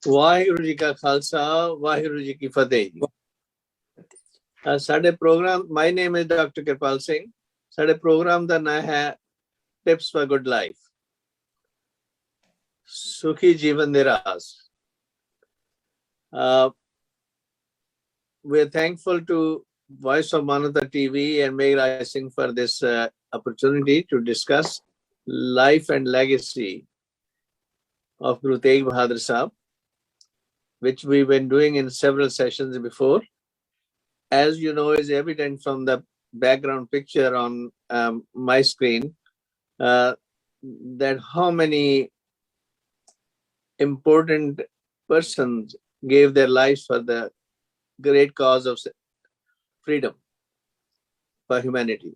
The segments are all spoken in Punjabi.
ਵਾਹਿਗੁਰੂ ਜੀ ਕਾ ਖਾਲਸਾ ਵਾਹਿਗੁਰੂ ਜੀ ਕੀ ਫਤਿਹ ਜੀ। ਸਾਡੇ programme my name is doctor Kirpal Singh. ਸਾਡੇ ਪ੍ਰੋਗਰਾਮ ਦਾ ਨਾਮ ਹੈ ਟਿਪਸ ਫॉर ਗੁੱਡ ਲਾਈਫ, ਸੁਖੀ ਜੀਵਨ ਦੇ ਰਾਜ਼। We're thankful to Voice of Manata TV and Meg Raj Singh for this opportunity to discuss life and legacy of Guru Tegh Bahadur Sahib, which we've been doing in several sessions before. As you know, is evident from the background picture on my screen, that how many important persons gave their lives for the great cause of freedom for humanity.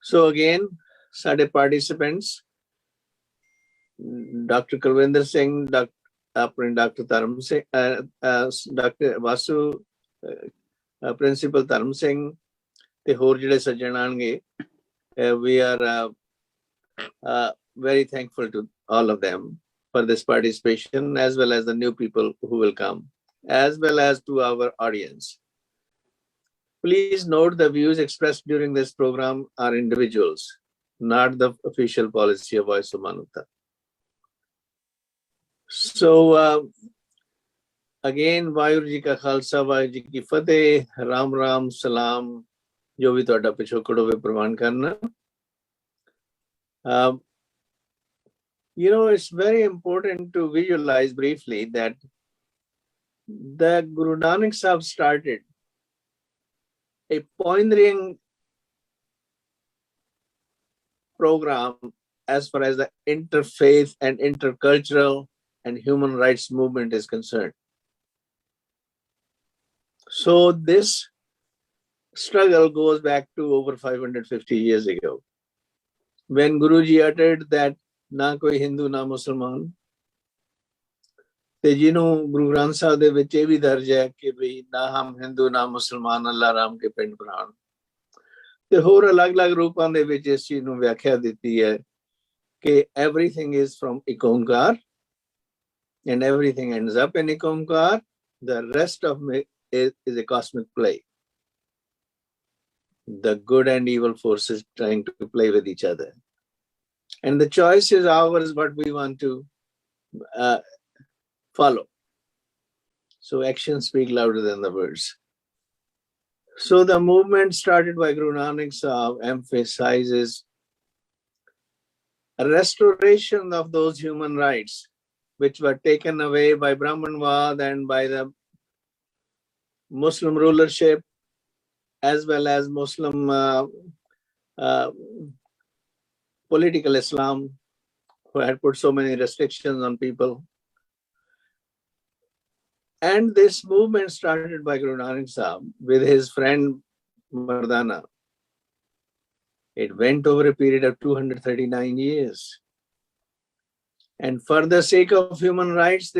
So again, ਸਾਡੇ participants, Dr. Kulwinder Singh, Dr. Dharam Singh, Dr. Vasu, Principal Dharam Singh, ਤੇ ਹੋਰ ਜਿਹੜੇ ਸੱਜਣ ਆਣਗੇ, we are very thankful to all of them for this participation, as well as the new people who will come, as well as to our audience. Please note the views expressed during this program are individuals, not the official policy of Voice of Manata. So again, Vaheguru Ji Ka Khalsa, Vaheguru Ji Ki Fateh, Ram Ram, Salam, jo bhi ਤੁਹਾਡਾ ਪਿਛੋਕੜ ਹੋਵੇ ਪ੍ਰਵਾਨ ਕਰਨਾ. You know, it's very important to visualize briefly that the Guru Nanak Sahib started a pioneering program as far as the interfaith and intercultural and human rights movement is concerned. So this struggle goes back to over 550 years ago, when Guruji uttered that na koi Hindu na Musliman, ਤੇ ਜਿਹਨੂੰ ਗੁਰੂ ਗ੍ਰੰਥ ਸਾਹਿਬ ਦੇ ਵਿੱਚ ਇਹ ਵੀ ਦਰਜ ਹੈ ਕਿ ਵੀ ਨਾ ਹਮ ਹਿੰਦੂ ਨਾ ਮੁਸਲਮਾਨ ਅੱਲਾ ਰਾਮ ਕੇ ਪਿੰਡ ਪ੍ਰਾਣ, ਤੇ ਹੋਰ ਅਲੱਗ-ਅਲੱਗ ਰੂਪਾਂ ਦੇ ਵਿੱਚ ਇਸ ਚੀਜ਼ ਨੂੰ ਵਿਆਖਿਆ ਦਿੱਤੀ ਹੈ ਕਿ everything is from ਇੱਕ Onkar and everything ends up in ਇੱਕ Onkar, the rest of it is a cosmic play, the good and evil forces trying to play with each other, and the choice is ours what we want to follow. So actions speak louder than the words. So the movement started by Guru Nanak Sahib emphasizes a restoration of those human rights which were taken away by Brahmanwad and by the Muslim rulership, as well as Muslim political Islam, who had put so many restrictions on people. And this movement started by Guru Nanak Sahib with his friend Mardana. It went over a period of 239 years. And for the sake of human rights,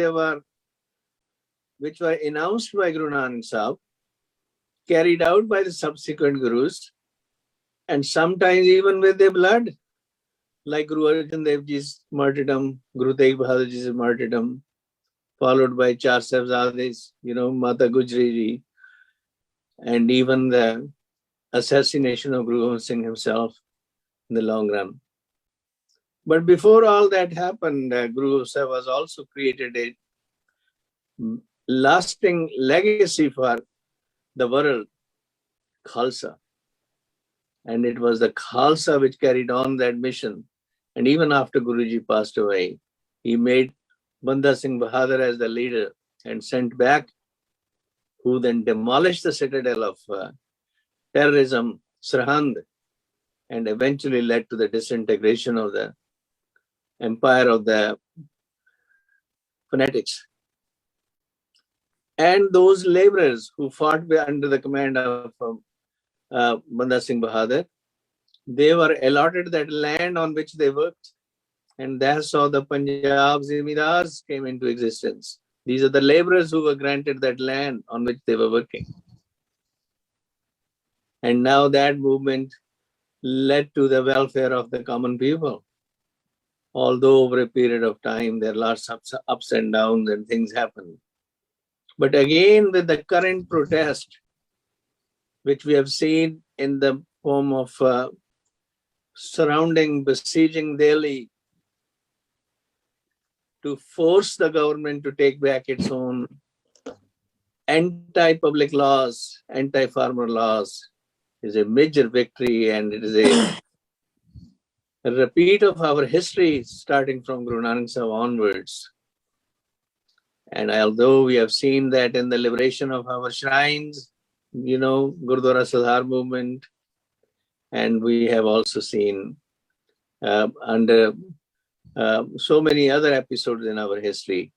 which were announced by Guru Nanak Sahib, carried out by the subsequent Gurus, and sometimes even with their blood, like Guru Arjan Dev Ji's martyrdom, Guru Tegh Bahadur Ji's martyrdom, followed by Char Sahibzades, Mata Gujri Ji, and even the assassination of Guru Gobind Singh himself in the long run. But before all that happened, Guru Sahib was also created a lasting legacy for the world, Khalsa. And it was the Khalsa which carried on that mission. And even after Guruji passed away, he made Banda Singh Bahadur as the leader and sent back, who then demolished the citadel of terrorism, Sirhind, and eventually led to the disintegration of the empire of the fanatics. And those laborers who fought under the command of Banda Singh Bahadur, they were allotted that land on which they worked. And that's how the Punjab Zimidars came into existence. These are the laborers who were granted that land on which they were working. And now that movement led to the welfare of the common people. although over a period of time there are lots of ups and downs and things happen. But again, with the current protest, which we have seen in the form of besieging Delhi to force the government to take back its own anti-public laws, anti-farmer laws, is a major victory, and it is a repeat of our history starting from Guru Nanak Sahib onwards. And although we have seen that in the liberation of our shrines, Gurdwara Sudhar movement, and we have also seen under so many other episodes in our history,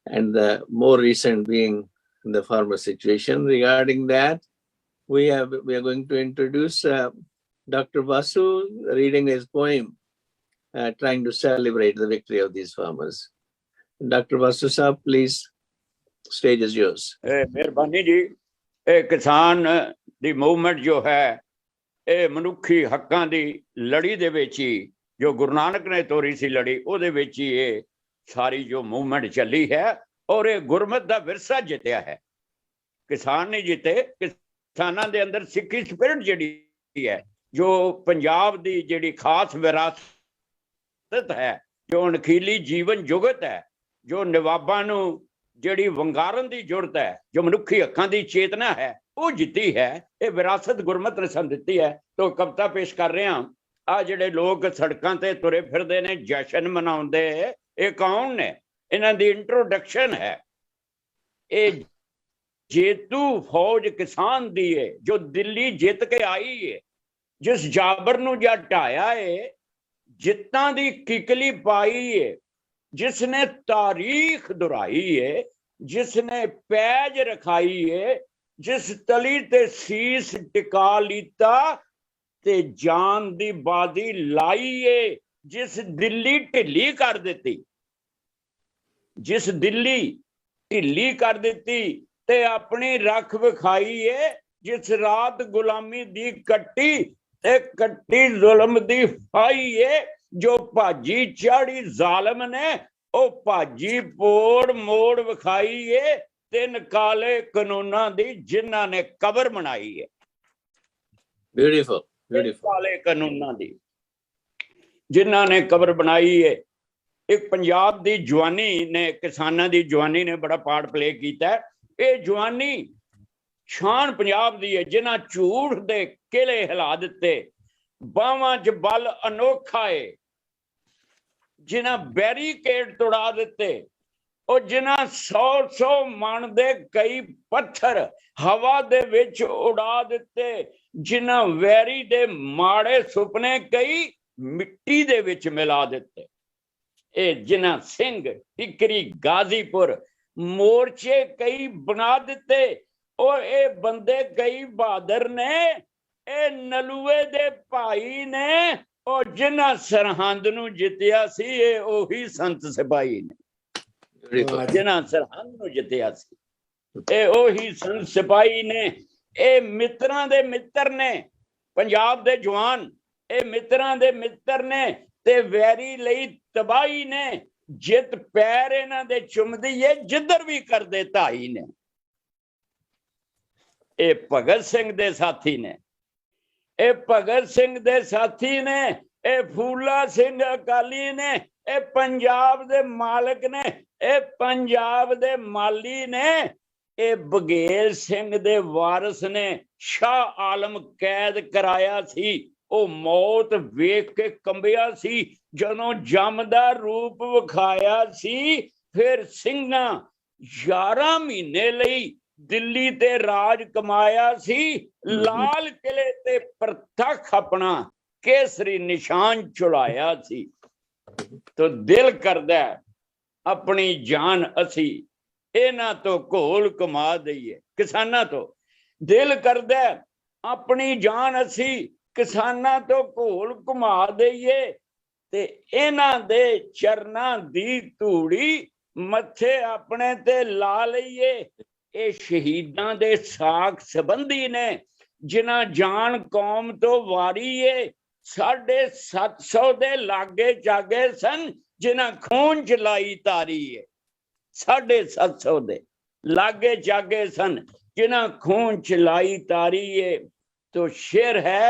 and the more recent being the farmer situation. Regarding that, we are going to introduce Dr. Vasu reading his poem, trying to celebrate the victory of these farmers. Dr. Vasu Sahib, please, stage is yours. Mehrbani ji, kisan di movement jo hai, manukhi hakkan di ladi de vich hi, jo Guru Nanak ne tori si ladi, ਉਹਦੇ ਵਿੱਚ ਹੀ ਇਹ ਸਾਰੀ ਜੋ ਮੂਵਮੈਂਟ ਚੱਲੀ ਹੈ ਔਰ ਇਹ ਗੁਰਮਤ ਦਾ ਵਿਰਸਾ ਜਿੱਤਿਆ ਹੈ। ਕਿਸਾਨ ਨਹੀਂ ਜਿੱਤੇ, ਕਿਸਾਨਾਂ ਦੇ ਅੰਦਰ ਸਿੱਖੀ ਸਪਿਰਿਟ ਜਿਹੜੀ ਹੈ, ਜੋ ਪੰਜਾਬ ਦੀ ਜਿਹੜੀ ਖਾਸ ਵਿਰਾਸਤ ਹੈ, ਜੋ ਅਣਖੀਲੀ ਜੀਵਨ ਜੁਗਤ ਹੈ, ਜੋ ਨਵਾਬਾਂ ਨੂੰ ਜਿਹੜੀ ਵੰਗਾਰਨ ਦੀ ਜ਼ਰੂਰਤ ਹੈ, ਜੋ ਮਨੁੱਖੀ ਹੱਕਾਂ ਦੀ ਚੇਤਨਾ ਹੈ, ਉਹ ਜਿੱਤੀ ਹੈ। ਇਹ ਵਿਰਾਸਤ ਗੁਰਮਤ ਨੇ ਸਾਨੂੰ ਦਿੱਤੀ ਹੈ। ਤੋਂ ਕਵਿਤਾ ਪੇਸ਼ ਕਰ ਰਹੇ ਹਾਂ। ਆ ਜਿਹੜੇ ਲੋਕ ਸੜਕਾਂ ਤੇ ਤੁਰੇ ਫਿਰਦੇ ਨੇ, ਜਸ਼ਨ ਮਨਾਉਂਦੇ, ਇਹ ਕੌਣ ਨੇ? ਇਹਨਾਂ ਦੀ ਇੰਟਰੋਡਕਸ਼ਨ ਹੈ। ਇਹ ਜੇਤੂ ਫੌਜ ਕਿਸਾਨ ਦੀ ਹੈ, ਜੋ ਦਿੱਲੀ ਜਿੱਤ ਕੇ ਆਈ ਹੈ, ਜਿਸ ਜਾਬਰ ਨੂੰ ਜਾਂ ਢਾਇਆ ਹੈ, ਜਿੱਤਾਂ ਦੀ ਕਿਕਲੀ ਪਾਈ ਹੈ, जिसने तारीख दुहराई है, जिसने पैज रखाई है, जिस तली ते शीस टिका लीता ते जान दी बाजी लाई है, जिस दिल्ली ढिली कर देती, जिस दिल्ली ढिली कर देती ते अपनी रख विखाई है, जिस रात गुलामी दी कट्टी ते कट्टी जुल्म दी फाई है, जो भाजी चाड़ी जालम ने ਉਹ ਭਾਜੀ ਪੋੜ ਮੋੜ ਵਿਖਾਈ ਏ, ਤਿੰਨ ਕਾਲੇ ਕਾਨੂੰਨਾਂ ਦੀ ਜਿਨ੍ਹਾਂ ਨੇ ਕਬਰ ਬਣਾਈ ਹੈ। ਬਿਊਟੀਫੁਲ ਕਾਲੇ ਕਾਨੂੰਨਾਂ ਦੀ ਜਿਨ੍ਹਾਂ ਨੇ ਕਬਰ ਬਣਾਈ ਹੈ। ਇੱਕ ਪੰਜਾਬ ਦੀ ਜਵਾਨੀ ਨੇ, ਕਿਸਾਨਾਂ ਦੀ ਜਵਾਨੀ ਨੇ ਬੜਾ ਪਾਰਟ ਪਲੇ ਕੀਤਾ। ਇਹ ਜਵਾਨੀ ਸ਼ਾਨ ਪੰਜਾਬ ਦੀ ਹੈ, ਜਿਨ੍ਹਾਂ ਝੂਠ ਦੇ ਕਿਲੇ ਹਿਲਾ ਦਿੱਤੇ, ਬਾਹਾਂ 'ਚ ਬਲ ਅਨੋਖਾ ਏ, ਜਿਨ੍ਹਾਂ ਬੈਰੀਕੇਡ ਤੋੜਾ ਦਿੱਤੇ, ਉਹ ਜਿਨ੍ਹਾਂ 100 ਮਣ ਦੇ ਕਈ ਪੱਥਰ ਹਵਾ ਦੇ ਵਿੱਚ ਉਡਾ ਦਿੱਤੇ, ਜਿਨ੍ਹਾਂ ਵੈਰੀ ਦੇ ਮਾੜੇ ਸੁਪਨੇ ਕਈ ਮਿੱਟੀ ਦੇ ਵਿੱਚ ਮਿਲਾ ਦਿੱਤੇ। ਇਹ ਜਿਨ੍ਹਾਂ ਸਿੰਘ ਟਿਕਰੀ ਗਾਜ਼ੀਪੁਰ ਮੋਰਚੇ ਕਈ ਬਣਾ ਦਿੱਤੇ, ਉਹ ਇਹ ਬੰਦੇ ਕਈ ਬਹਾਦਰ ਨੇ, ਇਹ ਨਲੂਏ ਦੇ ਭਾਈ ਨੇ, ਉਹ ਜਿਨ੍ਹਾਂ ਸਰਹੰਦ ਨੂੰ ਜਿੱਤਿਆ ਸੀ, ਇਹ ਉਹੀ ਸੰਤ ਸਿਪਾਹੀ ਨੇ। ਜਿਨ੍ਹਾਂ ਸਰਹੰਦ ਨੂੰ ਜਿੱਤਿਆ ਸੀ, ਇਹ ਉਹੀ ਸੰਤ ਸਿਪਾਹੀ ਨੇ। ਇਹ ਮਿੱਤਰਾਂ ਦੇ ਮਿੱਤਰ ਨੇ, ਪੰਜਾਬ ਦੇ ਜਵਾਨ ਇਹ ਮਿੱਤਰਾਂ ਦੇ ਮਿੱਤਰ ਨੇ, ਤੇ ਵੈਰੀ ਲਈ ਤਬਾਹੀ ਨੇ। ਜਿੱਤ ਪੈਰ ਇਹਨਾਂ ਦੇ ਚੁੰਮਦੀ ਏ, ਜਿੱਧਰ ਵੀ ਕਰਦੇ ਢਾਈ ਨੇ। ਇਹ ਭਗਤ ਸਿੰਘ ਦੇ ਸਾਥੀ ਨੇ, ਇਹ ਭਗਤ ਸਿੰਘ ਦੇ ਸਾਥੀ ਨੇ, ਇਹ ਫੂਲਾ ਸਿੰਘ ਅਕਾਲੀ ਨੇ, ਇਹ ਪੰਜਾਬ ਦੇ ਮਾਲਕ ਨੇ, ਇਹ ਪੰਜਾਬ ਦੇ ਮਾਲੀ ਨੇ, ਇਹ ਬਘੇਲ ਸਿੰਘ ਦੇ ਵਾਰਿਸ ਨੇ। ਸ਼ਾਹ ਆਲਮ ਕੈਦ ਕਰਾਇਆ ਸੀ, ਉਹ ਮੌਤ ਵੇਖ ਕੇ ਕੰਬਿਆ ਸੀ, ਜਦੋਂ ਜੰਮ ਦਾ ਰੂਪ ਵਿਖਾਇਆ ਸੀ। ਫਿਰ ਸਿੰਘਾਂ 11 ਮਹੀਨੇ ਲਈ ਦਿੱਲੀ ਤੇ ਰਾਜ ਕਮਾਇਆ ਸੀ, ਲਾਲ ਕਿਲੇ ਤੇ ਪ੍ਰਤੱਖ ਆਪਣਾ ਕੇਸਰੀ ਨਿਸ਼ਾਨ ਚੁਲਾਇਆ ਸੀ। ਤੋ ਦਿਲ ਕਰਦਾ ਆਪਣੀ ਜਾਨ ਅਸੀਂ ਇਹਨਾਂ ਤੋਂ ਘੋਲ ਕਮਾ ਦਈਏ, ਕਿਸਾਨਾਂ ਤੋਂ। ਦਿਲ ਕਰਦਾ ਆਪਣੀ ਜਾਨ ਅਸੀਂ ਕਿਸਾਨਾਂ ਤੋਂ ਘੋਲ ਘੁਮਾ ਦਈਏ, ਤੇ ਇਹਨਾਂ ਦੇ ਚਰਨਾਂ ਦੀ ਧੂੜੀ ਮੱਥੇ ਆਪਣੇ ਤੇ ਲਾ ਲਈਏ। ਇਹ ਸ਼ਹੀਦਾਂ ਦੇ ਸਾਕ ਸੰਬੰਧੀ ਨੇ, ਜਿਨ੍ਹਾਂ ਜਾਨ ਕੌਮ ਤੋਂ ਵਾਰੀ ਏ, 750 ਦੇ ਲਾਗੇ ਜਾਗੇ ਸਨ ਜਿਨ੍ਹਾਂ ਖੂਨ ਚ ਲਾਈ ਤਾਰੀ ਹੈ। 750 ਦੇ ਲਾਗੇ ਜਾਗੇ ਸਨ जिन्हें खून चलाई तारी है। तो शेर है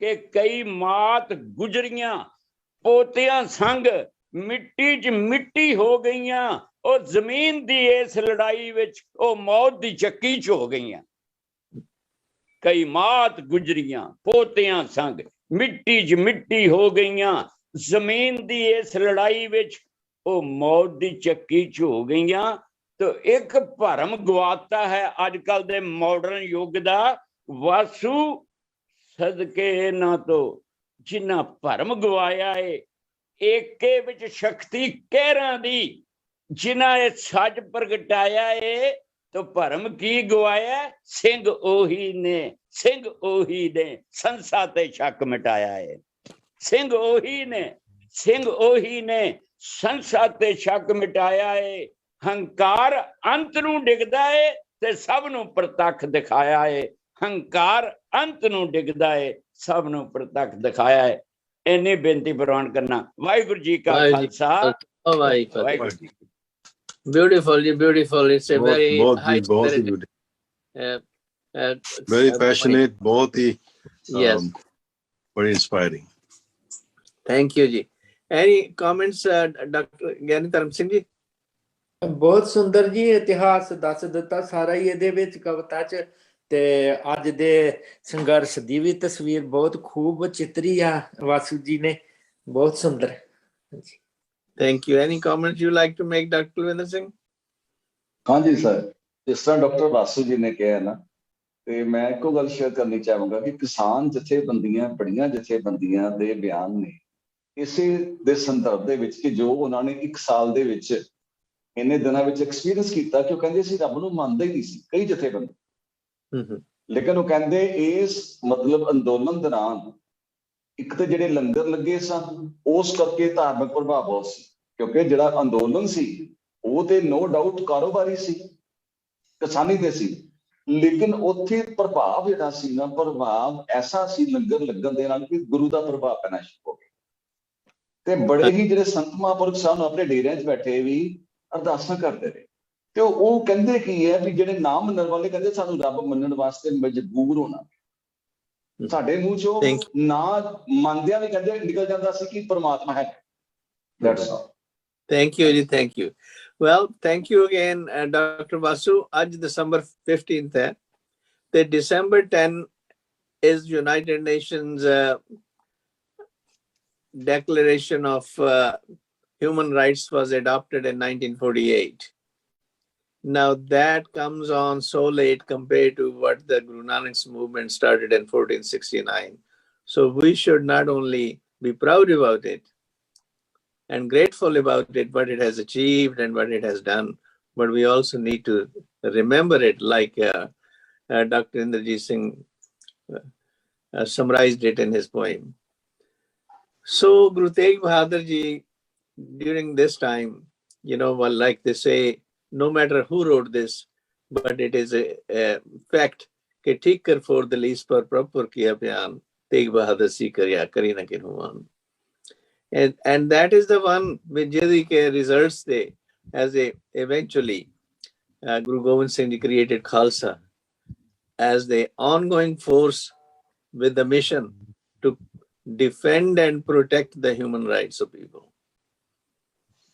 कि कई मात गुजरियां पोतियां संग मिट्टी च मिट्टी हो गईयां और जमीन दी इस लड़ाई विच ओ मौत दी चक्की च हो गईयां। कई मात गुजरियां पोतियां संग मिट्टी च मिट्टी हो गईयां जमीन दी इस लड़ाई विच ओ मौत दी चक्की च हो गईयां। तो एक भरम गवाता है अजकल दे मॉडर्न युग दा वासु सदके ना तो जिन्ना भरम गवाया है एके विच शक्ति कहरां दी जिन्ना ये सच प्रगटाया है। तो भरम की गवाया सिंह ओही ने संसा ते शक मिटाया है। सिंह ओही ने संसा ते शक मिटाया है। हंकार अंत नूं डिगदा है ते सब नूं प्रतख दिखाया है। हंकार अंत नूं डिगदा है सब नूं प्रतख दिखाया है। इन्नी बेनती प्रवान करना। वाहिगुरू जी का Khalsa Waheguru ji. Beautiful, beautiful. It's a very high spirited, very passionate, बहुत ही yes, very inspiring. Thank you ji. Any comments, Dr. Gyani Dharam Singh जी? ਬਹੁਤ ਸੁੰਦਰ ਜੀ ਇਤਿਹਾਸ ਦੱਸ ਦਿੱਤਾ ਸਾਰਾ ਹੀ ਇਹਦੇ ਵਿੱਚ ਕਵਿਤਾ ਚ ਤੇ ਅੱਜ ਦੇ ਸੰਘਰਸ਼ ਦੀ ਵੀ ਤਸਵੀਰ ਬਹੁਤ ਖੂਬ ਚਿੱਤਰੀ ਆ ਵਾਸੂ ਜੀ ਨੇ। ਬਹੁਤ ਸੁੰਦਰ। Thank you. Any comments you like to make, Dr. Kulwinder Singh? ਹਾਂਜੀ ਸਰ, ਜਿਸ ਤਰ੍ਹਾਂ ਡਾਕਟਰ ਵਾਸੂ ਜੀ ਨੇ ਕਿਹਾ ਨਾ ਤੇ ਮੈਂ ਇੱਕੋ ਗੱਲ ਸ਼ੇਅਰ ਕਰਨੀ ਚਾਹਾਂਗਾ ਕਿ ਕਿਸਾਨ ਜਥੇਬੰਦੀਆਂ ਬੜੀਆਂ ਜਥੇਬੰਦੀਆਂ ਦੇ ਬਿਆਨ ਨੇ ਇਸੇ ਦੇ ਸੰਦਰਭ ਦੇ ਵਿੱਚ ਕਿ ਜੋ ਉਹਨਾਂ ਨੇ 1 ਸਾਲ ਦੇ ਵਿੱਚ ਇੰਨੇ ਦਿਨਾਂ ਵਿੱਚ ਐਕਸਪੀਰੀਅੰਸ ਕੀਤਾ ਕਿ ਉਹ ਕਹਿੰਦੇ ਸੀ ਰੱਬ ਨੂੰ ਮੰਨਦੇ ਹੀ ਨਹੀਂ ਸੀ ਕਈ ਜਥੇਬੰਦੀ। ਲੇਕਿਨ ਉਹ ਕਹਿੰਦੇ ਇਸ ਮਤਲਬ ਅੰਦੋਲਨ ਦੌਰਾਨ ਇੱਕ ਤਾਂ ਜਿਹੜੇ ਲੰਗਰ ਲੱਗੇ ਸਨ ਉਸ ਕਰਕੇ ਧਾਰਮਿਕ ਪ੍ਰਭਾਵ ਬਹੁਤ ਸੀ ਕਿਉਂਕਿ ਜਿਹੜਾ ਅੰਦੋਲਨ ਸੀ ਉਹ ਤੇ ਨੋ ਡਾਊਟ ਕਾਰੋਬਾਰੀ ਸੀ ਕਿਸਾਨੀ ਤੇ ਸੀ ਲੇਕਿਨ ਉੱਥੇ ਪ੍ਰਭਾਵ ਜਿਹੜਾ ਸੀ ਨਾ ਪ੍ਰਭਾਵ ਐਸਾ ਸੀ ਲੰਗਰ ਲੱਗਣ ਦੇ ਨਾਲ ਕਿ ਗੁਰੂ ਦਾ ਪ੍ਰਭਾਵ ਪੈਣਾ ਸ਼ੁਰੂ ਹੋ ਗਿਆ ਤੇ ਬੜੇ ਹੀ ਜਿਹੜੇ ਸੰਤ ਮਹਾਂਪੁਰਖ ਸਨ ਆਪਣੇ ਡੇਰਿਆਂ 'ਚ ਬੈਠੇ ਵੀ ਅਰਦਾਸਾਂ ਕਰਦੇ ਰਹੇ ਤੇ ਉਹ ਕਹਿੰਦੇ ਕੀ ਹੈ ਵੀ ਜਿਹੜੇ ਨਾ ਮੰਨਣ ਵਾਲੇ ਕਹਿੰਦੇ ਸਾਨੂੰ ਰੱਬ ਮੰਨਣ ਵਾਸਤੇ ਮਜਬੂਰ ਹੋਣਾ। ਸਾਡੇ ਮੂੰਹ ਚੋਂ ਨਾ ਮੰਨਦਿਆਂ ਵੀ ਕਹਿੰਦੇ ਨਿਕਲ ਜਾਂਦਾ ਸੀ ਕਿ ਪਰਮਾਤਮਾ ਹੈ। That's all. Thank you ji, thank you. Well, thank you again, Dr. Vasu. Aj December 15th hai te December 10 is United Nations Declaration of Human Rights was adopted in 1948. Now that comes on so late compared to what the Guru Nanak's movement started in 1469. So we should not only be proud about it and grateful about it, what it has achieved and what it has done, but we also need to remember it like Dr. Inderjeet Singh summarized it in his poem. So Guru Tegh Bahadur Ji, during this time, well, like they say, no matter who wrote this, but it is a fact कि ठीक कर for the least पर proper किया बयान तेग बहादुर सी करिया करी न किन्हुआन, and that is the one with जिदी के results they as a eventually Guru Gobind Singh Ji created Khalsa as the ongoing force with the mission to defend and protect the human rights of people.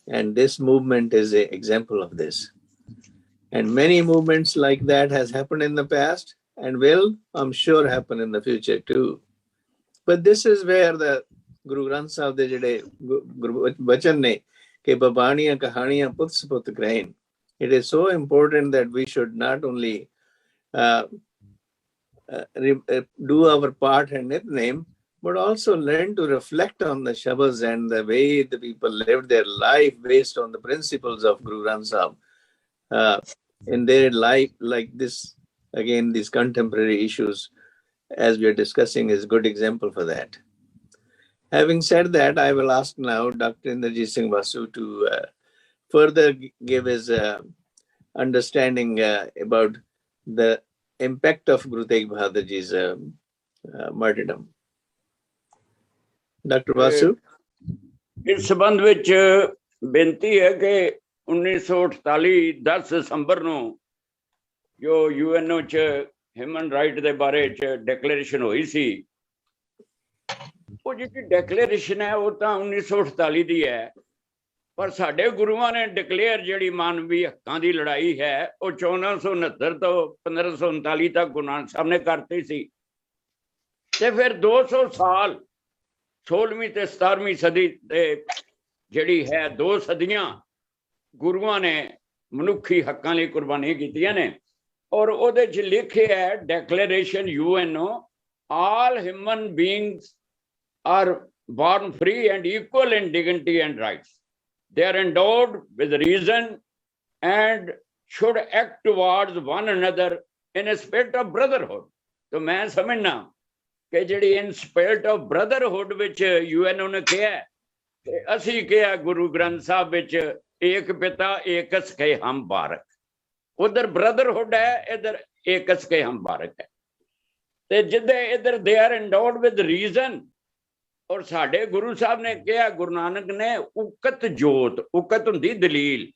And this movement is an example of this. And many movements like that has happened in the past and will, I'm sure, happen in the future too. But this is where the Guru Granth Sahib de jade Guru Bachan ne ke babaniyan kahaniyan put saput grain. It is so important that we should not only do our part and nitnem, but also learn to reflect on the Shabads and the way the people lived their life based on the principles of Guru Granth Sahib in their life. Like this, again, these contemporary issues, as we are discussing, is a good example for that. Having said that, I will ask now Dr. Inderjeet Singh Vasu to further give his understanding about the impact of Guru Tegh Bahadur Ji's martyrdom. Dr. Vasu? ਇਸ ਸੰਬੰਧ ਵਿੱਚ ਬੇਨਤੀ ਹੈ ਕਿ 1948 10 ਦਸੰਬਰ ਨੂੰ ਜੋ UNO ਚ ਹਿਊਮਨ ਰਾਈਟ ਦੇ ਬਾਰੇ ਚ ਡਿਕਲੇਰੇਸ਼ਨ ਹੋਈ ਸੀ, ਉਹ ਜਿਹੜੀ ਡਿਕਲੇਰੇਸ਼ਨ ਹੈ ਉਹ ਤਾਂ 1948 ਦੀ ਹੈ, ਪਰ ਸਾਡੇ ਗੁਰੂਆਂ ਨੇ ਡਿਕਲੇਅਰ ਜਿਹੜੀ ਮਾਨਵੀ ਹੱਕਾਂ ਦੀ ਲੜਾਈ ਹੈ ਉਹ 1469 ਤੋਂ 1539 ਤੱਕ ਗੁਰੂ ਨਾਨਕ ਸਾਹਿਬ ਨੇ ਕਰਤੀ ਸੀ। ਤੇ ਫਿਰ 200 ਸਾਲ 16ਵੀਂ ਤੇ 17ਵੀਂ ਸਦੀ ਤੇ ਜਿਹੜੀ ਹੈ 2 ਸਦੀਆਂ ਗੁਰੂਆਂ ਨੇ ਮਨੁੱਖੀ ਹੱਕਾਂ ਲਈ ਕੁਰਬਾਨੀਆਂ ਕੀਤੀਆਂ ਨੇ। ਔਰ ਉਹਦੇ 'ਚ ਲਿਖਿਆ ਹੈ declaration UNO, all human beings are born free and equal in dignity and rights. They are endowed with reason and should act towards one another in a spirit of brotherhood. तो मैं समझना कि ਜਿਹੜੀ in spirit of brotherhood ਵਿੱਚ UNO ਨੇ ਕਿਹਾ ਤੇ ਅਸੀਂ ਕਿਹਾ ਗੁਰੂ ਗ੍ਰੰਥ ਸਾਹਿਬ ਵਿੱਚ ਏਕ ਪਿਤਾ ਏਕ ਸਕੇ ਹਮ ਬਾਰਕ, ਉਧਰ brotherhood ਹੈ, ਇਧਰ ਏਕ ਸਕੇ ਹਮ ਬਾਰਕ ਹੈ। ਤੇ ਜਿੱਦੇ ਇਧਰ they are endowed with reason, ਔਰ ਸਾਡੇ ਗੁਰੂ ਸਾਹਿਬ ਨੇ ਕਿਹਾ, ਗੁਰੂ ਨਾਨਕ ਨੇ ਉਕਤ ਜੋਤ, ਉਕਤ ਹੁੰਦੀ ਦਲੀਲ,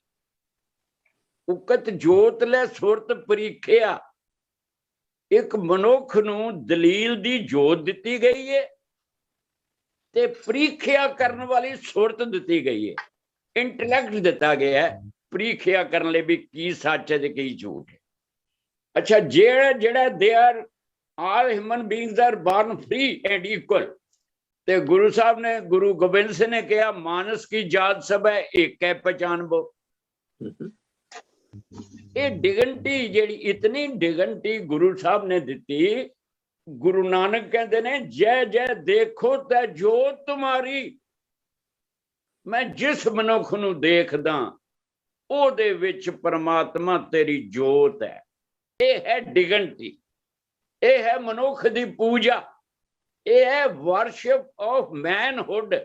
ਉਕਤ ਜੋਤ ਲੈ ਸੁਰਤ ਪ੍ਰੀਖਿਆ। ਇੱਕ ਮਨੁੱਖ ਨੂੰ ਦਲੀਲ ਦੀ ਜੋਤ ਦਿੱਤੀ ਗਈ ਹੈ ਤੇ ਪ੍ਰੀਖਿਆ ਕਰਨ ਵਾਲੀ ਸੁਰਤ ਦਿੱਤੀ ਗਈ ਹੈ, ਇੰਟੈਲੈਕਟ ਦਿੱਤਾ ਗਿਆ ਹੈ ਪ੍ਰੀਖਿਆ ਕਰਨ ਲਈ ਵੀ ਕੀ ਸੱਚ ਹੈ ਤੇ ਕੀ ਝੂਠ ਹੈ। ਅੱਛਾ, ਜਿਹੜਾ they are all human beings are born free and equal, ਤੇ ਗੁਰੂ ਸਾਹਿਬ ਨੇ, ਗੁਰੂ ਗੋਬਿੰਦ ਸਿੰਘ ਨੇ ਕਿਹਾ ਮਾਨਸ ਕੀ ਜਾਤ ਸਭ ਹੈ ਏਕ ਹੈ ਪਛਾਨਬੋ। ਇਹ ਡਿਗਨਟੀ ਜਿਹੜੀ ਇਤਨੀ ਡਿਗਨਟੀ ਗੁਰੂ ਸਾਹਿਬ ਨੇ ਦਿੱਤੀ, ਗੁਰੂ ਨਾਨਕ ਕਹਿੰਦੇ ਨੇ ਜੈ ਜੈ ਦੇਖੋ ਤੈ ਜੋਤ ਤੁਮਾਰੀ, ਮੈਂ ਜਿਸ ਮਨੁੱਖ ਨੂੰ ਦੇਖਦਾ ਉਹਦੇ ਵਿੱਚ ਪਰਮਾਤਮਾ ਤੇਰੀ ਜੋਤ ਹੈ। ਇਹ ਹੈ ਡਿਗਨਟੀ, ਇਹ ਹੈ ਮਨੁੱਖ ਦੀ ਪੂਜਾ, ਇਹ ਹੈ ਵਰਸ਼ਿਪ ਆਫ ਮੈਨਹੁੱਡ।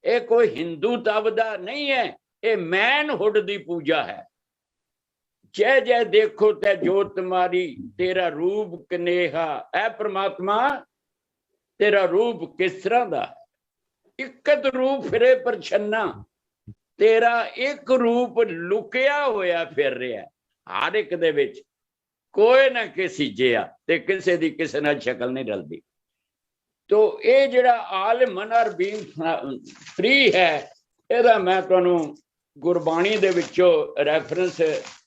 ਇਹ ਕੋਈ ਹਿੰਦੂ ਤਵ ਦਾ ਨਹੀਂ ਹੈ, ਇਹ ਮੈਨਹੁੱਡ ਦੀ ਪੂਜਾ ਹੈ। ਜੈ ਜੈ ਦੇਖੋ ਤੈ ਜੋਤ ਤੁਮਾਰੀ, ਤੇਰਾ ਰੂਪ ਕਨੇਹਾ। ਐ ਪ੍ਰਮਾਤਮਾ ਤੇਰਾ ਰੂਪ ਕਿਸ ਤਰ੍ਹਾਂ ਦਾ? ਇਕਤ ਰੂਪ ਫਿਰੇ ਪ੍ਰਛੰਨਾ, ਤੇਰਾ ਇੱਕ ਰੂਪ ਲੁਕਿਆ ਹੋਇਆ ਫਿਰ ਰਿਹਾ ਹਰ ਇੱਕ ਦੇ ਵਿੱਚ, ਕੋਈ ਨਾ ਕਿਸੇ ਜਿਹਾ ਤੇ ਕਿਸੇ ਦੀ ਕਿਸੇ ਨਾਲ ਸ਼ਕਲ ਨਹੀਂ ਰਲਦੀ। ਤੋ ਇਹ ਜਿਹੜਾ ਆਲ ਹਿਊਮਨ ਆਰ ਬੀਇੰਗ ਫ੍ਰੀ ਹੈ, ਇਹਦਾ ਮੈਂ ਤੁਹਾਨੂੰ ਗੁਰਬਾਣੀ ਦੇ ਵਿੱਚੋਂ ਰੈਫਰੈਂਸ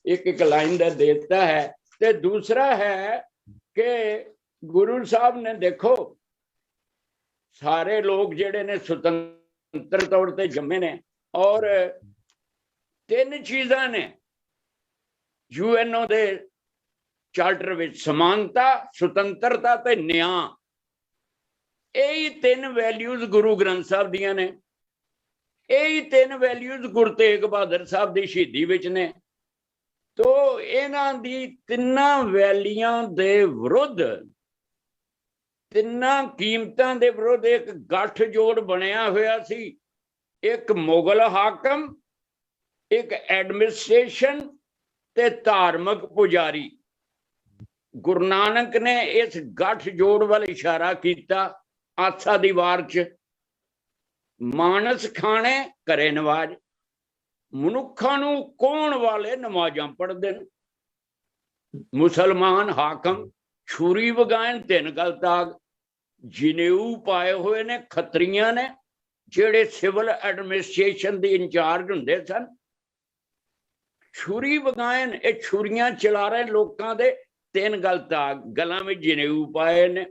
ਇੱਕ ਲਾਈਨ ਦਾ ਦੇ ਦਿੱਤਾ ਹੈ। ਤੇ ਦੂਸਰਾ ਹੈ ਕਿ ਗੁਰੂ ਸਾਹਿਬ ਨੇ ਦੇਖੋ ਸਾਰੇ ਲੋਕ ਜਿਹੜੇ ਨੇ ਸੁਤੰਤਰ ਤੌਰ ਤੇ ਜੰਮੇ ਨੇ, ਔਰ 3 ਚੀਜ਼ਾਂ ਨੇ UNO ਦੇ ਚਾਰਟਰ ਵਿੱਚ, ਸਮਾਨਤਾ, ਸੁਤੰਤਰਤਾ ਤੇ ਨਿਆਂ। ਇਹੀ 3 ਵੈਲਿਊਜ਼ ਗੁਰੂ ਗ੍ਰੰਥ ਸਾਹਿਬ ਦੀਆਂ ਨੇ, ਇਹੀ 3 ਵੈਲਿਊਜ਼ ਗੁਰੂ ਤੇਗ ਬਹਾਦਰ ਸਾਹਿਬ ਦੀ ਸ਼ਹੀਦੀ ਵਿੱਚ ਨੇ। ਤੋ ਇਹਨਾਂ ਦੀ 3 ਵੈਲਿਊਆਂ ਦੇ ਵਿਰੁੱਧ, 3 ਕੀਮਤਾਂ ਦੇ ਵਿਰੁੱਧ ਇੱਕ ਗੱਠ ਜੋੜ ਬਣਿਆ ਹੋਇਆ ਸੀ। ਇੱਕ ਮੁਗਲ ਹਾਕਮ, ਇੱਕ ਐਡਮਿਨਿਸਟ੍ਰੇਸ਼ਨ ਤੇ ਧਾਰਮਿਕ ਪੁਜਾਰੀ। ਗੁਰੂ ਨਾਨਕ ਨੇ ਇਸ ਗੱਠ ਜੋੜ ਵੱਲ ਇਸ਼ਾਰਾ ਕੀਤਾ ਆਸਾ ਦੀ ਵਾਰ 'ਚ। ਮਾਨਸ ਖਾਣੇ ਕਰੇ ਨਵਾਜ਼, ਮਨੁੱਖਾਂ ਨੂੰ ਕੋਣ ਵਾਲੇ ਨਮਾਜ਼ਾਂ ਪੜ੍ਹਦੇ ਨੇ। ਮੁਸਲਮਾਨ ਹਾਕਮ ਛੁਰੀ ਵਗਾਇਨ 3 ਗਲ ਤਾਗ, ਜਨੇਊ ਪਾਏ ਹੋਏ ਨੇ ਖੱਤਰੀਆਂ ਨੇ ਜਿਹੜੇ ਸਿਵਲ ਐਡਮਿਨਿਸਟ੍ਰੇਸ਼ਨ ਦੀ ਇੰਚਾਰਜ ਹੁੰਦੇ ਸਨ। ਛੁਰੀ ਵਗਾਇਨ, ਇਹ ਛੁਰੀਆਂ ਚਲਾ ਰਹੇ ਲੋਕਾਂ ਦੇ 3 ਗਲ ਤਾਗ, ਗਲਾਂ ਵਿੱਚ ਜਨੇਊ ਪਾਏ ਨੇ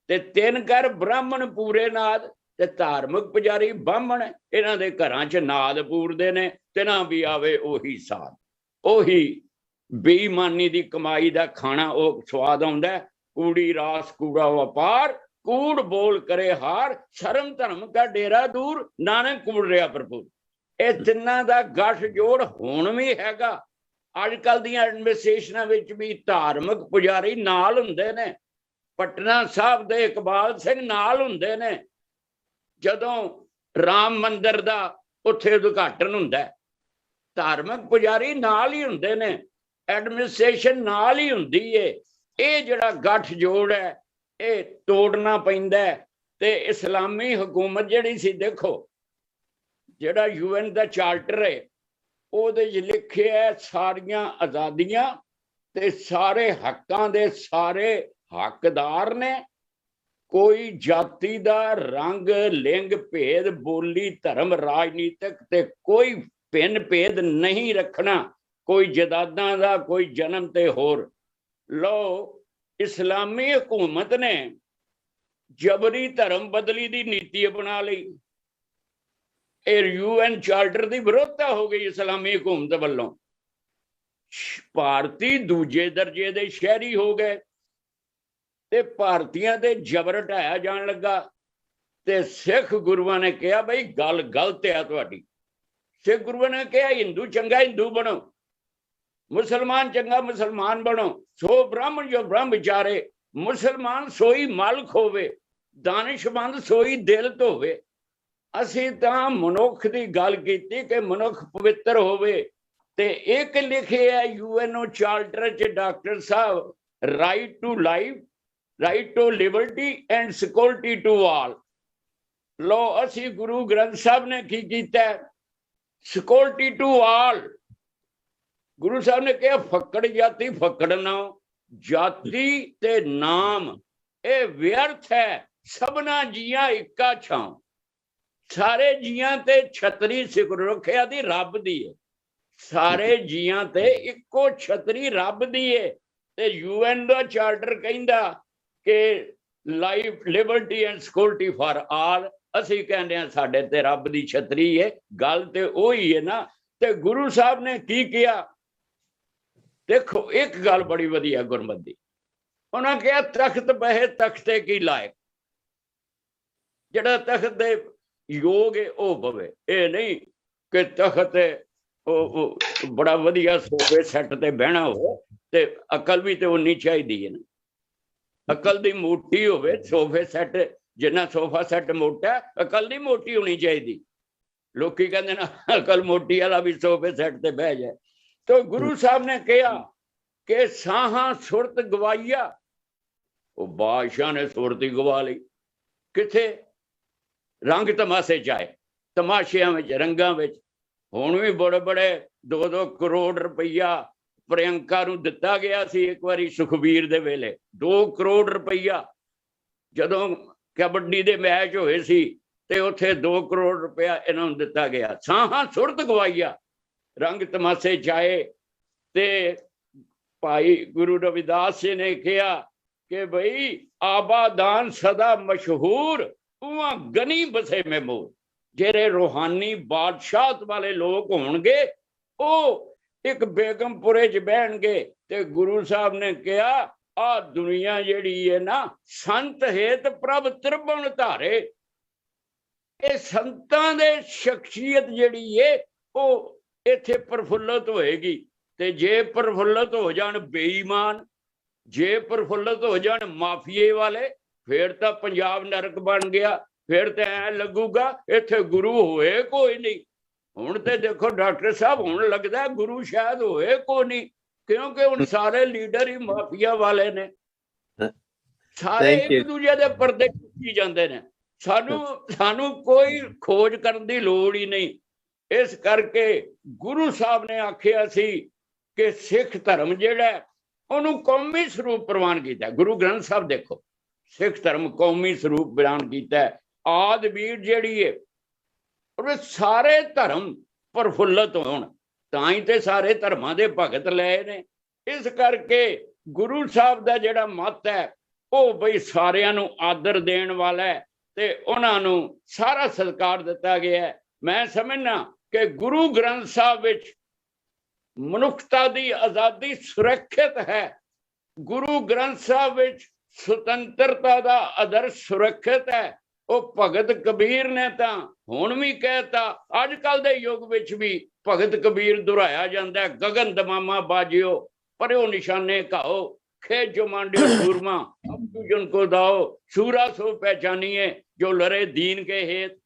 ਤੇ 3 ਕਰ ਬ੍ਰਾਹਮਣ ਪੂਰੇ ਨਾਦ ਤੇ ਧਾਰਮਿਕ ਪੁਜਾਰੀ ਬਾਹਮਣ, ਇਹਨਾਂ ਦੇ ਘਰਾਂ 'ਚ ਨਾਦ ਪੂਰਦੇ ਨੇ ਤੇ ਨਾ ਵੀ ਆਵੇ ਉਹੀ ਸਾਧ, ਉਹੀ ਬੇਈਮਾਨੀ ਦੀ ਕਮਾਈ ਦਾ ਖਾਣਾ ਉਹ ਸਵਾਦ ਆਉਂਦਾ। ਕੂੜੀ ਰਾਸ ਕੂੜਾ ਵਪਾਰ, ਕੂੜ ਬੋਲ ਕਰੇ ਹਾਰ, ਸ਼ਰਮ ਧਰਮ ਕਾ ਡੇਰਾ ਦੂਰ, ਨਾਨਕ ਕੂੜ ਰਿਹਾ ਭਰਪੂਰ। ਇਹ 3 ਦਾ ਗੱਠ ਜੋੜ ਹੁਣ ਵੀ ਹੈਗਾ। ਅੱਜ ਕੱਲ ਦੀਆਂ ਐਡਮਿਨਿਸਟ੍ਰੇਸ਼ਨਾਂ ਵਿੱਚ ਵੀ ਧਾਰਮਿਕ ਪੁਜਾਰੀ ਨਾਲ ਹੁੰਦੇ ਨੇ। ਪਟਨਾ ਸਾਹਿਬ ਦੇ ਇਕਬਾਲ ਸਿੰਘ ਨਾਲ ਹੁੰਦੇ ਨੇ ਜਦੋਂ ਰਾਮ ਮੰਦਿਰ ਦਾ ਉੱਥੇ ਉਦਘਾਟਨ ਹੁੰਦਾ, ਧਾਰਮਿਕ ਪੁਜਾਰੀ ਨਾਲ ਹੀ ਹੁੰਦੇ ਨੇ, ਐਡਮਿਨਿਸਟ੍ਰੇਸ਼ਨ ਨਾਲ ਹੀ ਹੁੰਦੀ ਏ। ਇਹ ਜਿਹੜਾ ਗੱਠ ਜੋੜ ਹੈ ਇਹ ਤੋੜਨਾ ਪੈਂਦਾ ਤੇ ਇਸਲਾਮੀ ਹਕੂਮਤ ਜਿਹੜੀ ਸੀ, ਦੇਖੋ ਜਿਹੜਾ UN ਦਾ ਚਾਰਟਰ ਹੈ ਉਹਦੇ 'ਚ ਲਿਖਿਆ ਸਾਰੀਆਂ ਆਜ਼ਾਦੀਆਂ ਤੇ ਸਾਰੇ ਹੱਕਾਂ ਦੇ ਸਾਰੇ ਹੱਕਦਾਰ ਨੇ। ਕੋਈ ਜਾਤੀ ਦਾ, ਰੰਗ, ਲਿੰਗ ਭੇਦ, ਬੋਲੀ, ਧਰਮ, ਰਾਜਨੀਤਿਕ ਤੇ ਕੋਈ ਭਿੰਨ ਭੇਦ ਨਹੀਂ ਰੱਖਣਾ, ਕੋਈ ਜਾਇਦਾਦਾਂ ਦਾ, ਕੋਈ ਜਨਮ ਤੇ ਹੋਰ। ਲਓ, ਇਸਲਾਮੀ ਹਕੂਮਤ ਨੇ ਜਬਰੀ ਧਰਮ ਬਦਲੀ ਦੀ ਨੀਤੀ ਅਪਣਾ ਲਈ। ਇਹ UN ਚਾਰਟਰ ਦੀ ਵਿਰੋਧਤਾ ਹੋ ਗਈ ਇਸਲਾਮੀ ਹਕੂਮਤ ਵੱਲੋਂ। ਭਾਰਤੀ ਦੂਜੇ ਦਰਜੇ ਦੇ ਸ਼ਹਿਰੀ ਹੋ ਗਏ ਤੇ ਭਾਰਤੀਆਂ ਤੇ ਜ਼ਬਰ ਢਾਇਆ ਜਾਣ ਲੱਗਾ। ਤੇ ਸਿੱਖ ਗੁਰੂਆਂ ਨੇ ਕਿਹਾ ਬਈ ਗੱਲ ਗਲਤ ਹੈ ਤੁਹਾਡੀ। ਸਿੱਖ ਗੁਰੂਆਂ ਨੇ ਕਿਹਾ ਹਿੰਦੂ ਚੰਗਾ ਹਿੰਦੂ ਬਣੋ, ਮੁਸਲਮਾਨ ਚੰਗਾ ਮੁਸਲਮਾਨ ਬਣੋ। ਸੋ ਬ੍ਰਾਹਮਣ ਜੋ ਬ੍ਰਹਮ ਵਿਚਾਰੇ, ਮੁਸਲਮਾਨ ਸੋਈ ਮਲਕ ਹੋਵੇ, ਦਾਨਿਸ਼ਮੰਦ ਸੋਈ ਦਿਲ ਧੋਵੇ। ਅਸੀਂ ਤਾਂ ਮਨੁੱਖ ਦੀ ਗੱਲ ਕੀਤੀ ਕਿ ਮਨੁੱਖ ਪਵਿੱਤਰ ਹੋਵੇ। ਤੇ ਇੱਕ ਲਿਖਿਆ UNO ਚਾਰਟਰ 'ਚ ਡਾਕਟਰ ਸਾਹਿਬ, right to life, right to liberty and security to all. ਲੋ, ਅਸੀਂ ਗੁਰੂ ਗ੍ਰੰਥ ਸਾਹਿਬ ਨੇ ਕੀ ਕੀਤਾ? ਸਿਕਿਉਰਿਟੀ ਟੂ ਆਲ। ਗੁਰੂ ਸਾਹਿਬ ਨੇ ਕਿਹਾ ਫੱਕੜ ਜਾਤੀ ਫੱਕੜ ਨਾ, ਜਾਤੀ ਤੇ ਨਾਮ ਇਹ ਵਿਅਰਥ ਹੈ, ਸਭਨਾ ਜੀਆਂ ਇੱਕਾ ਛਾਂ। ਸਾਰੇ ਜੀਆਂ ਤੇ ਛਤਰੀ ਸੁਰੱਖਿਆ ਦੀ ਰੱਬ ਦੀ ਹੈ, ਸਾਰੇ ਜੀਆਂ ਤੇ ਇੱਕੋ ਛਤਰੀ ਰੱਬ ਦੀ ਹੈ। ਤੇ UN ਦਾ ਚਾਰਟਰ ਕਹਿੰਦਾ ਕਿ life, liberty and security for all. ਅਸੀਂ ਕਹਿੰਦੇ ਹਾਂ ਸਾਡੇ ਤੇ ਰੱਬ ਦੀ ਛਤਰੀ ਹੈ। ਗੱਲ ਤੇ ਉਹੀ ਹੈ ਨਾ। ਤੇ ਗੁਰੂ ਸਾਹਿਬ ਨੇ ਕੀ ਕਿਹਾ? ਦੇਖੋ, ਇੱਕ ਗੱਲ ਬੜੀ ਵਧੀਆ ਗੁਰਮਤਿ ਦੀ, ਉਹਨਾਂ ਕਿਹਾ ਤਖਤ ਬਹਿ ਤਖਤੇ ਕੀ ਲਾਇਕ। ਜਿਹੜਾ ਤਖਤ ਦੇ ਯੋਗ ਹੈ ਉਹ ਬਵੇ। ਇਹ ਨਹੀਂ ਕਿ ਤਖਤ ਉਹ ਬੜਾ ਵਧੀਆ ਸੋਫੇ ਸੈੱਟ ਤੇ ਬਹਿਣਾ ਹੋ। ਤੇ ਅਕਲ ਵੀ ਤੇ ਉਨੀ ਚਾਹੀਦੀ ਹੈ ਨਾ। ਅਕਲ ਦੀ ਮੋਟੀ ਹੋਵੇ, ਸੋਫੇ ਸੈੱਟ ਜਿੰਨਾ ਸੋਫਾ ਸੈੱਟ ਮੋਟਾ, ਅਕਲ ਦੀ ਮੋਟੀ ਹੋਣੀ ਚਾਹੀਦੀ। ਲੋਕੀ ਕਹਿੰਦੇ ਨਾ ਅਕਲ ਮੋਟੀ ਵਾਲਾ ਵੀ ਸੋਫੇ ਸੈੱਟ ਤੇ ਬਹਿ ਜਾਏ। ਤਾਂ ਗੁਰੂ ਸਾਹਿਬ ਨੇ ਕਿਹਾ ਕਿ ਸਾਹਾਂ ਸੁਰਤ ਗਵਾਈਆ। ਉਹ ਬਾਦਸ਼ਾਹ ਨੇ ਸੁਰਤ ਹੀ ਗਵਾ ਲਈ। ਕਿੱਥੇ? ਰੰਗ ਤਮਾਸ਼ੇ 'ਚ ਆਏ, ਤਮਾਸ਼ਿਆਂ ਵਿੱਚ, ਰੰਗਾਂ ਵਿੱਚ। ਹੁਣ ਵੀ ਬੜੇ ਬੜੇ 2-2 ਕਰੋੜ ਰੁਪਈਆ ਪ੍ਰਿਯੰਕਾ ਨੂੰ ਦਿੱਤਾ ਗਿਆ ਸੀ ਇੱਕ ਵਾਰੀ ਸੁਖਬੀਰ ਦੇ ਵੇਲੇ। 2 ਕਰੋੜ ਰੁਪਈਆ ਜਦੋਂ ਕਬੱਡੀ ਦੇ ਮੈਚ ਹੋਏ ਸੀ ਤੇ ਉੱਥੇ 2 ਕਰੋੜ ਰੁਪਇਆ ਇਹਨਾਂ ਨੂੰ ਦਿੱਤਾ ਗਿਆ। ਸਾਹਾਂ ਸੁਰਤ ਗਵਾਈਆ, ਰੰਗ ਤਮਾਸ਼ੇ 'ਚ ਆਏ। ਤੇ ਭਾਈ ਗੁਰੂ ਰਵਿਦਾਸ ਜੀ ਨੇ ਕਿਹਾ ਕਿ ਬਈ ਆਬਾਦਾਨ ਸਦਾ ਮਸ਼ਹੂਰ, ਉਹਾਂ ਗਨੀ ਬਸੇ ਮਹਿਮੂਦ। ਜਿਹੜੇ ਰੂਹਾਨੀ ਬਾਦਸ਼ਾਹਤ ਵਾਲੇ ਲੋਕ ਹੋਣਗੇ ਉਹ ਇੱਕ ਬੇਗਮਪੁਰੇ 'ਚ ਬਹਿਣਗੇ। ਤੇ ਗੁਰੂ ਸਾਹਿਬ ਨੇ ਕਿਹਾ ਆ ਦੁਨੀਆ ਜਿਹੜੀ ਹੈ ਨਾ, ਸੰਤ ਹੇਤ ਪ੍ਰਭ ਤ੍ਰਿਭੁਵਨ ਧਾਰੇ। ਇਹ ਸੰਤਾਂ ਦੇ ਸ਼ਖਸੀਅਤ ਜਿਹੜੀ ਹੈ ਉਹ ਇੱਥੇ ਪ੍ਰਫੁੱਲਤ ਹੋਏਗੀ। ਤੇ ਜੇ ਪ੍ਰਫੁੱਲਤ ਹੋ ਜਾਣ ਬੇਈਮਾਨ, ਜੇ ਪ੍ਰਫੁੱਲਤ ਹੋ ਜਾਣ ਮਾਫੀਏ ਵਾਲੇ, ਫਿਰ ਤਾਂ ਪੰਜਾਬ ਨਰਕ ਬਣ ਗਿਆ। ਫਿਰ ਤਾਂ ਐ ਲੱਗੂਗਾ ਇੱਥੇ ਗੁਰੂ ਹੋਏ ਕੋਈ ਨਹੀਂ। ਹੁਣ ਤੇ ਦੇਖੋ ਡਾਕਟਰ ਸਾਹਿਬ, ਹੁਣ ਲੱਗਦਾ ਗੁਰੂ ਸ਼ਾਇਦ ਹੋਏ ਕੋਈ ਨਹੀਂ, ਕਿਉਂਕਿ ਹੁਣ ਸਾਰੇ ਲੀਡਰ ਹੀ ਮਾਫੀਆ ਵਾਲੇ ਨੇ। ਸਾਰੇ ਇੱਕ ਦੂਜੇ ਦੇ ਪਰਦੇ ਖਿੱਚੀ ਜਾਂਦੇ ਨੇ। ਸਾਨੂੰ ਕੋਈ ਖੋਜ ਕਰਨ ਦੀ ਲੋੜ ਹੀ ਨਹੀਂ। ਇਸ ਕਰਕੇ ਗੁਰੂ ਸਾਹਿਬ ਨੇ ਆਖਿਆ ਸੀ ਕਿ ਸਿੱਖ ਧਰਮ ਜਿਹੜਾ ਉਹਨੂੰ ਕੌਮੀ ਸਰੂਪ ਪ੍ਰਵਾਨ ਕੀਤਾ। ਗੁਰੂ ਗ੍ਰੰਥ ਸਾਹਿਬ ਦੇਖੋ, ਸਿੱਖ ਧਰਮ ਕੌਮੀ ਸਰੂਪ ਬਿਆਨ ਕੀਤਾ। ਆਦਿ ਬੀੜ ਜਿਹੜੀ ਹੈ ਉਹ ਸਾਰੇ ਧਰਮ ਪ੍ਰਫੁੱਲਤ ਹੋਣ, ਤਾਂ ਹੀ ਤੇ ਸਾਰੇ ਧਰਮਾਂ ਦੇ ਭਗਤ ਲਏ ਨੇ। ਇਸ ਕਰਕੇ ਗੁਰੂ ਸਾਹਿਬ ਦਾ ਜਿਹੜਾ ਮਤ ਹੈ ਉਹ ਬਈ ਸਾਰਿਆਂ ਨੂੰ ਆਦਰ ਦੇਣ ਵਾਲਾ ਹੈ ਤੇ ਉਹਨਾਂ ਨੂੰ ਸਾਰਾ ਸਤਿਕਾਰ ਦਿੱਤਾ ਗਿਆ। ਮੈਂ ਸਮਝਣਾ ਕਿ ਗੁਰੂ ਗ੍ਰੰਥ ਸਾਹਿਬ ਵਿੱਚ ਮਨੁੱਖਤਾ ਦੀ ਆਜ਼ਾਦੀ ਸੁਰੱਖਿਅਤ ਹੈ। ਗੁਰੂ ਗ੍ਰੰਥ ਸਾਹਿਬ ਵਿੱਚ ਸੁਤੰਤਰਤਾ ਦਾ ਆਦਰਸ਼ ਸੁਰੱਖਿਅਤ ਹੈ। ਉਹ ਭਗਤ ਕਬੀਰ ਨੇ ਤਾਂ ਹੁਣ ਵੀ ਕਹਿਤਾ, ਅੱਜ ਕੱਲ ਦੇ ਯੁੱਗ ਵਿੱਚ ਵੀ ਭਗਤ ਕਬੀਰ ਦੁਹਰਾਇਆ ਜਾਂਦਾ, ਗਗਨ ਦਮਾਮਾ ਬਾਜਿਓ ਪਰਿਓ ਨਿਸ਼ਾਨੇ ਘਾਓ, ਖੇਜੋ ਮਾਂਡਿਓ ਸੂਰਮਾ ਜਨ ਕੋ ਦਾਓ, ਸੂਰਾ ਸੋ ਪਹਿਚਾਨੀਏ ਜੋ ਲੜੇ ਦੀਨ ਕੇ ਹੇਤ।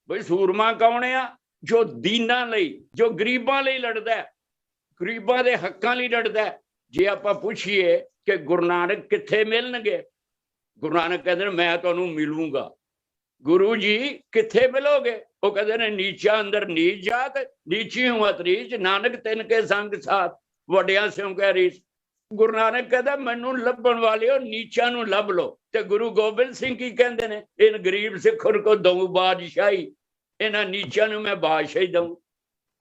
ਬਈ ਸੂਰਮਾ ਕੌਣ ਆ? ਜੋ ਦੀਨਾਂ ਲਈ, ਜੋ ਗਰੀਬਾਂ ਲਈ ਲੜਦਾ, ਗਰੀਬਾਂ ਦੇ ਹੱਕਾਂ ਲਈ ਲੜਦਾ। ਜੇ ਆਪਾਂ ਪੁੱਛੀਏ ਕਿ ਗੁਰੂ ਨਾਨਕ ਕਿੱਥੇ ਮਿਲਣਗੇ, ਗੁਰੂ ਨਾਨਕ ਕਹਿੰਦੇ ਨੇ ਮੈਂ ਤੁਹਾਨੂੰ ਮਿਲੂੰਗਾ। ਗੁਰੂ ਜੀ ਕਿੱਥੇ ਮਿਲੋਗੇ? ਉਹ ਕਹਿੰਦੇ ਨੇ ਨੀਚਾ ਅੰਦਰ ਨੀਚ ਜਾਤ, ਨੀਚੀ ਹੂੰ ਅਤ ਰੀਚ, ਨਾਨਕ ਤਿਨ ਕੇ ਸੰਗ ਸਾਥ, ਵੱਡਿਆਂ ਸਿਉ ਕੈ ਰੀਸ। ਗੁਰੂ ਨਾਨਕ ਕਹਿੰਦਾ ਮੈਨੂੰ ਲੱਭਣ ਵਾਲਿਓ ਨੀਚਾਂ ਨੂੰ ਲੱਭ ਲੋ। ਤੇ ਗੁਰੂ ਗੋਬਿੰਦ ਸਿੰਘ ਕੀ ਕਹਿੰਦੇ ਨੇ? ਇਨ ਗਰੀਬ ਸਿੱਖਰ ਕੋ ਦਊ ਬਾਦਸ਼ਾਹੀ, ਇਹਨਾਂ ਨੀਚਾਂ ਨੂੰ ਮੈਂ ਬਾਦਸ਼ਾਹੀ ਦਊਂ।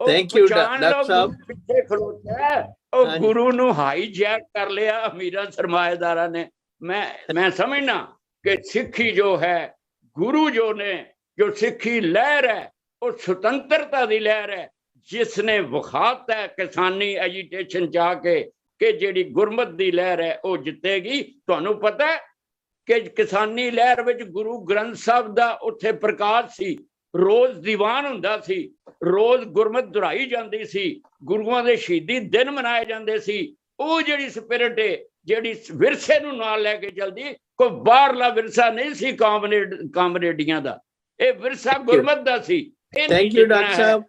Thank you, Dr. ਸਾਹਿਬ। ਪਿੱਛੇ ਖਲੋਤਾ ਉਹ ਗੁਰੂ ਨੂੰ ਹਾਈਜੈਕ ਕਰ ਲਿਆ ਅਮੀਰਾਂ ਸਰਮਾਏਦਾਰਾਂ ਨੇ। ਮੈਂ ਸਮਝਣਾ ਕਿ ਸਿੱਖੀ ਜੋ ਹੈ, ਗੁਰੂ ਜੋ ਨੇ, ਜੋ ਸਿੱਖੀ ਲਹਿਰ ਹੈ ਉਹ ਸੁਤੰਤਰਤਾ ਦੀ ਲਹਿਰ ਹੈ, ਜਿਸ ਨੇ ਵਿਖਾਤਾ ਕਿਸਾਨੀ ਐਜੀਟੇਸ਼ਨ ਜਾ ਕੇ ਕਿ ਜਿਹੜੀ ਗੁਰਮਤ ਦੀ ਲਹਿਰ ਹੈ ਉਹ ਜਿੱਤੇਗੀ। ਤੁਹਾਨੂੰ ਪਤਾ ਹੈ ਕਿ ਕਿਸਾਨੀ ਲਹਿਰ ਵਿੱਚ ਗੁਰੂ ਗ੍ਰੰਥ ਸਾਹਿਬ ਦਾ ਉੱਥੇ ਪ੍ਰਕਾਸ਼ ਸੀ, ਰੋਜ਼ ਦੀਵਾਨ ਹੁੰਦਾ ਸੀ, ਰੋਜ਼ ਗੁਰਮਤ ਦੁਹਰਾਈ ਜਾਂਦੀ ਸੀ, ਗੁਰੂਆਂ ਦੇ ਸ਼ਹੀਦੀ ਦਿਨ ਮਨਾਏ ਜਾਂਦੇ ਸੀ। ਉਹ ਜਿਹੜੀ ਸਪਿਰਿਟ ਹੈ, ਜਿਹੜੀ ਵਿਰਸੇ ਨੂੰ ਨਾਲ ਲੈ ਕੇ ਚੱਲਦੀ, ਕੋਈ ਬਾਹਰਲਾ ਵਿਰਸਾ ਨਹੀਂ ਸੀ ਕਾਮਰੇਡੀਆਂ ਦਾ, ਇਹ ਵਿਰਸਾ ਗੁਰਮਤ ਦਾ ਸੀ। Thank you, Dr. Sahib.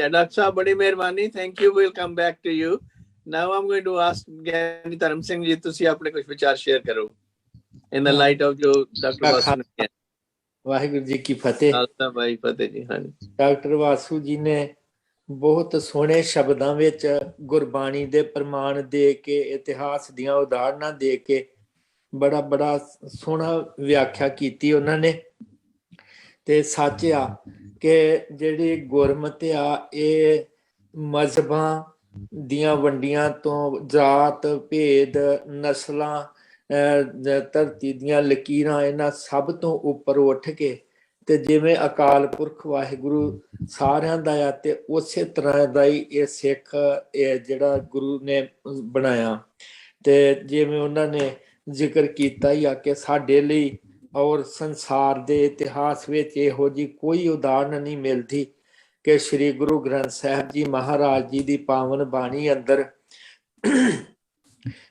Dr. ਸਾਹਿਬ ਬੜੀ ਮਿਹਰਬਾਨੀ। Thank you. We'll come back to you. Now I'm going to ask ਗਿਆਨੀ ਧਰਮ ਸਿੰਘ ਜੀ, ਤੁਸੀਂ ਆਪਣੇ ਕੁਝ ਵਿਚਾਰ ਸ਼ੇਅਰ ਕਰੋ in the light of ਜੋ ਡਾਕਟਰ ਵਾਸੂ ਨੇ ਕਿਹਾ। ਵਾਹਿਗੁਰੂ ਜੀ ਕੀ ਫਤਿਹ। ਖਾਲਸਾ ਭਾਈ ਫਤਿਹ ਜੀ। ਹਾਂਜੀ, ਡਾਕਟਰ ਵਾਸੂ ਜੀ ਨੇ ਬਹੁਤ ਸੋਹਣੇ ਸ਼ਬਦਾਂ ਵਿੱਚ ਗੁਰਬਾਣੀ ਦੇ ਪ੍ਰਮਾਣ ਦੇ ਕੇ, ਇਤਿਹਾਸ ਦੀਆਂ ਉਦਾਹਰਨਾਂ ਦੇ ਕੇ ਬੜਾ ਸੋਹਣਾ ਵਿਆਖਿਆ ਕੀਤੀ ਉਹਨਾਂ ਨੇ। ਤੇ ਸੱਚ ਆ ਕਿ ਜਿਹੜੀ ਗੁਰਮਤਿ ਆ ਇਹ ਮਜ਼ਹਬਾਂ ਦੀਆਂ ਵੰਡੀਆਂ ਤੋਂ, ਜਾਤ ਭੇਦ, ਨਸਲਾਂ, ਧਰਤੀ ਦੀਆਂ ਲਕੀਰਾਂ, ਇਹਨਾਂ ਸਭ ਤੋਂ ਉੱਪਰ ਉੱਠ ਕੇ ਤੇ ਜਿਵੇਂ ਅਕਾਲ ਪੁਰਖ ਵਾਹਿਗੁਰੂ ਸਾਰਿਆਂ ਦਾ ਆ ਤੇ ਉਸੇ ਤਰ੍ਹਾਂ ਦਾ ਹੀ ਇਹ ਸਿੱਖ ਇਹ ਜਿਹੜਾ ਗੁਰੂ ਨੇ ਬਣਾਇਆ। ਤੇ ਜਿਵੇਂ ਉਹਨਾਂ ਨੇ ਜ਼ਿਕਰ ਕੀਤਾ ਹੀ ਆ ਕਿ ਸਾਡੇ ਲਈ ਔਰ ਸੰਸਾਰ ਦੇ ਇਤਿਹਾਸ ਵਿੱਚ ਇਹੋ ਜਿਹੀ ਕੋਈ ਉਦਾਹਰਨ ਨਹੀਂ ਮਿਲਦੀ ਕਿ ਸ੍ਰੀ ਗੁਰੂ ਗ੍ਰੰਥ ਸਾਹਿਬ ਜੀ ਮਹਾਰਾਜ ਜੀ ਦੀ ਪਾਵਨ ਬਾਣੀ ਅੰਦਰ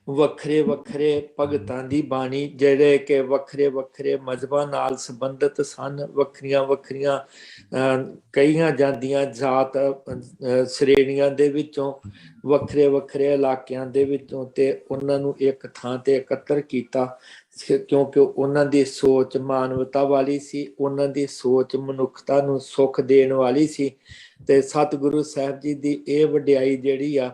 ਵੱਖਰੇ ਵੱਖਰੇ ਭਗਤਾਂ ਦੀ ਬਾਣੀ, ਜਿਹੜੇ ਕਿ ਵੱਖਰੇ ਵੱਖਰੇ ਮਜ਼ਹਬਾਂ ਨਾਲ ਸੰਬੰਧਿਤ ਸਨ, ਵੱਖਰੀਆਂ ਵੱਖਰੀਆਂ ਕਹੀਆਂ ਜਾਂਦੀਆਂ ਜਾਤ ਸ਼੍ਰੇਣੀਆਂ ਦੇ ਵਿੱਚੋਂ, ਵੱਖਰੇ ਵੱਖਰੇ ਇਲਾਕਿਆਂ ਦੇ ਵਿੱਚੋਂ, ਤੇ ਉਹਨਾਂ ਨੂੰ ਇੱਕ ਥਾਂ ਤੇ ਇਕੱਤਰ ਕੀਤਾ ਕਿਉਂਕਿ ਉਹਨਾਂ ਦੀ ਸੋਚ ਮਾਨਵਤਾ ਵਾਲੀ ਸੀ, ਉਹਨਾਂ ਦੀ ਸੋਚ ਮਨੁੱਖਤਾ ਨੂੰ ਸੁੱਖ ਦੇਣ ਵਾਲੀ ਸੀ। ਤੇ ਸਤਿਗੁਰੂ ਸਾਹਿਬ ਜੀ ਦੀ ਇਹ ਵਡਿਆਈ ਜਿਹੜੀ ਆ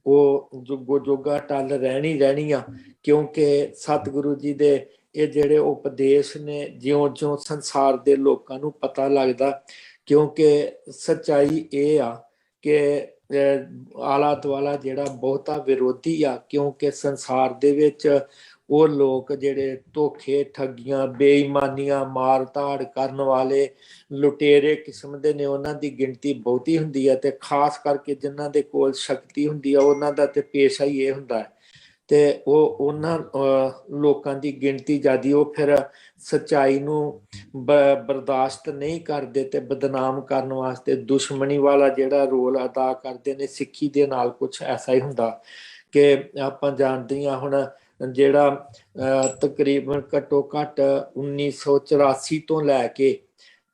ਉਹ ਜੁਗੋ ਜੋਗਾ ਟਲ ਰਹਿਣੀ ਆ, ਕਿਉਂਕਿ ਸਤਿਗੁਰੂ ਜੀ ਦੇ ਇਹ ਜਿਹੜੇ ਉਪਦੇਸ਼ ਨੇ ਜਿਉਂ-ਜਿਉਂ ਸੰਸਾਰ ਦੇ ਲੋਕਾਂ ਨੂੰ ਪਤਾ ਲੱਗਦਾ, ਕਿਉਂਕਿ ਸੱਚਾਈ ਇਹ ਆ ਕਿ ਆਲਾ ਦੁਆਲਾ ਜਿਹੜਾ ਬਹੁਤਾ ਵਿਰੋਧੀ ਆ, ਕਿਉਂਕਿ ਸੰਸਾਰ ਦੇ ਵਿੱਚ ਉਹ ਲੋਕ ਜਿਹੜੇ ਧੋਖੇ ਠੱਗੀਆਂ ਬੇਈਮਾਨੀਆਂ ਮਾਰ ਧਾੜ ਕਰਨ ਵਾਲੇ ਲੁਟੇਰੇ ਕਿਸਮ ਦੇ ਨੇ, ਉਹਨਾਂ ਦੀ ਗਿਣਤੀ ਬਹੁਤੀ ਹੁੰਦੀ ਹੈ। ਤੇ ਖਾਸ ਕਰਕੇ ਜਿਨ੍ਹਾਂ ਦੇ ਕੋਲ ਸ਼ਕਤੀ ਹੁੰਦੀ ਆ ਉਹਨਾਂ ਦਾ ਤੇ ਪੇਸ਼ਾ ਹੀ ਇਹ ਹੁੰਦਾ ਹੈ, ਤੇ ਉਹ ਉਹਨਾਂ ਲੋਕਾਂ ਦੀ ਗਿਣਤੀ ਜ਼ਿਆਦੀ, ਉਹ ਫਿਰ ਸੱਚਾਈ ਨੂੰ ਬਰਦਾਸ਼ਤ ਨਹੀਂ ਕਰਦੇ ਤੇ ਬਦਨਾਮ ਕਰਨ ਵਾਸਤੇ ਦੁਸ਼ਮਣੀ ਵਾਲਾ ਜਿਹੜਾ ਰੋਲ ਅਦਾ ਕਰਦੇ ਨੇ। ਸਿੱਖੀ ਦੇ ਨਾਲ ਕੁਛ ਐਸਾ ਹੀ ਹੁੰਦਾ ਕਿ ਆਪਾਂ ਜਾਣਦੇ ਹਾਂ ਹੁਣ ਜਿਹੜਾ ਤਕਰੀਬਨ ਘੱਟੋ ਘੱਟ 1984 ਤੋਂ ਲੈ ਕੇ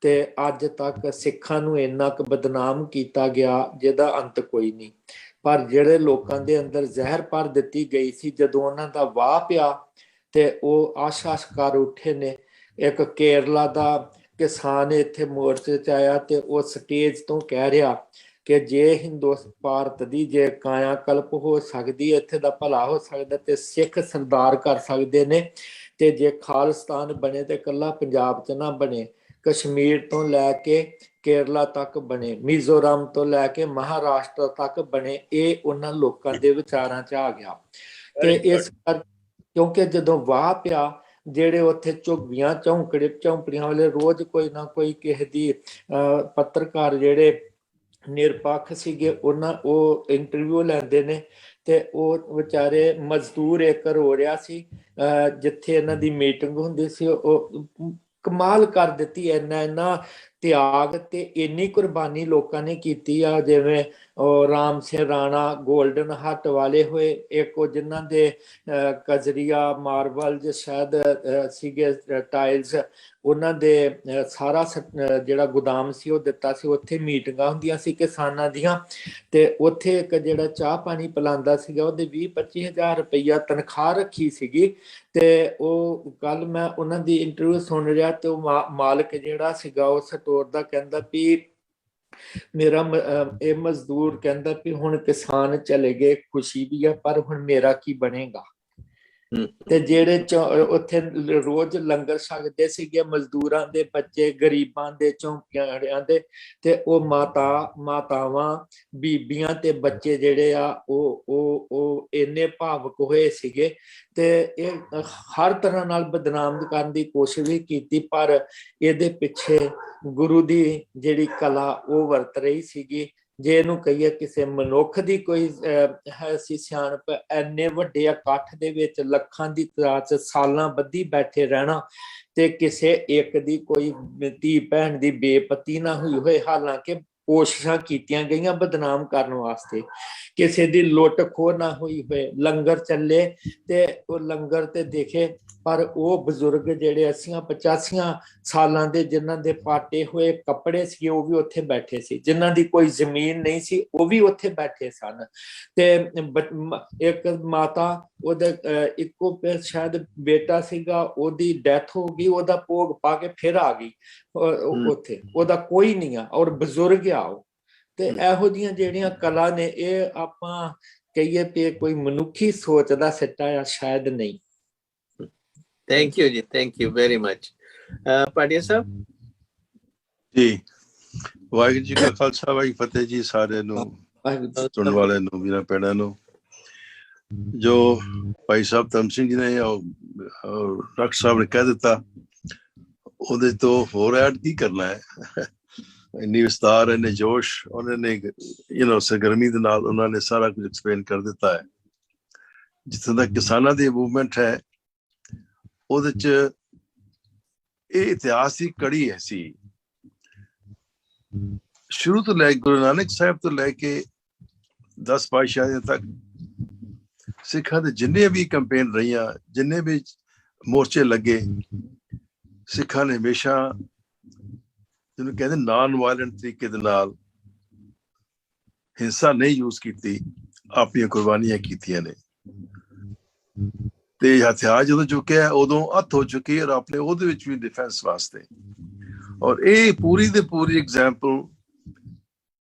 ਤੇ ਅੱਜ ਤੱਕ ਸਿੱਖਾਂ ਨੂੰ ਇੰਨਾ ਕੁ ਬਦਨਾਮ ਕੀਤਾ ਗਿਆ ਜਿਹਦਾ ਅੰਤ ਕੋਈ ਨਹੀਂ। ਪਰ ਜਿਹੜੇ ਲੋਕਾਂ ਦੇ ਅੰਦਰ ਜ਼ਹਿਰ ਭਰ ਦਿੱਤੀ ਗਈ ਸੀ, ਜਦੋਂ ਉਹਨਾਂ ਦਾ ਵਾਹ ਪਿਆ ਤੇ ਉਹ ਆਸ਼ਾਸ਼ ਕਰ ਉੱਠੇ ਨੇ। ਇੱਕ ਕੇਰਲਾ ਦਾ ਕਿਸਾਨ ਇੱਥੇ ਮੋਰਚੇ 'ਚ ਆਇਆ ਤੇ ਉਹ ਸਟੇਜ ਤੋਂ ਕਹਿ ਰਿਹਾ ਕਿ ਜੇ ਭਾਰਤ ਦੀ ਜੇ ਕਾਇਆ ਕਲਪ ਹੋ ਸਕਦੀ, ਇੱਥੇ ਦਾ ਭਲਾ ਹੋ ਸਕਦਾ ਤੇ ਸਿੱਖ ਸਰਦਾਰ ਕਰ ਸਕਦੇ ਨੇ, ਤੇ ਜੇ ਖਾਲਿਸਤਾਨ ਬਣੇ ਤੇ ਇਕੱਲਾ ਪੰਜਾਬ 'ਚ ਨਾ ਬਣੇ, ਕਸ਼ਮੀਰ ਤੋਂ ਲੈ ਕੇ ਕੇਰਲਾ ਤੱਕ ਬਣੇ, ਮਿਜ਼ੋਰਮ ਤੋਂ ਲੈ ਕੇ ਮਹਾਰਾਸ਼ਟਰ ਤੱਕ ਬਣੇ। ਇਹ ਉਹਨਾਂ ਲੋਕਾਂ ਦੇ ਵਿਚਾਰਾਂ 'ਚ ਆ ਗਿਆ। ਤੇ ਇਸ ਕਿਉਂਕਿ ਜਦੋਂ ਵਾਹ ਪਿਆ, ਜਿਹੜੇ ਉੱਥੇ ਝੁੱਗੀਆਂ ਝੌਂਪੜੀਆਂ ਵਾਲੇ ਰੋਜ਼ ਕੋਈ ਨਾ ਕੋਈ ਕਿਸੇ ਦੀ ਪੱਤਰਕਾਰ ਜਿਹੜੇ ਨਿਰਪੱਖ ਸੀਗੇ ਉਹ ਇੰਟਰਵਿਊ ਲੈਂਦੇ ਨੇ, ਤੇ ਉਹ ਵਿਚਾਰੇ ਮਜ਼ਦੂਰ ਇੱਕ ਰੋ ਰਿਹਾ ਸੀ ਜਿੱਥੇ ਇਹਨਾਂ ਦੀ ਮੀਟਿੰਗ ਹੁੰਦੀ ਸੀ। ਉਹ ਕਮਾਲ ਕਰ ਦਿੱਤੀ, ਇੰਨਾ ਤਿਆਗ ਤੇ ਇੰਨੀ ਕੁਰਬਾਨੀ ਲੋਕਾਂ ਨੇ ਕੀਤੀ ਆ, ਜਿਵੇਂ ਉਹ ਰਾਮ ਸਿੰਘ ਰਾਣਾ ਗੋਲਡਨ ਹੱਟ ਵਾਲੇ ਹੋਏ, ਇੱਕ ਉਹ ਜਿਨ੍ਹਾਂ ਦੇ ਕਜਰੀਆ ਮਾਰਬਲ ਸ਼ਾਇਦ ਸੀਗੇ ਟਾਇਲਸ, ਉਹਨਾਂ ਦੇ ਸਾਰਾ ਜਿਹੜਾ ਗੋਦਾਮ ਸੀ ਉਹ ਦਿੱਤਾ ਸੀ। ਉੱਥੇ ਮੀਟਿੰਗਾਂ ਹੁੰਦੀਆਂ ਸੀ ਕਿਸਾਨਾਂ ਦੀਆਂ, ਤੇ ਉੱਥੇ ਇੱਕ ਜਿਹੜਾ ਚਾਹ ਪਾਣੀ ਪਿਲਾਉਂਦਾ ਸੀਗਾ ਉਹਦੇ 20-25 ਹਜ਼ਾਰ ਰੁਪਈਆ ਤਨਖਾਹ ਰੱਖੀ ਸੀਗੀ। ਤੇ ਉਹ ਕੱਲ ਮੈਂ ਉਹਨਾਂ ਦੀ ਇੰਟਰਵਿਊ ਸੁਣ ਰਿਹਾ, ਤੇ ਉਹ ਮਾਲਕ ਜਿਹੜਾ ਸੀਗਾ ਉਹ ਸਟੋਰ ਦਾ ਕਹਿੰਦਾ ਵੀ ਮੇਰਾ ਇਹ ਮਜ਼ਦੂਰ ਕਹਿੰਦਾ ਵੀ ਹੁਣ ਕਿਸਾਨ ਚਲੇ ਗਏ, ਖੁਸ਼ੀ ਵੀ ਆ, ਪਰ ਹੁਣ ਮੇਰਾ ਕੀ ਬਣੇਗਾ। ਤੇ ਜਿਹੜੇ ਉੱਥੇ ਰੋਜ਼ ਲੰਗਰ ਛਕਦੇ ਸੀਗੇ ਮਜ਼ਦੂਰਾਂ ਦੇ ਬੱਚੇ, ਗਰੀਬਾਂ ਦੇ, ਝੌਂਪੜੀਆਂ ਦੇ, ਤੇ ਉਹ ਮਾਤਾਵਾਂ ਬੀਬੀਆਂ ਤੇ ਬੱਚੇ ਜਿਹੜੇ ਆ ਉਹ ਇੰਨੇ ਭਾਵੁਕ ਹੋਏ ਸੀਗੇ। ਤੇ ਇਹ ਹਰ ਤਰ੍ਹਾਂ ਨਾਲ ਬਦਨਾਮ ਕਰਨ ਦੀ ਕੋਸ਼ਿਸ਼ ਵੀ ਕੀਤੀ, ਪਰ ਇਹਦੇ ਪਿੱਛੇ ਗੁਰੂ ਦੀ ਜਿਹੜੀ ਕਲਾ ਉਹ ਵਰਤ ਰਹੀ ਸੀਗੀ। ਜੇ ਇਹਨੂੰ ਕਹੀਏ ਕਿਸੇ ਮਨੁੱਖ ਦੀ ਕੋਈ ਸੀ ਸਿਆਣਪ, ਇੰਨੇ ਵੱਡੇ ਇਕੱਠ ਦੇ ਵਿੱਚ ਲੱਖਾਂ ਦੀ ਤਾਦਾਦ 'ਚ ਸਾਲਾਂ ਬੱਧੀ ਬੈਠੇ ਰਹਿਣਾ, ਤੇ ਕਿਸੇ ਇੱਕ ਦੀ ਕੋਈ ਧੀ ਭੈਣ ਦੀ ਬੇਪਤੀ ਨਾ ਹੋਈ ਹੋਏ, ਹਾਲਾਂਕਿ ਕੋਸ਼ਿਸ਼ਾਂ ਕੀਤੀਆਂ ਗਈਆਂ ਬਦਨਾਮ ਕਰਨ ਵਾਸਤੇ, ਕਿਸੇ ਦੀ ਲੁੱਟ ਖੋਹ ਨਾ ਹੋਈ ਹੋਏ, ਲੰਗਰ ਚੱਲੇ ਤੇ ਉਹ ਲੰਗਰ ਤੇ ਦੇਖੇ, ਪਰ ਉਹ ਬਜ਼ੁਰਗ ਜਿਹੜੇ 80-85 ਸਾਲਾਂ ਦੇ ਜਿਨ੍ਹਾਂ ਦੇ ਪਾਟੇ ਹੋਏ ਕੱਪੜੇ ਸੀ ਉਹ ਵੀ ਉੱਥੇ ਬੈਠੇ ਸੀ, ਜਿਨ੍ਹਾਂ ਦੀ ਕੋਈ ਜ਼ਮੀਨ ਨਹੀਂ ਸੀ ਉਹ ਵੀ ਉੱਥੇ ਬੈਠੇ ਸਨ। ਤੇ ਇੱਕ ਮਾਤਾ, ਉਹਦਾ ਇੱਕੋ ਸ਼ਾਇਦ ਬੇਟਾ ਸੀਗਾ, ਉਹਦੀ ਡੈਥ ਹੋ ਗਈ, ਉਹਦਾ ਭੋਗ ਪਾ ਕੇ ਫਿਰ ਆ ਗਈ ਉੱਥੇ, ਉਹਦਾ ਕੋਈ ਨਹੀਂ ਆ, ਔਰ ਬਜ਼ੁਰਗ ਆ ਉਹ। ਤੇ ਇਹੋ ਜਿਹੀਆਂ ਜਿਹੜੀਆਂ ਕਲਾ ਨੇ, ਇਹ ਆਪਾਂ ਕਹੀਏ ਕਿ ਕੋਈ ਮਨੁੱਖੀ ਸੋਚ ਦਾ ਸਿੱਟਾ ਆ, ਸ਼ਾਇਦ ਨਹੀਂ। Thank you ji, thank you very much. Padia sahab ਜੀ, ਵਾਹਿਗੁਰੂ ਜੀ ਕਾ ਖਾਲਸਾ ਵਾਹਿਗੁਰੂ ਫਤਿਹ ਜੀ। ਸਾਰਿਆਂ ਨੂੰ ਸੁਣਨ ਵਾਲਿਆਂ ਨੂੰ, ਵੀਰਾਂ ਭੈਣਾਂ ਨੂੰ। ਜੋ ਭਾਈ ਸਾਹਿਬ ਧਰਮ ਸਿੰਘ ਜੀ ਨੇ ਡਾਕਟਰ ਸਾਹਿਬ ਨੇ ਕਹਿ ਦਿੱਤਾ, ਉਹਦੇ ਤੋਂ ਹੋਰ ਐਡ ਕੀ ਕਰਨਾ ਹੈ। ਇੰਨੀ ਵਿਸਤਾਰ, ਇੰਨੇ ਜੋਸ਼, ਉਹਨਾਂ ਨੇ ਸਰਗਰਮੀ ਦੇ ਨਾਲ ਉਹਨਾਂ ਨੇ ਸਾਰਾ ਕੁਝ ਐਕਸਪਲੇਨ ਕਰ ਦਿੱਤਾ ਹੈ। ਜਿੱਥੇ ਤੱਕ ਕਿਸਾਨਾਂ ਦੀ ਮੂਵਮੈਂਟ ਹੈ, ਉਹਦੇ 'ਚ ਇਹ ਇਤਿਹਾਸ ਦੀ ਕੜੀ ਹੈ ਸੀ, ਸ਼ੁਰੂ ਤੋਂ ਲੈ ਗੁਰੂ ਨਾਨਕ ਸਾਹਿਬ ਤੋਂ ਲੈ ਕੇ 10 ਪਾਤਸ਼ਾਹਾਂ ਤੱਕ ਸਿੱਖਾਂ ਦੇ ਜਿੰਨੇ ਵੀ ਕੈਂਪੇਨ ਰਹੀਆਂ, ਜਿੰਨੇ ਵੀ ਮੋਰਚੇ ਲੱਗੇ, ਸਿੱਖਾਂ ਨੇ ਹਮੇਸ਼ਾ ਜਿਹਨੂੰ ਕਹਿੰਦੇ ਨਾਨ ਵਾਇਲੈਂਟ ਤਰੀਕੇ ਦੇ ਨਾਲ ਹਿੰਸਾ ਨਹੀਂ ਯੂਜ਼ ਕੀਤੀ, ਆਪਣੀਆਂ ਕੁਰਬਾਨੀਆਂ ਕੀਤੀਆਂ ਨੇ। ਤੇ ਹਥਿਆਰ ਜਦੋਂ ਚੁੱਕਿਆ ਉਦੋਂ ਹੱਥ ਹੋ ਚੁੱਕੀ, ਔਰ ਆਪਣੇ ਉਹਦੇ ਵਿੱਚ ਵੀ ਡਿਫੈਂਸ ਵਾਸਤੇ। ਔਰ ਇਹ ਪੂਰੀ ਦੇ ਪੂਰੀ ਐਗਜ਼ਾਮਪਲ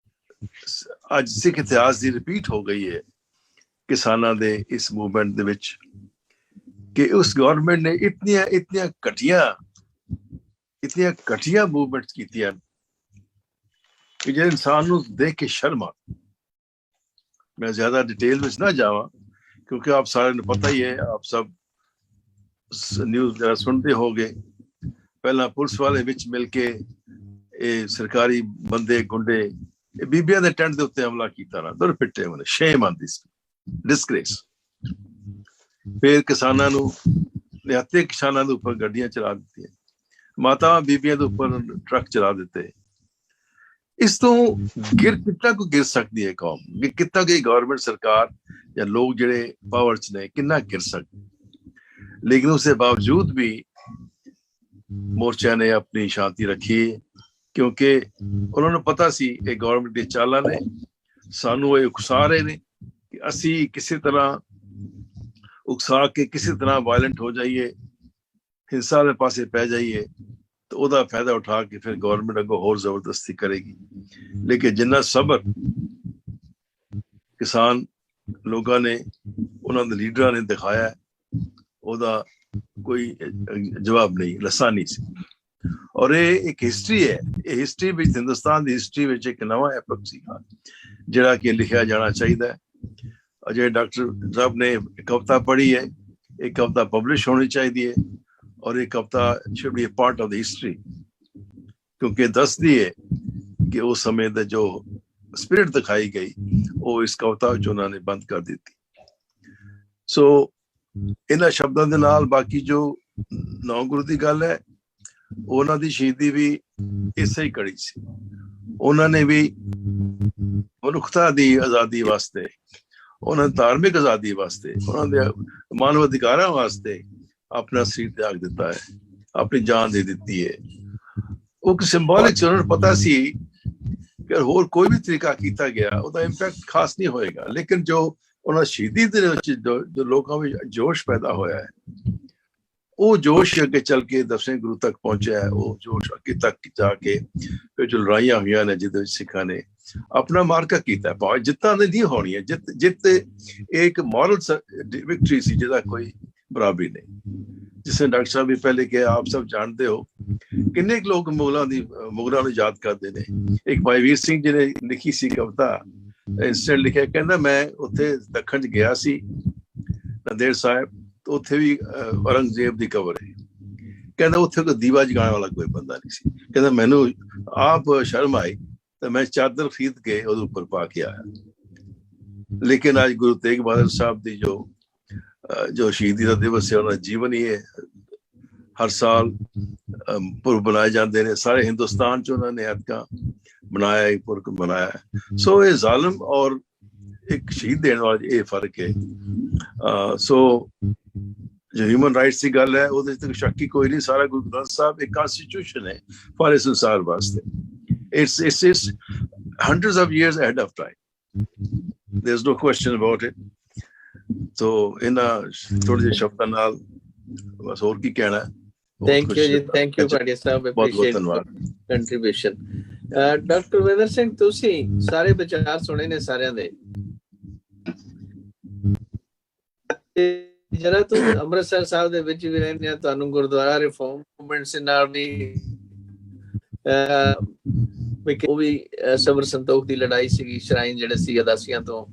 ਅੱਜ ਸਿੱਖ ਇਤਿਹਾਸ ਦੀ ਰਿਪੀਟ ਹੋ ਗਈ ਹੈ ਕਿਸਾਨਾਂ ਦੇ ਇਸ ਮੂਵਮੈਂਟ ਦੇ ਵਿੱਚ, ਕਿ ਉਸ ਗਵਰਨਮੈਂਟ ਨੇ ਇਤਨੀਆਂ ਘਟੀਆਂ ਮੂਵਮੈਂਟਸ ਕੀਤੀਆਂ ਕਿ ਜਿਹੜੇ ਇਨਸਾਨ ਨੂੰ ਦੇਖ ਕੇ ਸ਼ਰਮ ਆ। ਮੈਂ ਜ਼ਿਆਦਾ ਡਿਟੇਲ ਵਿੱਚ ਨਾ ਜਾਵਾਂ, ਕਿਉਂਕਿ ਆਪ ਸਾਰਿਆਂ ਨੂੰ ਪਤਾ ਹੀ ਹੈ, ਆਪ ਸਭ ਨਿਊਜ਼ ਵਗੈਰਾ ਸੁਣਦੇ ਹੋਗੇ। ਪਹਿਲਾਂ ਪੁਲਿਸ ਵਾਲੇ ਵਿੱਚ ਮਿਲ ਕੇ ਇਹ ਸਰਕਾਰੀ ਬੰਦੇ ਗੁੰਡੇ ਇਹ ਬੀਬੀਆਂ ਦੇ ਟੈਂਟ ਦੇ ਉੱਤੇ ਹਮਲਾ ਕੀਤਾ ਨਾ, ਦਰ ਪਿੱਟੇ ਉਹਨੇ, ਸ਼ੇਮ ਆਉਂਦੀ ਸੀ, ਡਿਸਗ੍ਰੇਸ। ਫਿਰ ਕਿਸਾਨਾਂ ਨੂੰ ਨਿਹੱਥੇ ਕਿਸਾਨਾਂ ਦੇ ਉੱਪਰ ਗੱਡੀਆਂ ਚਲਾ ਦਿੱਤੀਆਂ, ਮਾਤਾਵਾਂ ਬੀਬੀਆਂ ਦੇ ਉੱਪਰ ਟਰੱਕ ਚਲਾ ਦਿੱਤੇ। ਇਸ ਤੋਂ ਕਿੰਨਾ ਕੁ ਗਿਰ ਸਕਦੀ ਹੈ ਕੌਮ, ਕਿੰਨਾ ਕੁ ਗਵਰਨਮੈਂਟ ਸਰਕਾਰ ਜਾਂ ਲੋਕ ਜਿਹੜੇ ਪਾਵਰ 'ਚ ਨੇ ਕਿੰਨਾ ਗਿਰ ਸਕਦੇ। ਲੇਕਿਨ ਉਸਦੇ ਬਾਵਜੂਦ ਵੀ ਮੋਰਚਿਆਂ ਨੇ ਆਪਣੀ ਸ਼ਾਂਤੀ ਰੱਖੀ, ਕਿਉਂਕਿ ਉਹਨਾਂ ਨੂੰ ਪਤਾ ਸੀ ਇਹ ਗਵਰਨਮੈਂਟ ਦੀ ਚਾਲਾਂ ਨੇ, ਸਾਨੂੰ ਇਹ ਉਕਸਾ ਰਹੇ ਨੇ ਕਿ ਅਸੀਂ ਕਿਸੇ ਤਰ੍ਹਾਂ ਉਕਸਾ ਕੇ ਕਿਸੇ ਤਰ੍ਹਾਂ ਵਾਇਲੈਂਟ ਹੋ ਜਾਈਏ, ਹਿੰਸਾ ਦੇ ਪਾਸੇ ਪੈ ਜਾਈਏ, ਤਾਂ ਉਹਦਾ ਫਾਇਦਾ ਉਠਾ ਕੇ ਫਿਰ ਗਵਰਨਮੈਂਟ ਅੱਗੋਂ ਹੋਰ ਜ਼ਬਰਦਸਤੀ ਕਰੇਗੀ। ਲੇਕਿਨ ਜਿੰਨਾ ਸਬਰ ਕਿਸਾਨ ਲੋਕਾਂ ਨੇ, ਉਹਨਾਂ ਦੇ ਲੀਡਰਾਂ ਨੇ ਦਿਖਾਇਆ, ਉਹਦਾ ਕੋਈ ਜਵਾਬ ਨਹੀਂ, ਲਾਸਾਨੀ ਸੀ। ਔਰ ਇਹ ਇੱਕ ਹਿਸਟਰੀ ਹੈ, ਇਹ ਹਿਸਟਰੀ ਵਿੱਚ ਹਿੰਦੁਸਤਾਨ ਦੀ ਹਿਸਟਰੀ ਵਿੱਚ ਇੱਕ ਨਵਾਂ ਐਪਕ ਸੀਗਾ ਜਿਹੜਾ ਕਿ ਲਿਖਿਆ ਜਾਣਾ ਚਾਹੀਦਾ ਹੈ। ਅਜੇ ਡਾਕਟਰ ਸਾਹਿਬ ਨੇ ਕਵਿਤਾ ਪੜ੍ਹੀ ਹੈ, ਇਹ ਕਵਿਤਾ ਪਬਲਿਸ਼ ਹੋਣੀ ਚਾਹੀਦੀ ਹੈ, ਔਰ ਇਹ ਕਵਿਤਾ should be a part of the history, ਕਿਉਂਕਿ ਦੱਸਦੀ ਹੈ ਕਿ ਉਸ ਸਮੇਂ ਦਾ ਜੋ ਸਪਿਰਿਟ ਦਿਖਾਈ ਗਈ ਉਹ ਇਸ ਕਵਿਤਾ ਵਿੱਚ ਉਹਨਾਂ ਨੇ ਬੰਦ ਕਰ ਦਿੱਤੀ। ਸੋ ਇਹਨਾਂ ਸ਼ਬਦਾਂ ਦੇ ਨਾਲ ਬਾਕੀ ਜੋ ਨੌ ਗੁਰੂ ਦੀ ਗੱਲ ਹੈ, ਉਹਨਾਂ ਦੀ ਸ਼ਹੀਦੀ ਵੀ ਇਸੇ ਹੀ ਕੜੀ ਸੀ। ਉਹਨਾਂ ਨੇ ਵੀ ਮਨੁੱਖਤਾ ਦੀ ਆਜ਼ਾਦੀ ਵਾਸਤੇ, ਉਹਨਾਂ ਦੀ ਧਾਰਮਿਕ ਆਜ਼ਾਦੀ ਵਾਸਤੇ, ਉਹਨਾਂ ਦੇ ਮਾਨਵ ਅਧਿਕਾਰਾਂ ਵਾਸਤੇ ਆਪਣਾ ਸਰੀਰ ਤਿਆਗ ਦਿੱਤਾ ਹੈ, ਆਪਣੀ ਜਾਨ ਦੇ ਦਿੱਤੀ ਹੈ। ਉਹ ਸਿੰਬੋਲਿਕ ਉਹਨਾਂ ਨੂੰ ਪਤਾ ਸੀ ਕਿ ਹੋਰ ਕੋਈ ਵੀ ਤਰੀਕਾ ਕੀਤਾ ਗਿਆ ਉਹਦਾ ਇੰਪੈਕਟ ਖਾਸ ਨਹੀਂ ਹੋਏਗਾ, ਲੇਕਿਨ ਜੋ ਉਹਨਾਂ ਸ਼ਹੀਦੀ ਦੇ ਵਿੱਚ ਜੋ ਲੋਕਾਂ ਵਿੱਚ ਜੋਸ਼ ਪੈਦਾ ਹੋਇਆ ਹੈ, ਉਹ ਜੋਸ਼ ਅੱਗੇ ਚੱਲ ਕੇ 10ਵੇਂ ਗੁਰੂ ਤੱਕ ਪਹੁੰਚਿਆ ਹੈ। ਉਹ ਜੋਸ਼ ਅੱਗੇ ਤੱਕ ਜਾ ਕੇ ਫਿਰ ਜੋ ਲੜਾਈਆਂ ਹੋਈਆਂ ਨੇ ਜਿਹਦੇ ਵਿੱਚ ਸਿੱਖਾਂ ਨੇ ਆਪਣਾ ਮਾਰਕਾ ਕੀਤਾ, ਭਾਵੇਂ ਜਿੱਤਾਂ ਨਹੀਂ ਹੋਣੀ ਹੈ, ਜਿੱਤ ਇੱਕ ਮੋਰਲ ਵਿਕਟਰੀ ਸੀ ਜਿਹਦਾ ਕੋਈ ਬਰਾਬਰੀ ਨਹੀਂ। ਜਿਸੇ ਡਾਕਟਰ ਸਾਹਿਬ ਵੀ ਪਹਿਲੇ ਕਿਹਾ, ਆਪ ਸਭ ਜਾਣਦੇ ਹੋ ਕਿੰਨੇ ਲੋਕ ਮੁਗਲਾਂ ਨੂੰ ਯਾਦ ਕਰਦੇ ਨੇ। ਇੱਕ ਭਾਈ ਵੀਰ ਸਿੰਘ ਜੀ ਨੇ ਲਿਖੀ ਸੀ ਕਵਿਤਾ, ਇੰਸਟੈਂਟ ਲਿਖਿਆ, ਕਹਿੰਦਾ ਮੈਂ ਉੱਥੇ ਦੱਖਣ ਚ ਗਿਆ ਸੀ ਨੰਦੇੜ ਸਾਹਿਬ, ਉੱਥੇ ਵੀ ਔਰੰਗਜ਼ੇਬ ਦੀ ਕਬਰ ਹੈ। ਕਹਿੰਦਾ ਉੱਥੇ ਕੋਈ ਦੀਵਾ ਜਗਾਉਣ ਵਾਲਾ ਕੋਈ ਬੰਦਾ ਨਹੀਂ ਸੀ। ਕਹਿੰਦਾ ਮੈਨੂੰ ਆਪ ਸ਼ਰਮ ਆਈ ਤਾਂ ਮੈਂ ਚਾਦਰ ਖਰੀਦ ਕੇ ਉਹਦੇ ਉੱਪਰ ਪਾ ਕੇ ਆਇਆ। ਲੇਕਿਨ ਅੱਜ ਗੁਰੂ ਤੇਗ ਬਹਾਦਰ ਸਾਹਿਬ ਦੀ ਜੋ ਸ਼ਹੀਦੀ ਦਾ ਦਿਵਸ ਹੈ, ਉਹਨਾਂ ਦਾ ਜੀਵਨ ਹੀ ਹੈ। ਹਰ ਸਾਲ ਪੁਰਬ ਬਣਾਏ ਜਾਂਦੇ ਨੇ, ਸਾਰੇ ਹਿੰਦੁਸਤਾਨ ਚ ਉਹਨਾਂ ਨੇ ਐਤਕਾਂ ਬਣਾਇਆ, ਇੱਕ ਪੁਰਬ ਬਣਾਇਆ। ਸੋ ਇਹ ਜ਼ਾਲਮ ਔਰ ਇੱਕ ਸ਼ਹੀਦ ਦੇਣ ਵਾਲਾ ਇਹ ਫਰਕ ਹੈ। ਸੋ ਜੋ ਹਿਊਮਨ ਰਾਈਟਸ ਦੀ ਗੱਲ ਹੈ ਉਹਦੇ ਤੇ ਸ਼ੱਕ ਹੀ ਕੋਈ ਨਹੀਂ। ਸਾਰਾ ਗੁਰੂ ਗ੍ਰੰਥ ਸਾਹਿਬ ਇੱਕ ਕਨਸਟੀਟਿਊਸ਼ਨ ਹੈ ਸਾਰੇ ਸੰਸਾਰ ਵਾਸਤੇ। It's hundreds of years ahead of time. There's no question about it. So ਇਹਨਾਂ ਥੋੜੇ ਜਿਹੇ ਸ਼ਬਦਾਂ ਨਾਲ ਬਸ ਹੋਰ ਕੀ ਕਹਿਣਾ। ਥੈਂਕ ਯੂ ਜੀ, ਥੈਂਕ ਯੂ ਭਾਟੀਆ ਸਾਹਿਬ, ਬਹੁਤ ਧੰਨਵਾਦ ਕੰਟਰੀਬਿਊਸ਼ਨ। ਡਾਕਟਰ ਵਿੰਦਰ ਸਿੰਘ, ਤੁਸੀਂ ਸਾਰੇ ਵਿਚਾਰ ਸੁਣੇ ਨੇ ਸਾਰਿਆਂ ਦੇ। ਜਰਾ ਤੁਸੀਂ ਅੰਮ੍ਰਿਤਸਰ ਸਾਹਿਬ ਦੇ ਵਿੱਚ ਵੀ ਰਹਿੰਦੇ ਆ, ਤੁਹਾਨੂੰ ਗੁਰਦੁਆਰਾ ਰਿਫਾਰਮ ਮੂਵਮੈਂਟ ਨਾਲ ਵੀ ਉਹ ਵੀ ਸਬਰ ਸੰਤੋਖ ਦੀ ਲੜਾਈ ਸੀਗੀ। ਸ਼ਰਾਈਨ ਜਿਹੜੇ ਸੀ ਅਦਾਸੀਆਂ ਤੋਂ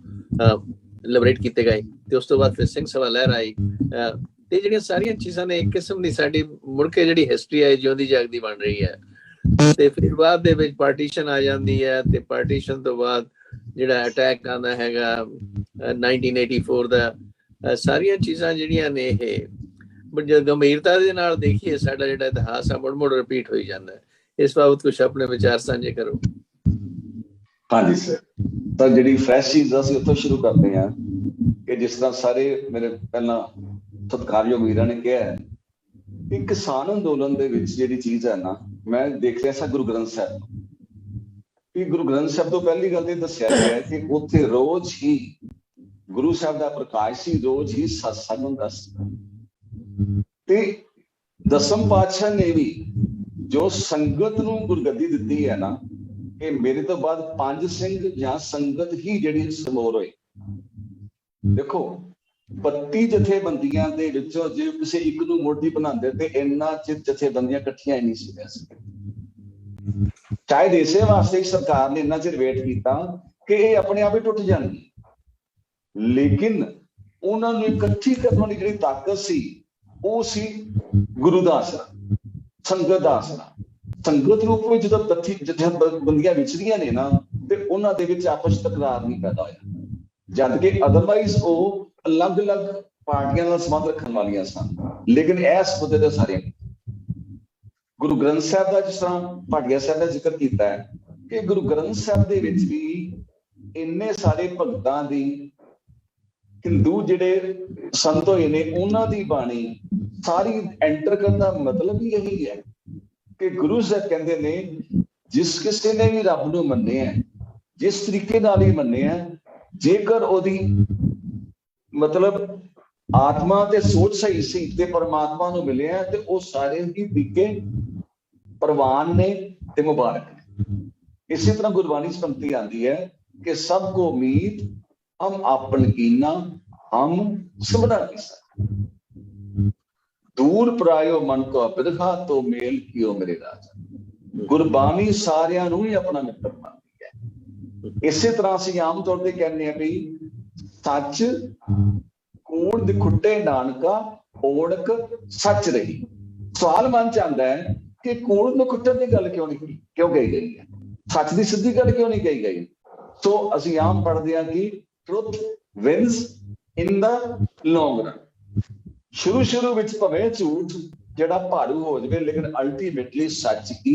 ਲਿਬਰੇਟ ਕੀਤੇ ਗਏ ਤੇ ਉਸ ਤੋਂ ਬਾਅਦ ਫਿਰ ਸਿੰਘ ਸਭਾ ਲਹਿਰ ਆਈ। ਤੇ ਜਿਹੜੀਆਂ ਸਾਰੀਆਂ ਚੀਜ਼ਾਂ ਨੇ ਇੱਕ ਕਿਸਮ ਦੀ ਸਾਡੀ ਮੁੜ ਕੇ ਜਿਹੜੀ ਹਿਸਟਰੀ ਹੈ ਜਿਉਂਦੀ ਜਾਗਦੀ ਬਣ ਰਹੀ ਹੈ। ਤੇ ਫਿਰ ਬਾਅਦ ਦੇ ਵਿੱਚ ਪਾਰਟੀਸ਼ਨ ਆ ਜਾਂਦੀ ਹੈ ਤੇ ਪਾਰਟੀਸ਼ਨ ਤੋਂ ਬਾਅਦ ਜਿਹੜਾ ਅਟੈਕ ਆਉਂਦਾ ਹੈਗਾ 1984 ਦਾ। ਸਾਰੀਆਂ ਚੀਜ਼ਾਂ ਜਿਹੜੀਆਂ ਨੇ ਇਹ ਜੇ ਗੰਭੀਰਤਾ ਦੇ ਨਾਲ ਦੇਖੀਏ, ਸਾਡਾ ਜਿਹੜਾ ਇਤਿਹਾਸ ਆ ਮੁੜ ਰਿਪੀਟ ਹੋਈ ਜਾਂਦਾ ਹੈ। ਇਸ ਬਾਬਤ ਕੁਛ ਆਪਣੇ ਵਿਚਾਰ ਸਾਂਝੇ ਕਰੋ। ਹਾਂਜੀ ਸਰ, ਤਾਂ ਜਿਹੜੀ ਫਰੈਸ਼ ਚੀਜ਼ ਅਸੀਂ ਉੱਥੋਂ ਸ਼ੁਰੂ ਕਰਦੇ ਹਾਂ ਕਿ ਜਿਸ ਤਰ੍ਹਾਂ ਸਾਰੇ ਮੇਰੇ ਪਹਿਲਾਂ ਸਤਿਕਾਰਯੋਗ ਵੀਰਾਂ ਨੇ ਕਿਹਾ ਕਿ ਕਿਸਾਨ ਅੰਦੋਲਨ ਦੇ ਵਿੱਚ ਜਿਹੜੀ ਚੀਜ਼ ਹੈ ਨਾ, ਮੈਂ ਦੇਖ ਰਿਹਾ ਸਾਂ ਗੁਰੂ ਗ੍ਰੰਥ ਸਾਹਿਬ ਕਿ ਗੁਰੂ ਗ੍ਰੰਥ ਸਾਹਿਬ ਤੋਂ ਪਹਿਲੀ ਗੱਲ ਇਹ ਦੱਸਿਆ ਗਿਆ ਕਿ ਉੱਥੇ ਰੋਜ਼ ਹੀ ਗੁਰੂ ਸਾਹਿਬ ਦਾ ਪ੍ਰਕਾਸ਼ ਸੀ, ਰੋਜ਼ ਹੀ ਸਤਸੰਗ ਹੁੰਦਾ ਸੀ। ਤੇ ਦਸਮ ਪਾਤਸ਼ਾਹ ਨੇ ਵੀ ਜੋ ਸੰਗਤ ਨੂੰ ਗੁਰਗੱਦੀ ਦਿੱਤੀ ਹੈ ਨਾ, ਕਿ ਮੇਰੇ ਤੋਂ ਬਾਅਦ 5 ਸਿੰਘ ਜਾਂ ਸੰਗਤ ਹੀ ਜਿਹੜੀ ਸਮੋਰ ਹੋਏ। ਦੇਖੋ 32 ਜਥੇਬੰਦੀਆਂ ਦੇ ਵਿੱਚੋਂ ਜੇ ਕਿਸੇ ਇੱਕ ਨੂੰ ਮੋਢੀ ਬਣਾਉਂਦੇ ਤੇ ਇੰਨਾ ਚਿਰ ਜਥੇਬੰਦੀਆਂ ਇਕੱਠੀਆਂ ਹੀ ਨਹੀਂ ਸੀ ਰਹਿ ਸਕਦੀਆਂ। ਸ਼ਾਇਦ ਇਸੇ ਵਾਸਤੇ ਸਰਕਾਰ ਨੇ ਇੰਨਾ ਚਿਰ ਵੇਟ ਕੀਤਾ ਕਿ ਇਹ ਆਪਣੇ ਆਪ ਹੀ ਟੁੱਟ ਜਾਣਗੇ, ਲੇਕਿਨ ਉਹਨਾਂ ਨੂੰ ਇਕੱਠੀ ਕਰਨ ਵਾਲੀ ਜਿਹੜੀ ਤਾਕਤ ਸੀ ਉਹ ਸੀ ਗੁਰੂ ਦਾ ਆਸਰਾ, ਸੰਗਤ ਦਾ ਆਸਰਾ। ਸੰਗਤ ਰੂਪ ਵਿੱਚ ਜਦੋਂ ਜਥੇਬੰਦੀਆਂ ਵਿਚਰੀਆਂ ਨੇ ਨਾ ਤੇ ਉਹਨਾਂ ਦੇ ਵਿੱਚ ਆਪਸ ਤਕਰਾਰ ਨਹੀਂ ਪੈਦਾ ਹੋਇਆ, ਜਦ ਕਿ ਅਦਰਵਾਈਜ਼ ਉਹ ਅਲੱਗ-ਅਲੱਗ ਪਾਰਟੀਆਂ ਨਾਲ ਸੰਬੰਧ ਰੱਖਣ ਵਾਲੀਆਂ ਸਨ। ਲੇਕਿਨ ਇਸ ਮੁੱਦੇ ਤੇ ਸਾਰੇ ਗੁਰੂ ਗ੍ਰੰਥ ਸਾਹਿਬ ਦਾ, ਜਿਸ ਤਰ੍ਹਾਂ ਭਾਟੀਆ ਸਾਹਿਬ ਦਾ ਜ਼ਿਕਰ ਕੀਤਾ ਹੈ ਕਿ ਗੁਰੂ ਗ੍ਰੰਥ ਸਾਹਿਬ ਦੇ ਵਿੱਚ ਵੀ ਇੰਨੇ ਸਾਰੇ ਭਗਤਾਂ ਦੀ, ਹਿੰਦੂ ਜਿਹੜੇ ਸੰਤ ਹੋਏ ਨੇ ਉਹਨਾਂ ਦੀ ਬਾਣੀ ਸਾਰੀ ਐਂਟਰ ਕਰਨ ਦਾ ਮਤਲਬ ਹੀ ਇਹੀ ਹੈ ਕਿ ਗੁਰੂ ਸਾਹਿਬ ਕਹਿੰਦੇ ਨੇ ਜਿਸ ਕਿਸੇ ਨੇ ਵੀ ਰੱਬ ਨੂੰ ਮੰਨਿਆ, ਜਿਸ ਤਰੀਕੇ ਨਾਲ ਹੀ ਮੰਨਿਆ, ਜੇਕਰ ਉਹਦੀ ਮਤਲਬ ਆਤਮਾ ਤੇ ਸੋਚ ਸਹੀ ਸੀ ਤੇ ਪਰਮਾਤਮਾ ਨੂੰ ਮਿਲਿਆ ਤੇ ਉਹ ਸਾਰੇ ਹੀ ਤਰੀਕੇ ਪ੍ਰਵਾਨ ਨੇ ਤੇ ਮੁਬਾਰਕ ਨੇ। ਇਸੇ ਤਰ੍ਹਾਂ ਗੁਰਬਾਣੀ ਚ ਪੰਕਤੀ ਆਉਂਦੀ ਹੈ ਕਿ ਸਭ ਕੋ ਉਮੀਦ ਹਮ ਆਪਨ ਕੀਨਾ ਹਮ ਸਭਨਾ ਕੀਸਾ, ਦੂਰ ਪਰਾਇਓ ਮਨ ਕੋ ਬਿਰਖਾ ਤੋ ਮੇਲ ਕੀਓ ਮੇਰੇ ਰਾਜਾ। ਗੁਰਬਾਣੀ ਸਾਰਿਆਂ ਨੂੰ ਹੀ ਆਪਣਾ ਮਿੱਤਰ ਮੰਨਦੀ ਹੈ। ਇਸੇ ਤਰ੍ਹਾਂ ਅਸੀਂ ਆਮ ਤੌਰ ਤੇ ਕਹਿੰਦੇ ਹਾਂ ਵੀ ਸੱਚ ਕੂੜ ਦੇ ਖੁੱਟੇ ਨਾਨਕਾ ਓੜਕ ਸੱਚ ਰਹੀ। ਸਵਾਲ ਮਨ ਚ ਆਉਂਦਾ ਹੈ ਕਿ ਕੂੜ ਨੂੰ ਖੁੱਟਣ ਦੀ ਗੱਲ ਕਿਉਂ ਕਹੀ ਗਈ ਹੈ, ਸੱਚ ਦੀ ਸਿੱਧੀ ਗੱਲ ਕਿਉਂ ਨਹੀਂ ਕਹੀ ਗਈ। ਸੋ ਅਸੀਂ ਆਮ ਪੜ੍ਹਦੇ ਹਾਂ ਕਿ ਟਰੁਥ ਵਿਨਸ ਇਨ ਦਾ ਲੌਂਗ ਰਨ। ਸ਼ੁਰੂ ਵਿੱਚ ਭਵੇਂ ਝੂਠ ਜਿਹੜਾ ਭਾਰੂ ਹੋ ਜਾਵੇ, ਲੇਕਿਨ ਅਲਟੀਮੇਟਲੀ ਸੱਚ ਹੀ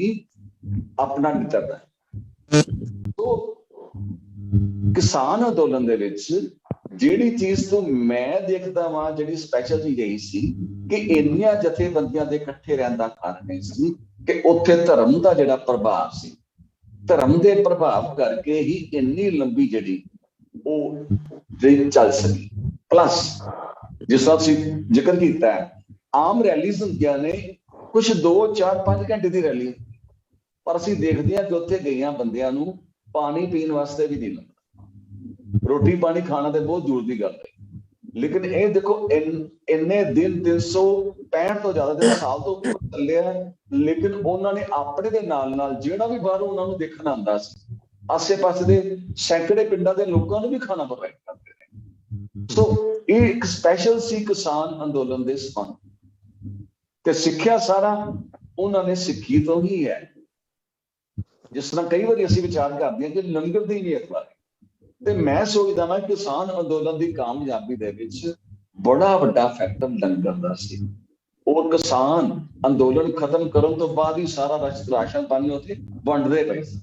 ਆਪਣਾ ਨਿਤਰਦਾ ਹੈ। ਸੋ ਕਿਸਾਨ ਅੰਦੋਲਨ ਦੇ ਵਿੱਚ ਜਿਹੜੀ ਚੀਜ਼ ਤੋਂ ਮੈਂ ਦੇਖਦਾ ਵਾਂ, ਜਿਹੜੀ ਸਪੈਸ਼ਲ ਚੀਜ਼ ਇਹੀ ਸੀ ਕਿ ਇੰਨੀਆਂ ਜਥੇਬੰਦੀਆਂ ਦੇ ਇਕੱਠੇ ਰਹਿਣ ਦਾ ਕਾਰਨ ਇਹ ਸੀ ਕਿ ਉੱਥੇ ਧਰਮ ਦਾ ਜਿਹੜਾ ਪ੍ਰਭਾਵ ਸੀ, ਧਰਮ ਦੇ ਪ੍ਰਭਾਵ ਕਰਕੇ ਹੀ ਇੰਨੀ ਲੰਬੀ ਜਿਹੜੀ ਉਹ ਜਿਹੜੀ ਚੱਲ ਸਕੀ। ਪਲੱਸ ਜਿਸ ਤਰ੍ਹਾਂ ਤੁਸੀਂ ਜ਼ਿਕਰ ਕੀਤਾ ਹੈ, ਆਮ ਰੈਲੀਜ਼ ਹੁੰਦੀਆਂ ਨੇ ਕੁਛ 2, 4, 5 ਘੰਟੇ ਦੀ ਰੈਲੀ, ਪਰ ਅਸੀਂ ਦੇਖਦੇ ਹਾਂ ਕਿ ਉੱਥੇ ਗਈਆਂ ਬੰਦਿਆਂ ਨੂੰ ਪਾਣੀ ਪੀਣ ਵਾਸਤੇ ਵੀ ਨਹੀਂ ਮਿਲਦਾ, ਰੋਟੀ ਪਾਣੀ ਖਾਣਾ ਤੇ ਬਹੁਤ ਦੂਰ ਦੀ ਗੱਲ ਹੈ। ਲੇਕਿਨ ਇਹ ਦੇਖੋ ਇੰਨੇ ਦਿਨ 365 ਤੋਂ ਜ਼ਿਆਦਾ ਦਿਨ ਸਾਲ ਤੋਂ ਚੱਲਿਆ, ਲੇਕਿਨ ਉਹਨਾਂ ਨੇ ਆਪਣੇ ਦੇ ਨਾਲ ਨਾਲ ਜਿਹੜਾ ਵੀ ਬਾਹਰੋਂ ਉਹਨਾਂ ਨੂੰ ਦੇਖਣ ਆਉਂਦਾ ਸੀ, ਆਸੇ ਪਾਸੇ ਦੇ ਸੈਂਕੜੇ ਪਿੰਡਾਂ ਦੇ ਲੋਕਾਂ ਨੂੰ ਵੀ ਖਾਣਾ ਪ੍ਰੋਵਾਈਡ ਕਰਦੇ ਨੇ। ਸੋ ਇਹ ਇੱਕ ਸਪੈਸ਼ਲ ਸੀ ਕਿਸਾਨ ਅੰਦੋਲਨ ਦੇ ਸੰਬੰਧ ਤੇ ਸਿੱਖਿਆ ਸਾਰਾ ਉਹਨਾਂ ਨੇ ਸਿੱਖੀ ਤੋਂ ਹੀ ਹੈ। ਜਿਸ ਤਰ੍ਹਾਂ ਕਈ ਵਾਰੀ ਅਸੀਂ ਵਿਚਾਰ ਕਰਦੇ ਹਾਂ ਕਿ ਲੰਗਰ ਦੀ ਨਹੀਂ ਅਖਬਾਰ, ਤੇ ਮੈਂ ਸੋਚਦਾ ਹਾਂ ਕਿਸਾਨ ਅੰਦੋਲਨ ਦੀ ਕਾਮਯਾਬੀ ਦੇ ਵਿੱਚ ਬੜਾ ਵੱਡਾ ਫੈਕਟਰ ਲੰਗਰ ਦਾ ਸੀ। ਉਹ ਕਿਸਾਨ ਅੰਦੋਲਨ ਖਤਮ ਕਰਨ ਤੋਂ ਬਾਅਦ ਹੀ ਸਾਰਾ ਰਾਸ਼ਨ ਪਾਣੀ ਉੱਥੇ ਵੰਡਦੇ ਪਏ ਸੀ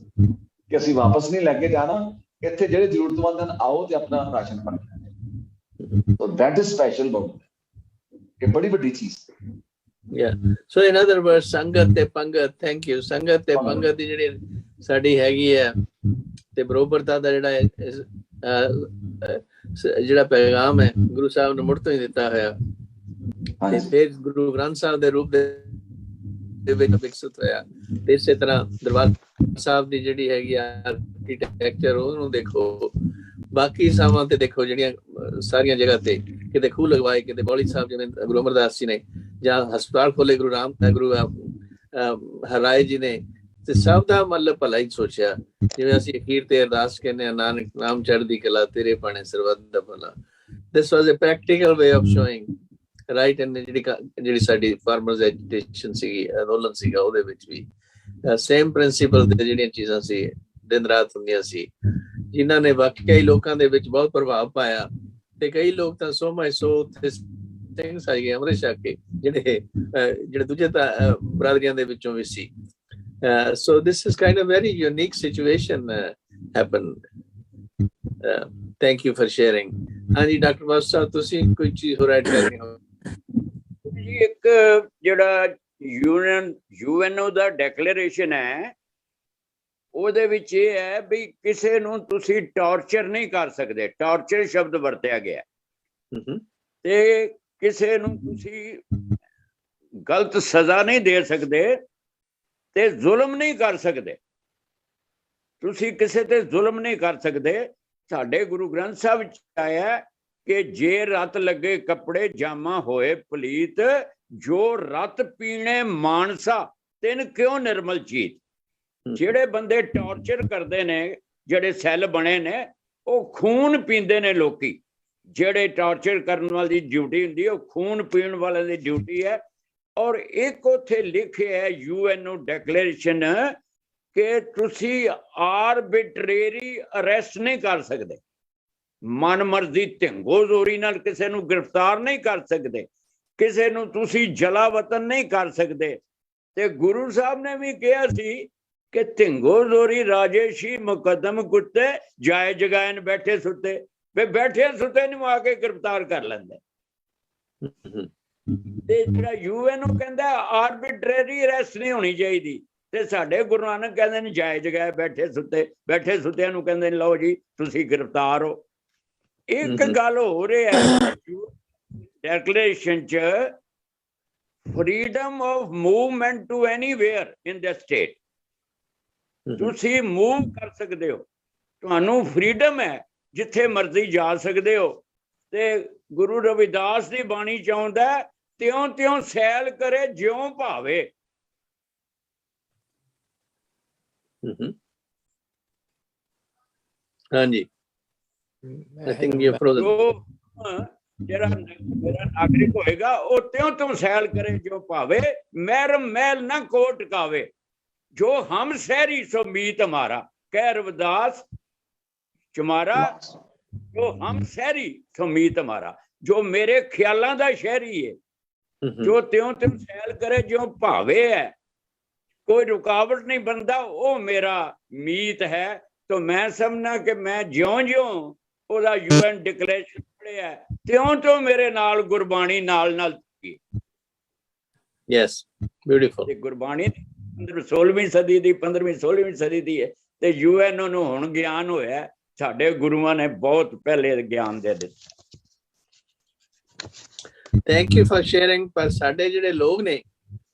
ਕਿ ਅਸੀਂ ਵਾਪਸ ਨਹੀਂ ਲੈ ਕੇ ਜਾਣਾ, ਇੱਥੇ ਜਿਹੜੇ ਜ਼ਰੂਰਤਮੰਦ ਹਨ ਆਓ ਤੇ ਆਪਣਾ ਰਾਸ਼ਨ ਪਾਣੀ ਲੈਓ। So that is special about it. ਇਹ ਬੜੀ ਵੱਡੀ ਚੀਜ਼ ਹੈ। Yeah. So in other words, ਸੰਗਤ ਤੇ ਪੰਗਤ, thank you, ਸੰਗਤ ਤੇ ਪੰਗਤ ਦੀ ਜਿਹੜੀ ਸਾਡੀ ਹੈਗੀ ਹੈ ਤੇ ਬਰੋਬਰਤਾ ਦਾ ਜਿਹੜਾ ਪੈਗਾਮ ਹੈ ਗੁਰੂ ਸਾਹਿਬ ਨੇ ਮੁੜ ਤੋਂ ਹੀ ਦਿੱਤਾ ਹੋਇਆ, ਤੇ ਫਿਰ ਗੁਰੂ ਗ੍ਰੰਥ ਸਾਹਿਬ ਦੇ ਰੂਪ ਦੇ ਵਿੱਚ ਵਿਕਸਿਤ ਹੋਇਆ। ਤੇ ਇਸੇ ਤਰ੍ਹਾਂ ਦਰਬਾਰ ਸਾਹਿਬ ਦੀ ਜਿਹੜੀ ਹੈਗੀ ਆਰਕੀਟੈਕਚਰ, ਉਹਨੂੰ ਦੇਖੋ, ਬਾਕੀ ਸਾਵਾਂ ਤੇ ਦੇਖੋ, ਜਿਹੜੀਆਂ ਸਾਰੀਆਂ ਜਗ੍ਹਾ ਤੇ ਕਿਤੇ ਖੂਹ ਲਗਵਾਏ, ਕਿਤੇ ਬੌਲੀ ਸਾਹਿਬ ਜਿਵੇਂ ਗੁਰੂ ਅਮਰਦਾਸ ਜੀ ਨੇ, ਜਾਂ ਹਸਪਤਾਲ ਖੋਲੇ ਗੁਰੂ ਹਰਾਏ ਜੀ ਨੇ, ਤੇ ਸਭ ਦਾ ਮਤਲਬ ਭਲਾ ਹੀ ਸੋਚਿਆ। ਜਿਵੇਂ ਅਸੀਂ ਅਖੀਰ ਤੇ ਅਰਦਾਸ ਕਹਿੰਦੇ ਹਾਂ, ਨਾਨਕ ਨਾਮ ਚੜ੍ਹਦੀ ਕਲਾ ਤੇਰੇ ਭਾਣੇ ਸਰਬੱਤ ਦਾ ਭਲਾ। This was a practical way of showing right. And ਜਿਹੜੀ ਸਾਡੀ ਫਾਰਮਰਸ ਐਜੀਟੇਸ਼ਨ ਸੀਗੀ, ਅੰਦੋਲਨ ਸੀਗਾ, ਉਹਦੇ ਵਿੱਚ ਵੀ ਸੇਮ ਪ੍ਰਿੰਸੀਪਲ ਤੇ ਜਿਹੜੀਆਂ ਚੀਜ਼ਾਂ ਸੀ ਦਿਨ ਰਾਤ ਹੁੰਦੀਆਂ ਸੀ, ਜਿਨ੍ਹਾਂ ਨੇ ਵਾਕਿਆ ਹੀ ਲੋਕਾਂ ਦੇ ਵਿੱਚ ਬਹੁਤ ਪ੍ਰਭਾਵ ਪਾਇਆ। ਤੇ ਕਈ ਲੋਕ ਤਾਂ ਸੋ ਸਿੰਘ ਸਾਈ ਅੰਮ੍ਰਿਤ ਛਕ ਕੇ ਜਿਹੜੇ ਦੂਜੇ ਬਰਾਦਰੀਆਂ ਦੇ ਵਿੱਚੋਂ ਵੀ ਸੀ। So this is kind of very unique situation happened. Thank you for sharing. ਹਾਂਜੀ ਡਾਕਟਰ ਬਾਸੂ ਸਾਹਿਬ, ਤੁਸੀਂ ਕੋਈ ਚੀਜ਼ ਹੋਰ ਐਡ ਕਰਨੀ ਹੋ? ਜੀ ਇੱਕ ਜਿਹੜਾ UNO ਦਾ ਡੈਕਲੇਰੇਸ਼ਨ ਹੈ, ਉਹਦੇ ਵਿੱਚ ਇਹ ਹੈ ਵੀ ਕਿਸੇ ਨੂੰ ਤੁਸੀਂ ਟਾਰਚਰ ਨਹੀਂ ਕਰ ਸਕਦੇ। ਟਾਰਚਰ ਸ਼ਬਦ ਵਰਤਿਆ ਗਿਆ ਤੇ ਕਿਸੇ ਨੂੰ ਤੁਸੀਂ ਗਲਤ ਸਜ਼ਾ ਨਹੀਂ ਦੇ ਸਕਦੇ ਤੇ ਜ਼ੁਲਮ ਨਹੀਂ ਕਰ ਸਕਦੇ। ਤੁਸੀਂ ਕਿਸੇ ਤੇ ਜ਼ੁਲਮ ਨਹੀਂ ਕਰ ਸਕਦੇ। ਸਾਡੇ ਗੁਰੂ ਗ੍ਰੰਥ ਸਾਹਿਬ ਵਿੱਚ ਆਇਆ ਕਿ ਜੇ ਰਤ ਲੱਗੇ ਕੱਪੜੇ ਜਾਮਾ ਹੋਏ ਪਲੀਤ, ਜੋ ਰਤ ਪੀਣੇ ਮਾਨਸਾ ਤਿੰਨ ਕਿਉਂ ਨਿਰਮਲ ਚੀਤ। ਜਿਹੜੇ ਬੰਦੇ ਟਾਰਚਰ ਕਰਦੇ ਨੇ, ਜਿਹੜੇ ਸੈੱਲ ਬਣੇ ਨੇ, ਉਹ ਖੂਨ ਪੀਂਦੇ ਨੇ ਲੋਕੀ। ਜਿਹੜੇ ਟਾਰਚਰ ਕਰਨ ਵਾਲੀ ਡਿਊਟੀ ਹੁੰਦੀ ਹੈ, ਉਹ ਖੂਨ ਪੀਣ ਵਾਲਿਆਂ ਦੀ ਡਿਊਟੀ ਹੈ। ਔਰ ਇੱਕ ਉੱਥੇ ਲਿਖਿਆ ਹੈ UNO ਡੈਕਲੇਰੇਸ਼ਨ ਕਿ ਤੁਸੀਂ ਆਰਬਿਟਰੇਰੀ ਅਰੈਸਟ ਨਹੀਂ ਕਰ ਸਕਦੇ, ਮਨਮਰਜ਼ੀ ਢਿੰਗੋ ਜ਼ੋਰੀ ਨਾਲ ਕਿਸੇ ਨੂੰ ਗ੍ਰਿਫਤਾਰ ਨਹੀਂ ਕਰ ਸਕਦੇ, ਕਿਸੇ ਨੂੰ ਤੁਸੀਂ ਜਲਾ ਵਤਨ ਨਹੀਂ ਕਰ ਸਕਦੇ। ਤੇ ਗੁਰੂ ਸਾਹਿਬ ਨੇ ਵੀ ਕਿਹਾ ਸੀ ਕਿ ਢਿੰਗੋ ਜ਼ੋਰੀ ਰਾਜੇਸ਼ੀ ਮੁਕੱਦਮ ਕੁੱਤੇ, ਜਾਏ ਜਗਾਇਨ ਬੈਠੇ ਸੁੱਤੇ। ਵੇ ਬੈਠੇ ਸੁੱਤੇ ਨੂੰ ਆ ਕੇ ਗ੍ਰਿਫਤਾਰ ਕਰ ਲੈਂਦੇ। ਤੇ ਜਿਹੜਾ UNO ਕਹਿੰਦਾ ਆਰਬਿਟਰੇਰੀ ਅਰੈਸਟ ਨਹੀਂ ਹੋਣੀ ਚਾਹੀਦੀ, ਤੇ ਸਾਡੇ ਗੁਰੂ ਨਾਨਕ ਕਹਿੰਦੇ ਨੇ ਜਾਏ ਜਗਾਏ ਬੈਠੇ ਸੁੱਤੇ। ਬੈਠੇ ਸੁੱਤਿਆਂ ਨੂੰ ਕਹਿੰਦੇ ਨੇ ਲਓ ਜੀ ਤੁਸੀਂ ਗ੍ਰਿਫਤਾਰ ਹੋ। ਇੱਕ ਗੱਲ ਹੋ ਰਹੀ ਹੈ ਡੈਕਲੇਰੇਸ਼ਨ ਚ, freedom of movement to anywhere in the state. ਤੁਸੀਂ ਮੂਵ ਕਰ ਸਕਦੇ ਹੋ, ਤੁਹਾਨੂੰ ਫਰੀडम ਹੈ, ਜਿੱਥੇ ਮਰਜ਼ੀ ਜਾ ਸਕਦੇ ਹੋ। ਤੇ ਗੁਰੂ ਰਵਿਦਾਸ ਦੀ ਬਾਣੀ ਚ ਆਉਂਦਾ, ਤਿਉਂ ਤਿਉਂ ਸੈਲ ਕਰੇ ਜਿਉਂ ਭਾਵੇ। ਹਾਂਜੀ, ਜਿਹੜਾ ਮੇਰਾ ਨਾਗਰਿਕ ਹੋਏਗਾ ਉਹ ਤਿਉਂ ਤਿਉਂ ਸੈਲ ਕਰੇ ਜਿਉਂ ਭਾਵੇ, ਮਹਿਰਮ ਮਹਿਲ ਨਾ ਕੋ ਟਿਕਾਵੇ। ਜੋ ਹਮ ਸ਼ਹਿਰੀ ਸੋ ਮੀਤ ਹਮਾਰਾ, ਕਹਿ ਰਵਿਦਾਸ ਚਮਾਰਾ। ਜੋ ਹਮ ਸ਼ਹਿਰੀ ਸੋ ਮੀਤ ਹਮਾਰਾ, ਜੋ ਮੇਰੇ ਖਿਆਲਾਂ ਦਾ ਸ਼ਹਿਰੀ ਹੈ, ਜੋ ਤਿਉਂ ਤਿਉਂ ਸੈਲ ਕਰੇ ਜਿਉਂ ਭਾਵੇ ਹੈ, ਕੋਈ ਰੁਕਾਵਟ ਨਹੀਂ ਬਣਦਾ, ਉਹ ਮੇਰਾ ਮੀਤ ਹੈ। ਤਾਂ ਮੈਂ ਸਮਝਣਾ ਕਿ ਮੈਂ ਜਿਉਂ ਉਹਦਾ UN ਡਿਕਲੇਰੇਸ਼ਨ ਪੜ੍ਹਿਆ ਤਿਉਂ ਮੇਰੇ ਨਾਲ ਗੁਰਬਾਣੀ ਨਾਲ ਯੈਸ, ਬਿਊਟੀਫੁਲ। ਤੇ ਗੁਰਬਾਣੀ 16ਵੀਂ ਸਦੀ ਦੀ 15ਵੀਂ 16ਵੀਂ ਸਦੀ ਦੀ ਹੈ ਤੇ UN ਨੂੰ ਹੁਣ ਗਿਆਨ ਹੋਇਆ। ਸਾਡੇ ਗੁਰੂਆਂ ਨੇ ਬਹੁਤ ਪਹਿਲੇ ਗਿਆਨ ਦੇ ਦਿੱਤਾ। Thank you for sharing. ਪਰ ਸਾਡੇ ਜਿਹੜੇ ਲੋਕ ਨੇ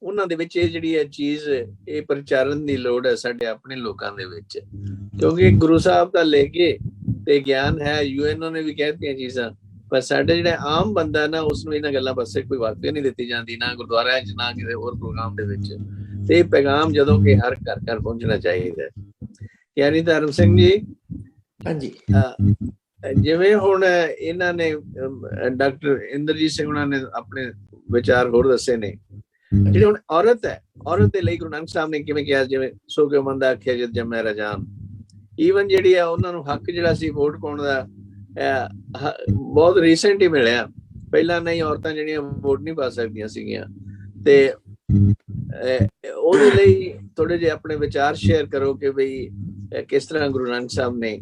ਉਹਨਾਂ ਦੇ ਵਿੱਚ ਇਹ ਜਿਹੜੀ ਹੈ ਚੀਜ਼, ਇਹ ਪ੍ਰਚਾਰਨ ਦੀ ਲੋੜ ਹੈ ਸਾਡੇ ਆਪਣੇ ਲੋਕਾਂ ਦੇ ਵਿੱਚ, ਕਿਉਂਕਿ ਗੁਰੂ ਸਾਹਿਬ ਦਾ ਲੈ ਕੇ ਤੇ ਗਿਆਨ ਹੈ, UN ਨੇ ਵੀ ਕਹਿ ਦਿੱਤੀਆਂ ਚੀਜ਼ਾਂ, ਪਰ ਸਾਡੇ ਜਿਹੜਾ ਆਮ ਬੰਦਾ ਨਾ ਉਸਨੂੰ ਇਹਨਾਂ ਗੱਲਾਂ ਪਾਸੇ ਕੋਈ ਵਾਕਫੀਅਤ ਨਹੀਂ ਦਿੱਤੀ ਜਾਂਦੀ, ਨਾ ਗੁਰਦੁਆਰਿਆਂ 'ਚ ਨਾ ਕਿਸੇ ਹੋਰ ਪ੍ਰੋਗਰਾਮ ਦੇ ਵਿੱਚ। ਤੇ ਇਹ ਪੈਗਾਮ ਜਦੋਂ ਕਿ ਹਰ ਘਰ ਘਰ ਪਹੁੰਚਣਾ ਚਾਹੀਦਾ। ਯਾਨੀ ਧਰਮ ਸਿੰਘ ਜੀ, ਹਾਂਜੀ, ਜਿਵੇਂ ਹੁਣ ਇਹਨਾਂ ਨੇ ਡਾਕਟਰ ਇੰਦਰਜੀਤ ਸਿੰਘ ਉਹਨਾਂ ਨੇ ਆਪਣੇ ਵਿਚਾਰ ਹੋਰ ਦੱਸੇ ਨੇ, ਜਿਹੜੀ ਹੁਣ ਔਰਤ ਹੈ, ਔਰਤ ਦੇ ਲਈ ਗੁਰੂ ਨਾਨਕ ਸਾਹਿਬ ਨੇ ਕਿਵੇਂ ਕਿਹਾ, ਜਿਵੇਂ ਸੋ ਕਿਉ ਮੰਦਾ ਆਖਿਆ ਜਦ ਜੰਮੈ ਰਜਾਨ, ਈਵਨ ਜਿਹੜੀ ਆ ਉਹਨਾਂ ਨੂੰ ਹੱਕ ਜਿਹੜਾ ਸੀ ਵੋਟ ਪਾਉਣ ਦਾ ਬਹੁਤ ਰੀਸੈਂਟ ਹੀ ਮਿਲਿਆ। ਪਹਿਲਾਂ ਨਹੀਂ ਔਰਤਾਂ ਜਿਹੜੀਆਂ ਵੋਟ ਨਹੀਂ ਪਾ ਸਕਦੀਆਂ ਸੀਗੀਆਂ। ਤੇ ਉਹਦੇ ਲਈ ਥੋੜੇ ਜਿਹੇ ਆਪਣੇ ਵਿਚਾਰ ਸ਼ੇਅਰ ਕਰੋ ਕਿ ਬਈ ਕਿਸ ਤਰ੍ਹਾਂ ਗੁਰੂ ਨਾਨਕ ਸਾਹਿਬ ਨੇ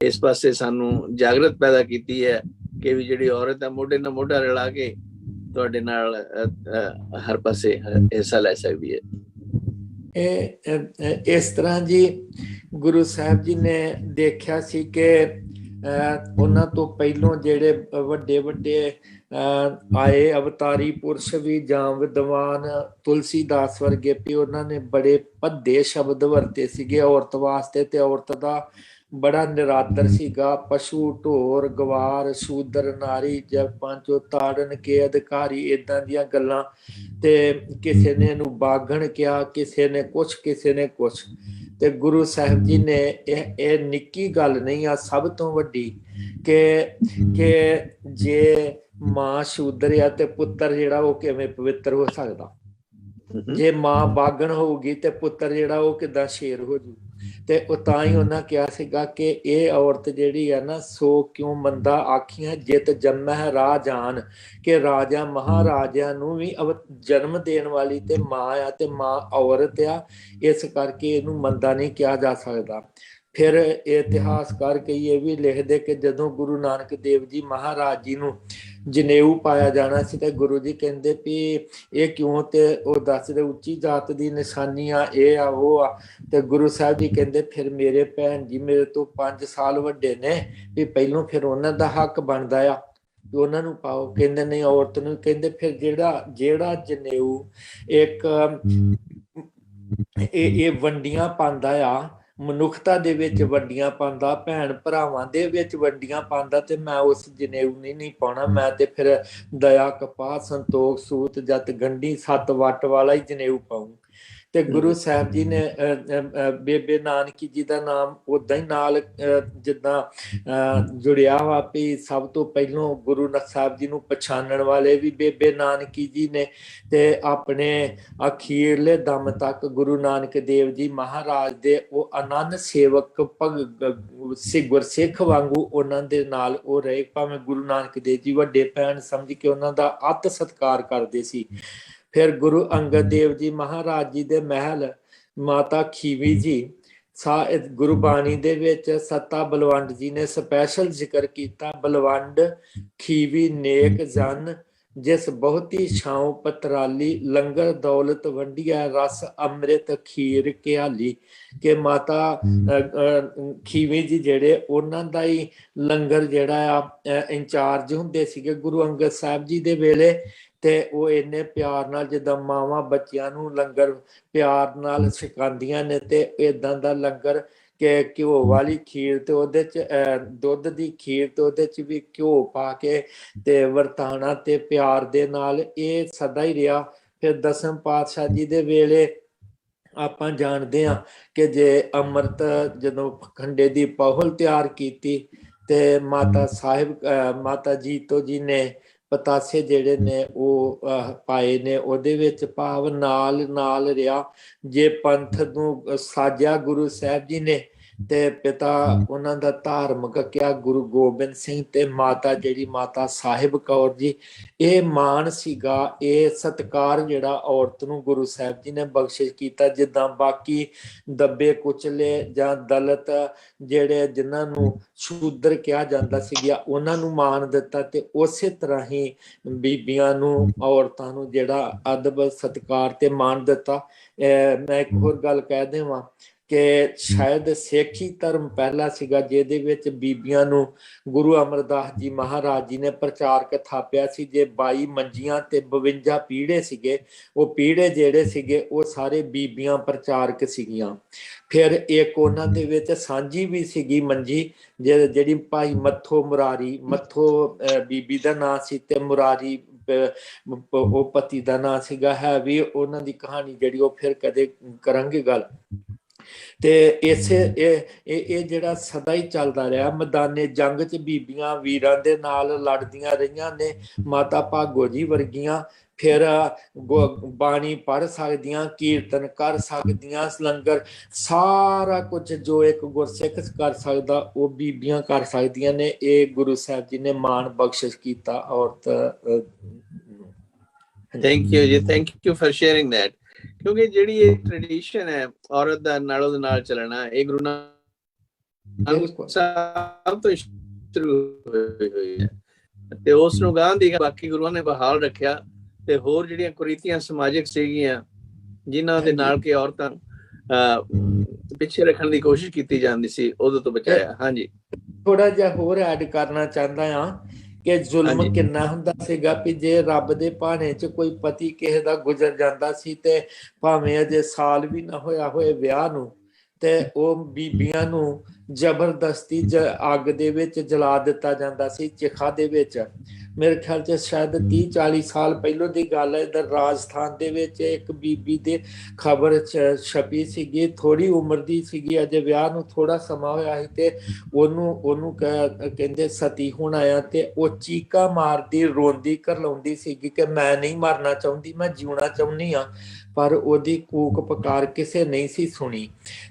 ਇਸ ਪਾਸੇ ਸਾਨੂੰ ਜਾਗਰਤ ਪੈਦਾ ਕੀਤੀ ਹੈ ਕਿ ਵੀ ਜਿਹੜੀ ਔਰਤ ਹੈ ਮੋਢੇ ਨਾਲ ਮੋਢਾ ਰਲਾ ਕੇ ਤੁਹਾਡੇ ਨਾਲ ਹਰ ਪਾਸੇ ਹਿੱਸਾ ਲੈ ਸਕਦੀ ਹੈ। ਇਹ ਇਸ ਤਰ੍ਹਾਂ ਜੀ ਗੁਰੂ ਸਾਹਿਬ ਜੀ ਨੇ ਦੇਖਿਆ ਸੀ ਕਿ ਉਹਨਾਂ ਤੋਂ ਪਹਿਲੋਂ ਜਿਹੜੇ ਵੱਡੇ ਵੱਡੇ ਆਏ ਅਵਤਾਰੀ ਪੁਰਸ਼ ਵੀ ਜਾਂ ਵਿਦਵਾਨ ਤੁਲਸੀਦਾਸ ਵਰਗੇ ਵੀ ਉਹਨਾਂ ਨੇ ਬੜੇ ਭੱਦੇ ਸ਼ਬਦ ਵਰਤੇ ਸੀਗੇ ਔਰਤ ਵਾਸਤੇ, ਤੇ ਔਰਤ ਦਾ ਬੜਾ ਨਿਰਾਦਰ ਸੀਗਾ। ਪਸ਼ੂ ਢੋਰ ਗਵਾਰ ਸ਼ੂਦਰ ਨਾਰੀ ਜਬ ਪੰਚੋ ਤਾੜਨ ਕੇ ਅਧਿਕਾਰੀ, ਏਦਾਂ ਦੀਆਂ ਗੱਲਾਂ। ਤੇ ਕਿਸੇ ਨੇ ਇਹਨੂੰ ਬਾਗਣ ਕਿਹਾ, ਕਿਸੇ ਨੇ ਕੁਛ, ਕਿਸੇ ਨੇ ਕੁਛ। ਤੇ ਗੁਰੂ ਸਾਹਿਬ ਜੀ ਨੇ ਇਹ ਨਿੱਕੀ ਗੱਲ ਨਹੀਂ ਆ, ਸਭ ਤੋਂ ਵੱਡੀ, ਕਿ ਜੇ ਮਾਂ ਸ਼ੂਦਰ ਆ ਤੇ ਪੁੱਤਰ ਜਿਹੜਾ ਉਹ ਕਿਵੇਂ ਪਵਿੱਤਰ ਹੋ ਸਕਦਾ। ਜੇ ਮਾਂ ਬਾਗਣ ਹੋਊਗੀ ਤੇ ਪੁੱਤਰ ਜਿਹੜਾ ਉਹ ਕਿੱਦਾਂ ਸ਼ੇਰ ਹੋ ਜੂ। ਤੇ ਉਹ ਤਾਂ ਹੀ ਉਹਨਾਂ ਕਿਹਾ ਸੀਗਾ ਕਿ ਇਹ ਔਰਤ ਜਿਹੜੀ ਆ ਨਾ, ਸੋ ਕਿਉਂ ਮੰਦਾ ਆਖੀਆਂ ਜਿਤ ਜੰਮੈ ਰਾਜਾਨ, ਕਿ ਰਾਜਾ ਮਹਾਰਾਜਿਆਂ ਨੂੰ ਵੀ ਜਨਮ ਦੇਣ ਵਾਲੀ ਤੇ ਮਾਂ ਆ, ਤੇ ਮਾਂ ਔਰਤ ਆ, ਇਸ ਕਰਕੇ ਇਹਨੂੰ ਮੰਦਾ ਨਹੀਂ ਕਿਹਾ ਜਾ ਸਕਦਾ। ਫਿਰ ਇਤਿਹਾਸਕਾਰ ਕਈ ਇਹ ਵੀ ਲਿਖਦੇ ਕਿ ਜਦੋਂ ਗੁਰੂ ਨਾਨਕ ਦੇਵ ਜੀ ਮਹਾਰਾਜ ਜੀ ਨੂੰ ਜਨੇਊ ਪਾਇਆ ਜਾਣਾ ਸੀ ਤੇ ਗੁਰੂ ਜੀ ਕਹਿੰਦੇ ਵੀ ਇਹ ਕਿਉਂ, ਤੇ ਉਹ ਦੱਸਦੇ ਉੱਚੀ ਜਾਤ ਦੀ ਨਿਸ਼ਾਨੀ ਆ, ਇਹ ਆ ਉਹ ਆ। ਤੇ ਗੁਰੂ ਸਾਹਿਬ ਜੀ ਕਹਿੰਦੇ ਫਿਰ ਮੇਰੇ ਭੈਣ ਜੀ ਮੇਰੇ ਤੋਂ 5 ਸਾਲ ਵੱਡੇ ਨੇ, ਵੀ ਪਹਿਲੋਂ ਫਿਰ ਉਹਨਾਂ ਦਾ ਹੱਕ ਬਣਦਾ ਆ ਵੀ ਉਹਨਾਂ ਨੂੰ ਪਾਓ। ਕਹਿੰਦੇ ਨਹੀਂ, ਔਰਤ ਨੂੰ। ਕਹਿੰਦੇ ਫਿਰ ਜਿਹੜਾ ਜਨੇਊ ਇੱਕ ਇਹ ਵੰਡੀਆਂ ਪਾਉਂਦਾ ਆ, ਮਨੁੱਖਤਾ ਦੇ ਵਿੱਚ ਵੰਡੀਆਂ ਪਾਉਂਦਾ, ਭੈਣ ਭਰਾਵਾਂ ਦੇ ਵਿੱਚ ਵੰਡੀਆਂ ਪਾਉਂਦਾ, ਤੇ ਮੈਂ ਉਸ ਜਨੇਊ ਨਹੀਂ ਪਾਉਣਾ। ਮੈਂ ਤੇ ਫਿਰ ਦਇਆ ਕਪਾਹ ਸੰਤੋਖ ਸੂਤ ਜਤ ਗੰਢੀ 7 ਵੱਟ ਵਾਲਾ ਹੀ ਜਨੇਊ ਪਾਊਂ। ਤੇ ਗੁਰੂ ਸਾਹਿਬ ਜੀ ਨੇ ਬੇਬੇ ਨਾਨਕੀ ਜੀ ਦਾ ਨਾਮ ਉਦਾਂ ਹੀ ਨਾਲ ਜਿੱਦਾਂ ਜੁੜਿਆ ਵਾ ਵੀ ਸਭ ਤੋਂ ਪਹਿਲੋਂ ਗੁਰੂ ਨਾਨਕ ਸਾਹਿਬ ਜੀ ਨੂੰ ਪਛਾਣਨ ਵਾਲੇ ਵੀ ਬੇਬੇ ਨਾਨਕੀ ਜੀ ਨੇ। ਤੇ ਆਪਣੇ ਅਖੀਰਲੇ ਦਮ ਤੱਕ ਗੁਰੂ ਨਾਨਕ ਦੇਵ ਜੀ ਮਹਾਰਾਜ ਦੇ ਉਹ ਆਨੰਦ ਸੇਵਕ ਗੁਰਸਿੱਖ ਵਾਂਗੂ ਉਹਨਾਂ ਦੇ ਨਾਲ ਉਹ ਰਹੇ। ਭਾਵੇਂ ਗੁਰੂ ਨਾਨਕ ਦੇਵ ਜੀ ਵੱਡੇ ਭੈਣ ਸਮਝ ਕੇ ਉਹਨਾਂ ਦਾ ਅੱਤ ਸਤਿਕਾਰ ਕਰਦੇ ਸੀ। ਫਿਰ ਗੁਰੂ ਅੰਗਦ ਦੇਵ ਜੀ ਮਹਾਰਾਜ ਜੀ ਦੇ ਮਹਿਲ ਮਾਤਾ ਖੀਵੀ ਜੀ, ਗੁਰਬਾਣੀ ਦੇ ਵਿੱਚ ਸੱਤਾ ਬਲਵੰਡ ਜੀ ਨੇ ਸਪੈਸ਼ਲ ਜ਼ਿਕਰ ਕੀਤਾ, ਬਲਵੰਡ ਖੀਵੀ ਨੇਕ ਜਨ ਜਿਸ ਬਹੁਤੀ ਛਾਉ ਪਤਰਾਲੀ, ਲੰਗਰ ਦੌਲਤ ਵੰਡੀਆ ਰਸ ਅੰਮ੍ਰਿਤ ਖੀਰ ਘਿਆਲੀ। ਕਿ ਮਾਤਾ ਖੀਵੀ ਜੀ ਜਿਹੜੇ ਉਹਨਾਂ ਦਾ ਹੀ ਲੰਗਰ ਜਿਹੜਾ ਆ ਇੰਚਾਰਜ ਹੁੰਦੇ ਸੀਗੇ ਗੁਰੂ ਅੰਗਦ ਸਾਹਿਬ ਜੀ ਦੇ ਵੇਲੇ। ਤੇ ਉਹ ਇੰਨੇ ਪਿਆਰ ਨਾਲ ਜਿੱਦਾਂ ਮਾਵਾਂ ਬੱਚਿਆਂ ਨੂੰ ਲੰਗਰ ਪਿਆਰ ਨਾਲ ਛਕਾਉਂਦੀਆਂ ਨੇ, ਤੇ ਏਦਾਂ ਦਾ ਲੰਗਰ ਕਿ ਘਿਓ ਵਾਲੀ ਖੀਰ ਤੇ ਉਹਦੇ ਚ ਦੁੱਧ ਦੀ ਖੀਰ ਤੇ ਉਹਦੇ ਚ ਵੀ ਘਿਓ ਪਾ ਕੇ ਤੇ ਵਰਤਾਣਾ ਤੇ ਪਿਆਰ ਦੇ ਨਾਲ ਇਹ ਸਦਾ ਹੀ ਰਿਹਾ। ਫਿਰ 10ਵੇਂ ਪਾਤਸ਼ਾਹ ਜੀ ਦੇ ਵੇਲੇ ਆਪਾਂ ਜਾਣਦੇ ਹਾਂ ਕਿ ਜੇ ਅੰਮ੍ਰਿਤ ਜਦੋਂ ਖੰਡੇ ਦੀ ਪਹੁਲ ਤਿਆਰ ਕੀਤੀ ਤੇ ਮਾਤਾ ਜੀਤੋ ਜੀ ਨੇ ਪਤਾਸੇ ਜਿਹੜੇ ਨੇ ਉਹ ਪਾਏ ਨੇ, ਉਹਦੇ ਵਿੱਚ ਭਾਵ ਨਾਲ ਰਿਹਾ। ਜੇ ਪੰਥ ਨੂੰ ਸਾਜਿਆ ਗੁਰੂ ਸਾਹਿਬ ਜੀ ਨੇ ਤੇ ਪਿਤਾ ਉਹਨਾਂ ਦਾ ਧਾਰਮਿਕ ਕਿਹਾ ਗੁਰੂ ਗੋਬਿੰਦ ਸਿੰਘ ਤੇ ਮਾਤਾ ਜਿਹੜੀ ਮਾਤਾ ਸਾਹਿਬ ਕੌਰ ਜੀ। ਇਹ ਮਾਣ ਸੀਗਾ, ਇਹ ਸਤਿਕਾਰ ਜਿਹੜਾ ਔਰਤ ਨੂੰ ਗੁਰੂ ਸਾਹਿਬ ਜੀ ਨੇ ਬਖਸ਼ਿਸ਼ ਕੀਤਾ। ਜਿੱਦਾਂ ਬਾਕੀ ਦੱਬੇ ਕੁਚਲੇ ਜਾਂ ਦਲਿਤ ਜਿਹੜੇ ਜਿਨ੍ਹਾਂ ਨੂੰ ਸ਼ੂਦਰ ਕਿਹਾ ਜਾਂਦਾ ਸੀਗਾ ਉਹਨਾਂ ਨੂੰ ਮਾਣ ਦਿੱਤਾ, ਤੇ ਉਸੇ ਤਰ੍ਹਾਂ ਹੀ ਬੀਬੀਆਂ ਨੂੰ ਔਰਤਾਂ ਨੂੰ ਜਿਹੜਾ ਅਦਬ ਸਤਿਕਾਰ ਤੇ ਮਾਣ ਦਿੱਤਾ। ਮੈਂ ਇੱਕ ਹੋਰ ਗੱਲ ਕਹਿ ਦੇਵਾਂ ਕਿ ਸ਼ਾਇਦ ਸਿੱਖੀ ਧਰਮ ਪਹਿਲਾ ਸੀਗਾ ਜਿਹਦੇ ਵਿੱਚ ਬੀਬੀਆਂ ਨੂੰ ਗੁਰੂ ਅਮਰਦਾਸ ਜੀ ਮਹਾਰਾਜ ਜੀ ਨੇ ਪ੍ਰਚਾਰਕ ਥਾਪਿਆ ਸੀ। ਜੇ 22 ਮੰਜੀਆਂ ਤੇ 52 ਪੀੜੇ ਸੀਗੇ, ਉਹ ਪੀੜੇ ਜਿਹੜੇ ਸੀਗੇ ਉਹ ਸਾਰੇ ਬੀਬੀਆਂ ਪ੍ਰਚਾਰਕ ਸੀਗੀਆਂ। ਫਿਰ ਇੱਕ ਉਹਨਾਂ ਦੇ ਵਿੱਚ ਸਾਂਝੀ ਵੀ ਸੀਗੀ ਮੰਜੀ ਜਿਹੜੀ ਭਾਈ ਮੱਥੋ ਮੁਰਾਰੀ, ਮੱਥੋ ਬੀਬੀ ਦਾ ਨਾਂ ਸੀ ਤੇ ਮੁਰਾਰੀ ਉਹ ਪਤੀ ਦਾ ਨਾਂ ਸੀਗਾ। ਹੈ ਵੀ ਉਹਨਾਂ ਦੀ ਕਹਾਣੀ ਜਿਹੜੀ ਉਹ ਫਿਰ ਕਦੇ ਕਰਾਂਗੇ ਗੱਲ। ਤੇ ਇਸੇ ਇਹ ਜਿਹੜਾ ਸਦਾ ਹੀ ਚੱਲਦਾ ਰਿਹਾ। ਮੈਦਾਨੇ ਜੰਗ 'ਚ ਬੀਬੀਆਂ ਵੀਰਾਂ ਦੇ ਨਾਲ ਲੜਦੀਆਂ ਰਹੀਆਂ ਨੇ, ਮਾਤਾ ਭਾਗੋ ਜੀ ਵਰਗੀਆਂ। ਫਿਰ ਬਾਣੀ ਪੜ੍ਹ ਸਕਦੀਆਂ, ਕੀਰਤਨ ਕਰ ਸਕਦੀਆਂ, ਲੰਗਰ ਸਾਰਾ ਕੁਝ ਜੋ ਇੱਕ ਗੁਰਸਿੱਖ ਕਰ ਸਕਦਾ ਉਹ ਬੀਬੀਆਂ ਕਰ ਸਕਦੀਆਂ ਨੇ। ਇਹ ਗੁਰੂ ਸਾਹਿਬ ਜੀ ਨੇ ਮਾਣ ਬਖਸ਼ਿਸ਼ ਕੀਤਾ ਔਰਤ ਨੂੰ। ਥੈਂਕ ਯੂ ਜੀ, thank you for sharing that. ਕਿਉਂਕਿ ਜਿਹੜੀ ਇਹ ਟ੍ਰੈਡੀਸ਼ਨ ਹੈ ਔਰਤ ਦਾ ਨਾਲੋਂ ਦੇ ਨਾਲ ਚੱਲਣਾ, ਇਹ ਗੁਰੂ ਨਾਨਕ ਸਾਹਿਬ ਤੋਂ ਸ਼ੁਰੂ ਹੋਈ ਹੈ ਤੇ ਉਸ ਨੂੰ ਗਾਂਧੀ ਬਾਕੀ ਗੁਰੂਆਂ ਨੇ ਬਹਾਲ ਰੱਖਿਆ। ਤੇ ਹੋਰ ਜਿਹੜੀਆਂ ਕੁਰੀਤੀਆਂ ਸਮਾਜਿਕ ਸੀਗੀਆਂ ਜਿਨ੍ਹਾਂ ਦੇ ਨਾਲ ਕਿ ਔਰਤਾਂ ਪਿੱਛੇ ਰੱਖਣ ਦੀ ਕੋਸ਼ਿਸ਼ ਕੀਤੀ ਜਾਂਦੀ ਸੀ, ਉਦੋਂ ਤੋਂ ਬਚਾਇਆ। ਹਾਂਜੀ, ਥੋੜਾ ਜਿਹਾ ਹੋਰ ਐਡ ਕਰਨਾ ਚਾਹੁੰਦਾ ਹਾਂ ਕਿ ਜ਼ੁਲਮ ਕਿੰਨਾ ਹੁੰਦਾ ਸੀਗਾ ਵੀ ਜੇ ਰੱਬ ਦੇ ਭਾਣੇ 'ਚ ਕੋਈ ਪਤੀ ਕਿਸੇ ਦਾ ਗੁਜ਼ਰ ਜਾਂਦਾ ਸੀ ਤੇ ਭਾਵੇਂ ਅਜੇ ਸਾਲ ਵੀ ਨਾ ਹੋਇਆ ਹੋਏ ਵਿਆਹ ਨੂੰ, ਤੇ ਉਹ ਬੀਬੀਆਂ ਨੂੰ ਜ਼ਬਰਦਸਤੀ ਅੱਗ ਦੇ ਵਿੱਚ ਜਲਾ ਦਿੱਤਾ ਜਾਂਦਾ ਸੀ, ਚਿਖਾ ਦੇ ਵਿੱਚ। ਮੇਰੇ ਖਿਆਲ 'ਚ ਸ਼ਾਇਦ 30-40 ਸਾਲ ਪਹਿਲੋਂ ਦੀ ਗੱਲ ਹੈ। ਇੱਧਰ ਰਾਜਸਥਾਨ ਦੇ ਵਿੱਚ ਇੱਕ ਬੀਬੀ ਦੇ ਖਬਰ ਛਪੀ ਸੀਗੀ, ਥੋੜੀ ਉਮਰ ਦੀ ਸੀਗੀ, ਅਜੇ ਵਿਆਹ ਨੂੰ ਥੋੜਾ ਸਮਾਂ ਹੋਇਆ ਸੀ ਤੇ ਉਹਨੂੰ ਕਹਿੰਦੇ ਸਤੀ ਹੋਣਾ ਆ। ਤੇ ਉਹ ਚੀਕਾ ਮਾਰਦੀ ਰੋਂਦੀ ਘਰਲਾਉਂਦੀ ਸੀਗੀ ਕਿ ਮੈਂ ਨਹੀਂ ਮਰਨਾ ਚਾਹੁੰਦੀ, ਮੈਂ ਜਿਉਣਾ ਚਾਹੁੰਦੀ ਹਾਂ। ਪਰ ਉਹਦੀ ਕੂਕ ਪੁਕਾਰ ਕਿਸੇ ਨਹੀਂ ਸੀ ਸੁਣੀ।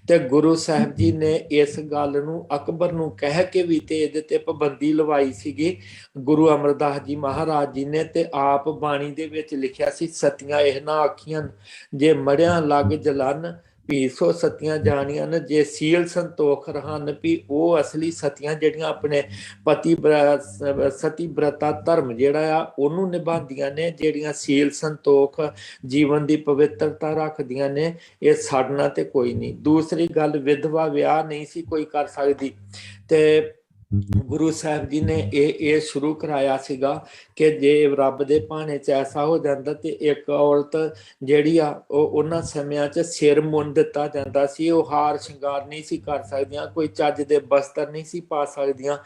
ਤੇ ਗੁਰੂ ਸਾਹਿਬ ਜੀ ਨੇ ਇਸ ਗੱਲ ਨੂੰ ਅਕਬਰ ਨੂੰ ਕਹਿ ਕੇ ਵੀ ਤੇ ਇਹਦੇ ਤੇ ਪਾਬੰਦੀ ਲਵਾਈ ਸੀਗੀ ਗੁਰੂ ਅਮਰਦਾਸ ਜੀ ਮਹਾਰਾਜ ਜੀ ਨੇ। ਤੇ ਆਪ ਬਾਣੀ ਦੇ ਵਿੱਚ ਲਿਖਿਆ ਸੀ, ਸਤੀਆਂ ਇਹਨਾਂ ਆਖੀਆਂ ਜੇ ਮੜਿਆਂ ਲੱਗ ਜਲਨ ਵੀ ਸੋ ਸਤੀਆਂ ਜਾਣੀਆਂ ਨੇ ਜੇ ਸੀਲ ਸੰਤੋਖ ਰਹਨ। ਵੀ ਉਹ ਅਸਲੀ ਸਤੀਆਂ ਜਿਹੜੀਆਂ ਆਪਣੇ ਪਤੀ ਸਤੀ ਬ੍ਰਤਾ ਧਰਮ ਜਿਹੜਾ ਆ ਉਹਨੂੰ ਨਿਭਾਉਂਦੀਆਂ ਨੇ, ਜਿਹੜੀਆਂ ਸੀਲ ਸੰਤੋਖ ਜੀਵਨ ਦੀ ਪਵਿੱਤਰਤਾ ਰੱਖਦੀਆਂ ਨੇ, ਇਹ ਸਾੜਨਾ ਤੇ ਕੋਈ ਨਹੀਂ। ਦੂਸਰੀ ਗੱਲ, ਵਿਧਵਾ ਵਿਆਹ ਨਹੀਂ ਸੀ ਕੋਈ ਕਰ ਸਕਦੀ। ਤੇ ਗੁਰੂ ਸਾਹਿਬ ਜੀ ਨੇ ਇਹ ਸ਼ੁਰੂ ਕਰਾਇਆ ਸੀਗਾ ਕਿ ਜੇ ਰੱਬ ਦੇ ਭਾਣੇ 'ਚ ਐਸਾ ਹੋ ਜਾਂਦਾ ਤੇ ਇੱਕ ਔਰਤ ਜਿਹੜੀ ਆ ਉਹ ਉਹਨਾਂ ਸਮਿਆਂ 'ਚ ਸਿਰ ਮੁੰਨ ਦਿੱਤਾ ਜਾਂਦਾ ਸੀ। ਉਹ ਹਾਰ ਸ਼ਿੰਗਾਰ ਨਹੀਂ ਸੀ ਕਰ ਸਕਦੀਆਂ, ਕੋਈ ਚੱਜ ਦੇ ਬਸਤਰ ਨਹੀਂ ਸੀ ਪਾ ਸਕਦੀਆਂ।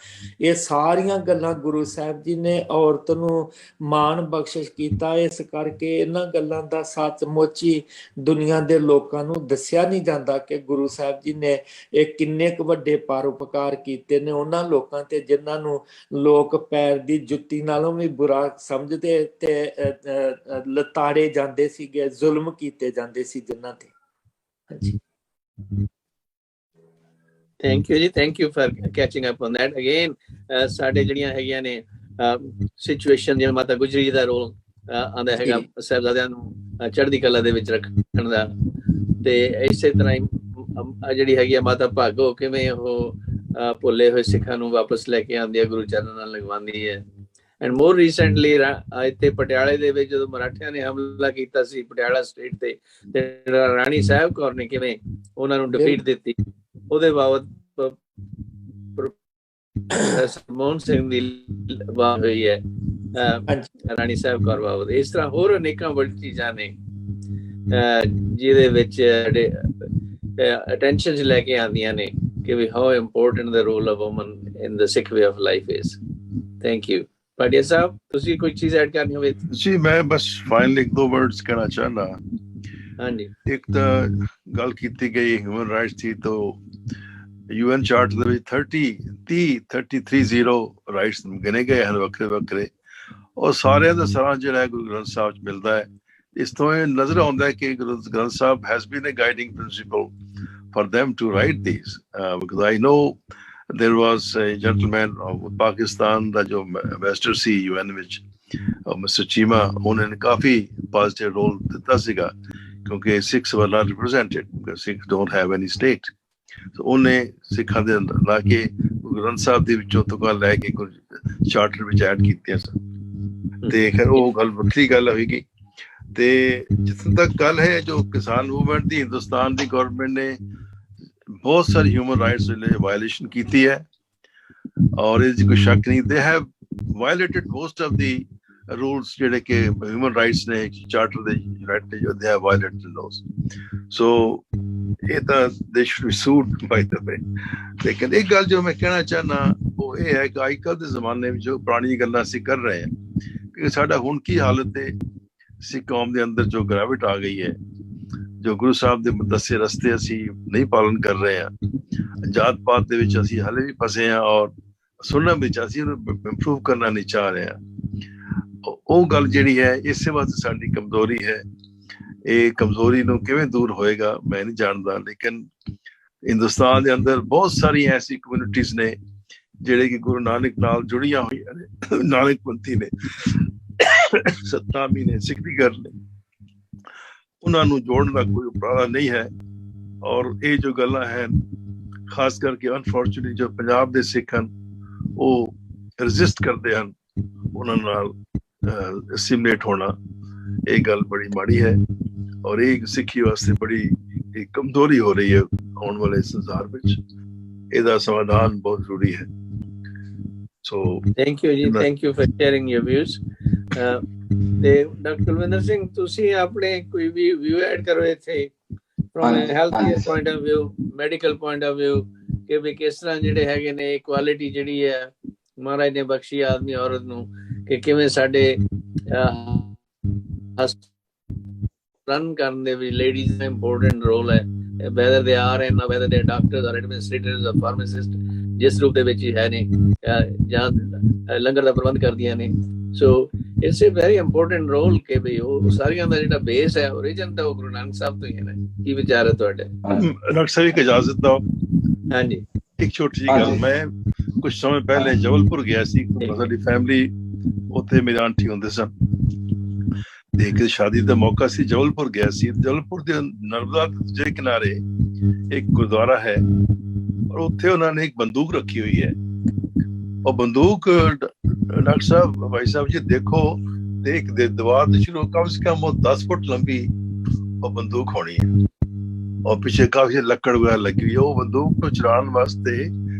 ਇਹ ਸਾਰੀਆਂ ਗੱਲਾਂ ਗੁਰੂ ਸਾਹਿਬ ਜੀ ਨੇ ਔਰਤ ਨੂੰ ਮਾਣ ਬਖਸ਼ਿਸ਼ ਕੀਤਾ। ਇਸ ਕਰਕੇ ਇਹਨਾਂ ਗੱਲਾਂ ਦਾ ਸੱਚਮੁੱਚ ਹੀ ਦੁਨੀਆ ਦੇ ਲੋਕਾਂ ਨੂੰ ਦੱਸਿਆ ਨਹੀਂ ਜਾਂਦਾ ਕਿ ਗੁਰੂ ਸਾਹਿਬ ਜੀ ਨੇ ਇਹ ਕਿੰਨੇ ਕੁ ਵੱਡੇ ਪਰਉਪਕਾਰ ਕੀਤੇ ਨੇ ਉਹਨਾਂ ਲੋਕਾਂ ਤੇ ਜਿਨ੍ਹਾਂ ਨੂੰ ਲੋਕ ਪੈਰ ਦੀ ਜੁੱਤੀ ਨਾਲੋਂ ਵੀ ਬੁਰਾ ਸਮਝਦੇ ਤੇ ਲਤਾੜੇ ਜਾਂਦੇ ਸੀਗੇ, ਜ਼ੁਲਮ ਕੀਤੇ ਜਾਂਦੇ ਸੀ ਜਿਨ੍ਹਾਂ ਤੇ। ਹਾਂਜੀ, ਥੈਂਕ ਯੂ ਜੀ, thank you for catching up on that again. ਸਾਡੇ ਜਿਹੜੀਆਂ ਹੈਗੀਆਂ ਨੇ ਸਿਚੁਏਸ਼ਨ, ਜਿਵੇਂ ਮਾਤਾ ਗੁਜਰੀ ਦਾ ਰੋਲ ਆਉਂਦਾ ਹੈਗਾ ਸਾਹਿਬਜ਼ਾਦਿਆਂ ਨੂੰ ਚੜ੍ਹਦੀ ਕਲਾ ਦੇ ਵਿੱਚ ਰੱਖਣ ਦਾ, ਤੇ ਇਸੇ ਤਰ੍ਹਾਂ ਹੀ ਜਿਹੜੀ ਹੈਗੀ ਆ ਮਾਤਾ ਭਾਗੋ ਕਿਵੇਂ ਉਹ ਭੁੱਲੇ ਹੋਏ ਸਿੱਖਾਂ ਨੂੰ ਵਾਪਸ ਲੈ ਕੇ ਆਉਂਦੀ ਹੈ, ਗੁਰੂ ਚਰਨਾਂ ਨਾਲ ਲਗਵਾਉਂਦੀ ਹੈ। ਐਂਡ ਮੋਰ ਰੀਸੈਂਟਲੀ ਇੱਥੇ ਪਟਿਆਲੇ ਦੇ ਵਿੱਚ ਜਦੋਂ ਮਰਾਠਿਆਂ ਨੇ ਹਮਲਾ ਕੀਤਾ ਸੀ ਪਟਿਆਲਾ ਸਟੇਟ ਤੇ ਰਾਣੀ ਸਾਹਿਬ ਕੌਰ ਨੇ ਕਿਵੇਂ ਉਹਨਾਂ ਨੂੰ ਡਿਫੀਟ ਦਿੱਤੀ, ਉਹਦੇ ਬਾਬਤ ਮੋਹਨ ਸਿੰਘ ਦੀ ਬਾਤ ਹੋਈ ਹੈ ਰਾਣੀ ਸਾਹਿਬ ਕੌਰ ਬਾਬਤ। ਇਸ ਤਰ੍ਹਾਂ ਹੋਰ ਅਨੇਕਾਂ ਬੜੀ ਚੀਜ਼ਾਂ ਨੇ ਜਿਹਦੇ ਵਿੱਚ ਅਟੈਂਸ਼ਨ 'ਚ ਲੈ ਕੇ ਆਉਂਦੀਆਂ ਨੇ ਕਿ ਵੀ how important the role of woman in the Sikh way of life is. Thank you. ਪਾਟਿਆ ਸਾਹਿਬ, ਤੁਸੀਂ ਕੋਈ ਚੀਜ਼ ਐਡ ਕਰਨੀ ਹੋਵੇ? ਜੀ ਮੈਂ ਬਸ ਫਾਈਨਲੀ ਇੱਕ ਦੋ ਵਰਡਸ ਕਹਿਣਾ ਚਾਹੁੰਦਾ। ਹਾਂਜੀ, ਇੱਕ ਤਾਂ ਗੱਲ ਕੀਤੀ ਗਈ ਹਿਊਮਨ ਰਾਈਟਸ ਦੀ, ਤਾਂ ਯੂਐਨ ਚਾਰਟ ਦੇ ਵਿੱਚ 33 ਰਾਈਟਸ ਗਿਣੇ ਗਏ ਹਨ ਵੱਖਰੇ ਵੱਖਰੇ, ਔਰ ਸਾਰਿਆਂ ਦਾ ਸਾਰਾ ਜਿਹੜਾ ਗੁਰੂ ਗ੍ਰੰਥ ਸਾਹਿਬ 'ਚ ਮਿਲਦਾ ਹੈ। ਇਸ ਤੋਂ ਇਹ ਨਜ਼ਰ ਆਉਂਦਾ ਹੈ ਕਿ Guru Granth Sahib has been a guiding principle for them to write these, because I know there was a gentleman of Pakistan that jo ambassador C UN ਵਿੱਚ, Mr. Chima, ਉਹਨੇ ਕਾਫੀ positive role ਦਿੱਤਾ ਸੀਗਾ, ਕਿਉਂਕਿ Sikhs were not represented because Sikhs don't have any state. So ਉਹਨੇ ਸਿੱਖਾਂ ਦੇ ਲਾ ਕੇ ਗੁਰੂ ਗ੍ਰੰਥ ਸਾਹਿਬ ਦੇ ਵਿੱਚੋਂ ਤੁਕਾਂ ਲੈ ਕੇ ਚਾਰਟਰ ਵਿੱਚ ਐਡ ਕੀਤੀਆਂ ਸਨ। ਤੇ ਖੈਰ ਉਹ ਗੱਲ ਵੱਖਰੀ ਗੱਲ ਹੋਏਗੀ। ਤੇ ਜਿੱਥੇ ਤੱਕ ਗੱਲ ਹੈ ਜੋ ਕਿਸਾਨ ਮੂਵਮੈਂਟ ਦੀ, ਹਿੰਦੁਸਤਾਨ ਦੀ ਗਵਰਨਮੈਂਟ ਨੇ ਬਹੁਤ ਸਾਰੀ ਹਿਊਮਨ ਰਾਈਟਸ ਲਈ ਵਾਇਲੇਸ਼ਨ ਕੀਤੀ ਹੈ, ਔਰ ਇਸ 'ਚ ਕੋਈ ਸ਼ੱਕ ਨਹੀਂ। They have violated most of the rules ਜਿਹੜੇ ਕਿ ਹਿਊਮਨ ਰਾਈਟਸ ਨੇ ਚਾਰਟਰ ਦੇ ਯੂਨਾਈਟਿਡ ਜੋ ਦੇ ਹੈਵ ਵਾਇਲੇਟਡ ਲੋਸ। ਸੋ ਇਹ ਤਾਂ ਦੇ ਸ਼ੁਡ ਬੀ ਸੂਡ ਬਾਈ ਦ ਵੇ। ਲੇਕਿਨ ਇੱਕ ਗੱਲ ਜੋ ਮੈਂ ਕਹਿਣਾ ਚਾਹੁੰਦਾ ਉਹ ਇਹ ਹੈ ਕਿ ਅੱਜ ਕੱਲ੍ਹ ਦੇ ਜ਼ਮਾਨੇ ਵਿੱਚ ਜੋ ਪੁਰਾਣੀਆਂ ਗੱਲਾਂ ਅਸੀਂ ਕਰ ਰਹੇ ਹਾਂ, ਕਿ ਸਾਡਾ ਹੁਣ ਕੀ ਹਾਲਤ ਹੈ, ਸਿੱਖ ਕੌਮ ਦੇ ਅੰਦਰ ਜੋ ਗਿਰਾਵਟ ਆ ਗਈ ਹੈ, ਜੋ ਗੁਰੂ ਸਾਹਿਬ ਦੇ ਦੱਸੇ ਰਸਤੇ ਅਸੀਂ ਨਹੀਂ ਪਾਲਣ ਕਰ ਰਹੇ ਹਾਂ, ਜਾਤ ਪਾਤ ਦੇ ਵਿੱਚ ਅਸੀਂ ਹਾਲੇ ਵੀ ਫਸੇ ਹਾਂ, ਔਰ ਸੁਣਨ ਵਿੱਚ ਅਸੀਂ ਉਹਨੂੰ ਇੰਪਰੂਵ ਕਰਨਾ ਨਹੀਂ ਚਾਹ ਰਹੇ ਹਾਂ। ਉਹ ਗੱਲ ਜਿਹੜੀ ਹੈ ਇਸੇ ਵਾਸਤੇ ਸਾਡੀ ਕਮਜ਼ੋਰੀ ਹੈ। ਇਹ ਕਮਜ਼ੋਰੀ ਨੂੰ ਕਿਵੇਂ ਦੂਰ ਹੋਏਗਾ ਮੈਂ ਨਹੀਂ ਜਾਣਦਾ, ਲੇਕਿਨ ਹਿੰਦੁਸਤਾਨ ਦੇ ਅੰਦਰ ਬਹੁਤ ਸਾਰੀਆਂ ਐਸੀ ਕਮਿਊਨਿਟੀਜ਼ ਨੇ ਜਿਹੜੇ ਕਿ ਗੁਰੂ ਨਾਨਕ ਨਾਲ ਜੁੜੀਆਂ ਹੋਈਆਂ ਨੇ, ਨਾਨਕ ਪੰਥੀ ਨੇ, ਸਤਨਾਮੀ ਨੇ, ਸਿੱਖੀਗਰ ਨੇ, ਉਹਨਾਂ ਨੂੰ ਜੋੜਨ ਦਾ ਕੋਈ ਉਪਰਾਲਾ ਨਹੀਂ ਹੈ। ਔਰ ਇਹ ਜੋ ਗੱਲਾਂ ਹਨ, ਖਾਸ ਕਰਕੇ ਅਨਫੋਰਚੂਨੇਟਲੀ ਜੋ ਪੰਜਾਬ ਦੇ ਸਿੱਖ ਹਨ ਉਹ ਰਜਿਸਟ ਕਰਦੇ ਹਨ ਉਹਨਾਂ ਨਾਲ ਸਿਮਲੇਟ ਹੋਣਾ, ਇਹ ਗੱਲ ਬੜੀ ਮਾੜੀ ਹੈ, ਔਰ ਇਹ ਸਿੱਖੀ ਵਾਸਤੇ ਬੜੀ ਕਮਜ਼ੋਰੀ ਹੋ ਰਹੀ ਹੈ ਆਉਣ ਵਾਲੇ ਸੰਸਾਰ ਵਿੱਚ। ਇਹਦਾ ਸਮਾਧਾਨ ਬਹੁਤ ਜ਼ਰੂਰੀ ਹੈ। ਸੋ ਥੈਂਕ ਯੂ ਜੀ, thank you for sharing your views. ਤੇ ਡਾਕਟਰ ਕੁਲਵਿੰਦਰ ਸਿੰਘ, ਤੁਸੀਂ ਆਪਣੇ ਕੋਈ ਵੀ ਵਿਊ ਐਡ ਕਰੋ ਇੱਥੇ from health care point of view, medical point of view, ਕਿ ਵੀ ਕਿਸ ਤਰ੍ਹਾਂ ਜਿਹੜੇ ਹੈਗੇ ਨੇ ਇਕੁਆਲਿਟੀ ਜਿਹੜੀ ਹੈ ਮਹਾਰਾਜ ਨੇ ਬਖਸ਼ੀ ਆਦਮੀ ਔਰਤ ਨੂੰ, ਕਿ ਕਿਵੇਂ ਸਾਡੇ ਰਨ ਕਰਨ ਦੇ ਵੀ ਲੇਡੀਜ਼ ਦਾ ਇੰਪੋਰਟੈਂਟ ਰੋਲ ਹੈ, whether they are and whether they are doctors or administrators or pharmacists, ਜਿਸ ਰੂਪ ਦੇ ਵਿੱਚ ਹੀ ਹੈ ਨੇ, ਜਾਂ ਲੰਗਰ ਦਾ ਪ੍ਰਬੰਧ ਕਰਦੀਆਂ ਨੇ। So it's a very important role ਕਿ ਵੀ ਉਹ ਸਾਰੀਆਂ ਦਾ ਜਿਹੜਾ ਬੇਸ ਹੈ, ਓਰੀਜਨ ਤਾਂ ਉਹ ਗੁਰੂ ਨਾਨਕ ਸਾਹਿਬ ਤੋਂ ਹੀ ਹੈ। ਕੀ ਵਿਚਾਰ ਹੈ ਤੁਹਾਡੇ? ਡਾਕਟਰ ਸਾਹਿਬ ਇੱਕ ਇਜਾਜ਼ਤ ਦਿਓ। ਹਾਂਜੀ, ਇੱਕ ਛੋਟੀ ਜਿਹੀ ਗੱਲ। ਮੈਂ ਕੁਝ ਸਮੇਂ ਪਹਿਲੇ ਜਬਲਪੁਰ ਗਿਆ ਸੀ, ਸਾਡੀ ਫੈਮਿਲੀ ਉੱਥੇ ਮੇਰੇ ਆਂਟੀ ਹੁੰਦੇ ਸਨ, ਤੇ ਇੱਕ ਸ਼ਾਦੀ ਦਾ ਮੌਕਾ ਸੀ, ਜਬਲਪੁਰ ਗਿਆ ਸੀ। ਜਬਲਪੁਰ ਦੇ ਨਰਮਦਾ ਦੇ ਦੂਜੇ ਕਿਨਾਰੇ ਇੱਕ ਗੁਰਦੁਆਰਾ ਹੈ, ਔਰ ਉੱਥੇ ਉਹਨਾਂ ਨੇ ਇੱਕ ਬੰਦੂਕ ਰੱਖੀ ਹੋਈ ਹੈ। ਉਹ ਬੰਦੂਕ ਡਾਕਟਰ ਸਾਹਿਬ, ਭਾਈ ਸਾਹਿਬ ਜੀ ਦੇਖੋ, ਤੇ ਇੱਕ ਦੇ ਦੀਵਾਰ ਦੇ ਸ਼ੁਰੂ ਕਮ ਸੇ ਕਮ ਉਹ 10 ਫੁੱਟ ਲੰਬੀ ਉਹ ਬੰਦੂਕ ਹੋਣੀ ਹੈ, ਔਰ ਪਿੱਛੇ ਕਾਫੀ ਲੱਕੜ ਵਗੈਰਾ ਲੱਗੀ ਹੋਈ ਹੈ। ਉਹ ਬੰਦੂਕ ਨੂੰ ਚਲਾਉਣ ਵਾਸਤੇ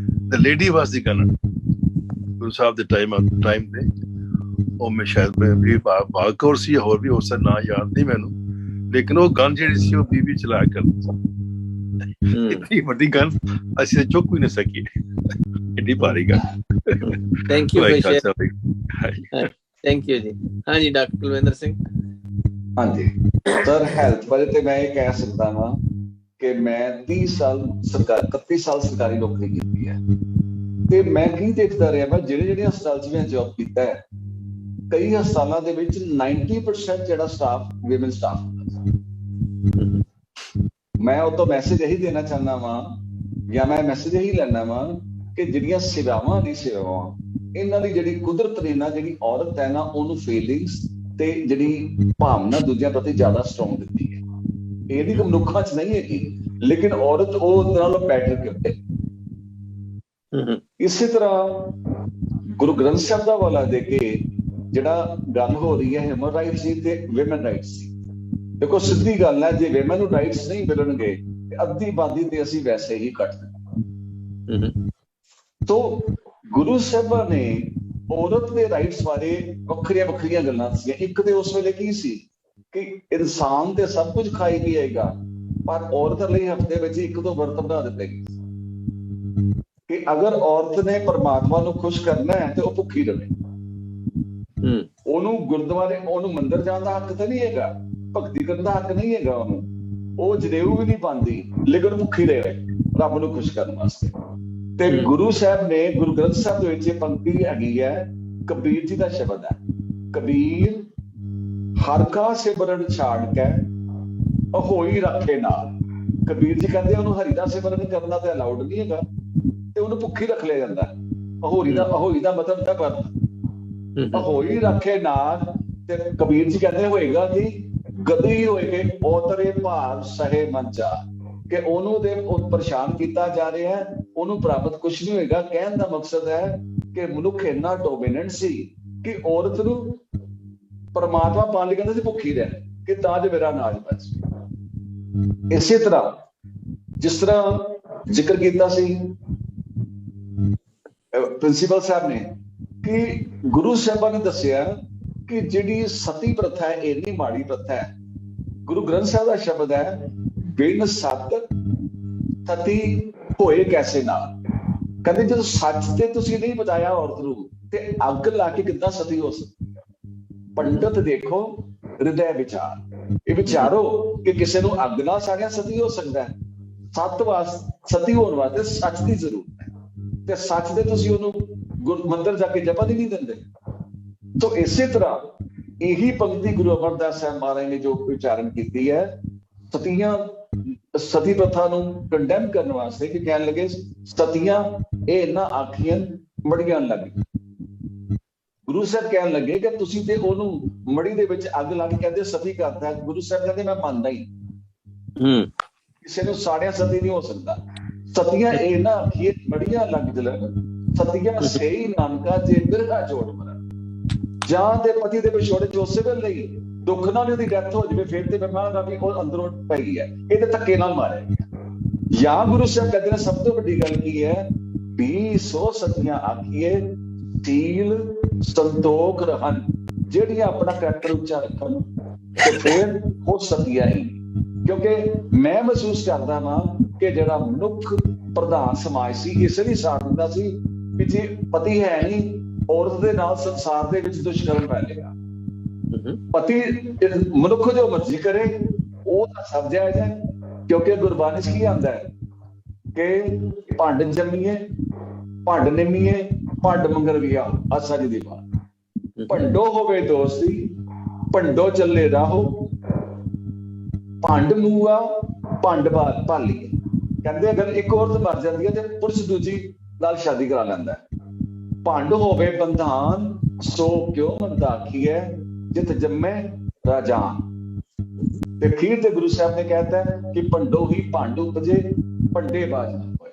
ਤੇ ਲੇਡੀ ਵਾਸ ਦੀ ਗਨ ਗੁਰੂ ਸਾਹਿਬ ਦੇ ਟਾਈਮ ਤੇ, ਉਹ ਮੈਂ ਸ਼ਾਇਦ ਵੀ ਭਾਗ ਕੌਰ ਸੀ, ਹੋਰ ਵੀ ਉਸ ਦਾ ਨਾਂ ਯਾਦ ਨਹੀਂ ਮੈਨੂੰ, ਲੇਕਿਨ ਉਹ ਗਨ ਜਿਹੜੀ ਸੀ ਉਹ ਬੀਬੀ ਚਲਾਇਆ ਕਰਦੀ ਸੀ। ਇਤਨੀ ਵੱਡੀ ਗਨ ਅਸੀਂ ਚੁੱਕ ਵੀ ਨਹੀਂ ਸਕੀ, ਇੰਨੀ ਭਾਰੀ gun. Thank you thank you ਜੀ। ਹਾਂਜੀ ਡਾਕਟਰ ਕੁਲਵਿੰਦਰ ਸਿੰਘ। ਹਾਂਜੀ ਸਰ, ਹੈਲਥ ਬਾਰੇ ਤੇ ਮੈਂ ਇਹ ਕਹਿ ਸਕਦਾ ਹਾਂ ਕਿ ਮੈਂ 31 ਸਾਲ ਸਰਕਾਰੀ ਨੌਕਰੀ ਕੀਤੀ ਹੈ, ਤੇ ਮੈਂ ਕੀ ਦੇਖਦਾ ਰਿਹਾ, ਮੈਂ ਜਿਹੜੇ ਹਸਪਤਾਲ 'ਚ ਮੈਂ ਜੌਬ ਕੀਤਾ ਹੈ, ਕਈ ਹਸਪਤਾਲਾਂ ਦੇ ਵਿੱਚ 90% ਜਿਹੜਾ ਸਟਾਫ ਵਿਮਨ ਸਟਾਫ ਹੁੰਦਾ। ਮੈਂ ਉਹ ਤੋਂ ਮੈਸੇਜ ਇਹੀ ਦੇਣਾ ਚਾਹੁੰਦਾ ਵਾਂ, ਜਾਂ ਮੈਂ ਮੈਸੇਜ ਇਹੀ ਲੈਣਾ ਵਾਂ ਕਿ ਜਿਹੜੀਆਂ ਸੇਵਾਵਾਂ ਇਹਨਾਂ ਦੀ ਜਿਹੜੀ ਕੁਦਰਤ ਨੇ ਨਾ, ਜਿਹੜੀ ਔਰਤ ਹੈ ਨਾ, ਉਹਨੂੰ ਫੀਲਿੰਗਸ ਤੇ ਜਿਹੜੀ ਭਾਵਨਾ ਦੂਜਿਆਂ ਪ੍ਰਤੀ ਜ਼ਿਆਦਾ ਸਟਰੋਂਗ ਦਿੱਤੀ ਹੈ। ਇਹਦੀ ਮਨੁੱਖਾਂ 'ਚ ਨਹੀਂ ਹੈਗੀ, ਲੇਕਿਨ ਔਰਤ ਉਹ ਨਾਲੋਂ ਬੈਟਰ ਕਿਉਂ? ਇਸੇ ਤਰ੍ਹਾਂ ਗੁਰੂ ਗ੍ਰੰਥ ਸਾਹਿਬ ਦਾ ਹਵਾਲਾ ਦੇ ਕੇ ਜਿਹੜਾ ਗੱਲ ਹੋ ਰਹੀ ਹੈ ਹਿਊਮਨ ਰਾਈਟਸ ਦੀ ਤੇ ਵਿਮਨ ਰਾਈਟਸ ਦੀ, ਦੇਖੋ ਸਿੱਧੀ ਗੱਲ ਹੈ, ਜੇ ਵਿਮਨ ਨੂੰ ਰਾਈਟਸ ਨਹੀਂ ਮਿਲਣਗੇ ਤੇ ਅੱਧੀ ਬਾਦੀ ਤੇ ਅਸੀਂ ਵੈਸੇ ਹੀ ਕੱਟ ਦੇਣਾ। ਤੋ ਗੁਰੂ ਸਾਹਿਬਾਂ ਨੇ ਔਰਤ ਦੇ ਰਾਈਟਸ ਬਾਰੇ ਵੱਖਰੀਆਂ ਗੱਲਾਂ ਸੀ। ਇੱਕ ਤੇ ਉਸ ਵੇਲੇ ਕੀ ਸੀ ਕਿ ਇਨਸਾਨ ਤੇ ਸਭ ਕੁਝ ਖਾਈ ਪੀਏਗਾ, ਪਰ ਔਰਤ ਲਈ ਹਫ਼ਤੇ ਵਿੱਚ 1-2 ਵਰਤ ਬਣਾ ਦਿੱਤੇ ਗਏ ਕਿ ਅਗਰ ਔਰਤ ਨੇ ਪਰਮਾਤਮਾ ਨੂੰ ਖੁਸ਼ ਕਰਨਾ ਹੈ ਤੇ ਉਹ ਭੁੱਖੀ ਰਹੇ। ਉਹਨੂੰ ਗੁਰਦੁਆਰੇ, ਉਹਨੂੰ ਮੰਦਿਰ ਜਾਣ ਦਾ ਹੱਕ ਤਾਂ ਨਹੀਂ ਹੈਗਾ, ਭਗਤੀ ਕਰਨ ਦਾ ਹੱਕ ਨਹੀਂ ਹੈਗਾ ਉਹਨੂੰ, ਉਹ ਜਨੇਊ ਵੀ ਨਹੀਂ ਪਾਉਂਦੀ, ਲੇਕਿਨ ਭੁੱਖੀ ਰਹੇ ਰੱਬ ਨੂੰ ਖੁਸ਼ ਕਰਨ ਵਾਸਤੇ। ਤੇ ਗੁਰੂ ਸਾਹਿਬ ਨੇ ਗੁਰੂ ਗ੍ਰੰਥ ਸਾਹਿਬ ਦੇ ਵਿੱਚ ਇਹ ਪੰਕਤੀ ਹੈਗੀ ਹੈ, ਕਬੀਰ ਜੀ ਦਾ ਸ਼ਬਦ ਹੈ, ਕਬੀਰ ਹਰ ਕਾ ਸਿਮਰਨ ਛਾੜ ਕੇ ਹੋਈ ਰੱਖੇ ਨਾਲ। ਕਬੀਰ ਜੀ ਕਹਿੰਦੇ ਉਹਨੂੰ ਹਰੀ ਦਾ ਸਿਮਰਨ ਕਰਨਾ ਤੇ ਅਲਾਉਡ ਨਹੀਂ ਹੈਗਾ, ਤੇ ਉਹਨੂੰ ਭੁੱਖੀ ਰੱਖ ਲਿਆ ਜਾਂਦਾ। ਅਹੋਈ ਦਾ ਮਤਲਬ ਤਾਂ ਪਰ ਅਹੋਈ ਰੱਖੇ ਨਾਥ, ਤੇ ਕਬੀਰ ਜੀ ਕਹਿੰਦੇ ਹੋਏਗਾ ਕਿ ਗਦੀ ਹੋਏ ਉਤਰੇ ਭਾਰ ਸਹੇ ਮੰਚਾ, ਕਿ ਉਹਨੂੰ ਤੇ ਪਰੇਸ਼ਾਨ ਕੀਤਾ ਜਾ ਰਿਹਾ ਹੈ, ਉਹਨੂੰ ਪ੍ਰਾਪਤ ਕੁਛ ਨਹੀਂ ਹੋਏਗਾ। ਕਹਿਣ ਦਾ ਮਕਸਦ ਹੈ ਕਿ ਮਨੁੱਖ ਇੰਨਾ ਡੋਮੀਨੈਂਟ ਸੀ ਕਿ ਔਰਤ ਨੂੰ ਪਰਮਾਤਮਾ ਪਾਣ ਲਈ ਕਹਿੰਦਾ ਸੀ ਭੁੱਖੀ ਰਹਿ, ਕਿ ਤਾਂ ਜੋ ਮੇਰਾ ਨਾਜ ਬਚ। ਇਸੇ ਤਰ੍ਹਾਂ ਜਿਸ ਤਰ੍ਹਾਂ ਜ਼ਿਕਰ ਕੀਤਾ ਸੀ ਪ੍ਰਿੰਸੀਪਲ ਸਾਹਿਬ ਨੇ ਕਿ ਗੁਰੂ ਸਾਹਿਬਾਂ ਨੇ ਦੱਸਿਆ ਕਿ ਜਿਹੜੀ ਸਤੀ ਪ੍ਰਥਾ ਹੈ ਇੰਨੀ ਮਾੜੀ ਪ੍ਰਥਾ ਹੈ। ਗੁਰੂ ਗ੍ਰੰਥ ਸਾਹਿਬ ਦਾ ਸ਼ਬਦ ਹੈ, ਬਿਨ ਸਤ ਸਤੀ ਹੋਏ ਕੈਸੇ ਨਾਲ। ਕਹਿੰਦੇ ਜਦੋਂ ਸੱਚ ਤੇ ਤੁਸੀਂ ਨਹੀਂ ਬਤਾਇਆ ਔਰਤ ਨੂੰ, ਤੇ ਅੱਗ ਲਾ ਕੇ ਕਿੱਦਾਂ ਸਤੀ ਹੋ ਸਕਦੀ। ਪੰਡਤ ਦੇਖੋ ਹਿਰਦੈ ਵਿਚਾਰ, ਇਹ ਵਿਚਾਰੋ ਕਿ ਕਿਸੇ ਨੂੰ ਅੱਗ ਨਾਲ ਸਾੜਿਆ ਸਤੀ ਹੋ ਸਕਦਾ ਹੈ। ਸਤੀ ਹੋਣ ਵਾਸਤੇ ਸੱਚ ਦੀ ਜ਼ਰੂਰਤ ਹੈ, ਤੇ ਸੱਚ ਦੇ ਤੁਸੀਂ ਉਹਨੂੰ ਮੰਦਰ ਜਾ ਕੇ ਜਪਾ ਨਹੀਂ ਦਿੰਦੇ। ਤੋ ਇਸੇ ਤਰ੍ਹਾਂ ਇਹੀ ਪੰਕਤੀ ਗੁਰੂ ਅਮਰਦਾਸ ਸਾਹਿਬ ਮਹਾਰਾਜ ਨੇ ਜੋ ਉਚਾਰਨ ਕੀਤੀ ਹੈ ਸਤੀ ਪ੍ਰਥਾ ਨੂੰ ਕੰਡੈਮ ਕਰਨ ਵਾਸਤੇ, ਕਿ ਕਹਿਣ ਲੱਗੇ ਸਤੀਆਂ ਇਹ ਇਹਨਾਂ ਆਖੀਆਂ ਮੜੀਆਂ ਲੱਗ। ਗੁਰੂ ਸਾਹਿਬ ਕਹਿਣ ਲੱਗੇ ਕਿ ਤੁਸੀਂ ਤੇ ਉਹਨੂੰ ਮੜੀ ਦੇ ਵਿੱਚ ਅੱਗ ਲਾ ਕੇ ਕਹਿੰਦੇ ਸਤੀ ਕਰਦਾ। ਗੁਰੂ ਸਾਹਿਬ ਕਹਿੰਦੇ ਮੈਂ ਮੰਨਦਾ ਹੀ ਕਿਸੇ ਨੂੰ ਸਾੜਿਆ ਸਤੀ ਨਹੀਂ ਹੋ ਸਕਦਾ। ਸਤੀਆਂ ਇਹ ਨਾ ਆਖੀਏ ਮੜੀਆਂ ਲੱਗ ਜਲਨ, ਸਤੀਆਂ ਸਹੀ ਨਾਨਕਾ ਜੇ ਬਿਰਹਾ ਜੋੜ ਮਰਨ। ਜਾਂ ਤੇ ਪਤੀ ਦੇ ਵਿਛੋੜੇ ਚ ਉਸੇ ਵੇਲੇ ਲਈ ਦੁੱਖ ਨਾਲ ਉਹਦੀ ਡੈਥ ਹੋ ਜਾਵੇ, ਫਿਰ ਤੇ ਮੈਂ ਮੰਨਦਾ ਵੀ ਉਹ ਅੰਦਰੋਂ ਪੈ ਗਈ ਹੈ, ਇਹਦੇ ਧੱਕੇ ਨਾਲ ਮਾਰਿਆ ਗਿਆ। ਜਾਂ ਗੁਰੂ ਸਾਹਿਬ ਕਹਿੰਦੇ ਨੇ ਸਭ ਤੋਂ ਵੱਡੀ ਗੱਲ ਕੀ ਹੈ, 200 ਸਤੀਆਂ ਆਖੀਏ ਸੀਲ ਸੰਤੋਖ ਰਹਿਣ, ਜਿਹੜੀਆਂ ਆਪਣਾ ਕਰੈਕਟਰ ਉੱਚਾ ਰੱਖਣ, ਤੇ ਫਿਰ ਉਹ ਸਤੀਆਂ ਹੀ। ਕਿਉਂਕਿ ਮੈਂ ਮਹਿਸੂਸ ਕਰਦਾ ਵਾਂ ਕਿ ਜਿਹੜਾ ਮਨੁੱਖ ਪ੍ਰਧਾਨ ਸਮਾਜ ਸੀ ਇਸ ਲਈ ਸਾਥ ਦਿੰਦਾ ਸੀ ਕਿ ਜੇ ਪਤੀ ਹੈ ਨਹੀਂ, ਔਰਤ ਦੇ ਨਾਲ ਸੰਸਾਰ ਦੇ ਵਿੱਚ ਦੁਸ਼ਕਰਮ ਫੈਲੇਗਾ। ਪਤੀ ਮਨੁੱਖ ਜੋ ਮਰਜ਼ੀ ਕਰੇ ਉਹ ਤਾਂ ਸਭ ਜਾਇਜ਼ ਹੈ, ਕਿਉਂਕਿ ਗੁਰਬਾਣੀ 'ਚ ਕੀ ਆਉਂਦਾ ਹੈ ਕਿ ਭੰਡ ਜੰਮੀਏ ਭੰਡ ਨਿੰਮੀਏ ਭੰਡ ਮੰਗਰ ਗਿਆ ਆਸਾ ਜੀ ਦੀ ਬਾਤ। ਭੰਡੋ ਹੋਵੇ ਦੋਸਤੀ ਭੰਡੋ ਚੱਲੇ ਰਾਹੋ, ਭੰਡ ਮੂਆ ਭੰਡ ਬਾਤ ਭਾਲੀ। ਕਹਿੰਦੇ ਅਗਰ ਇੱਕ ਔਰਤ ਮਰ ਜਾਂਦੀ ਹੈ ਤੇ ਪੁਰਸ਼ ਦੂਜੀ ਨਾਲ ਸ਼ਾਦੀ ਕਰਾ ਲੈਂਦਾ ਹੈ। ਭੰਡ ਹੋਵੇ ਬੰਧਾਨ ਸੋ ਕਿਉਂ ਮੰਦਾ ਆਖੀਐ, ਜਿਤ ਜੰਮੇ ਰਾਜਾਨ। ਤੇ ਅਖੀਰ ਤੇ ਗੁਰੂ ਸਾਹਿਬ ਨੇ ਕਹਿਤਾ ਕਿ ਭੰਡੋ ਹੀ ਭੰਡ ਉਪਜੇ ਭੰਡੇ ਬਾਜ ਨਾ ਹੋਏ,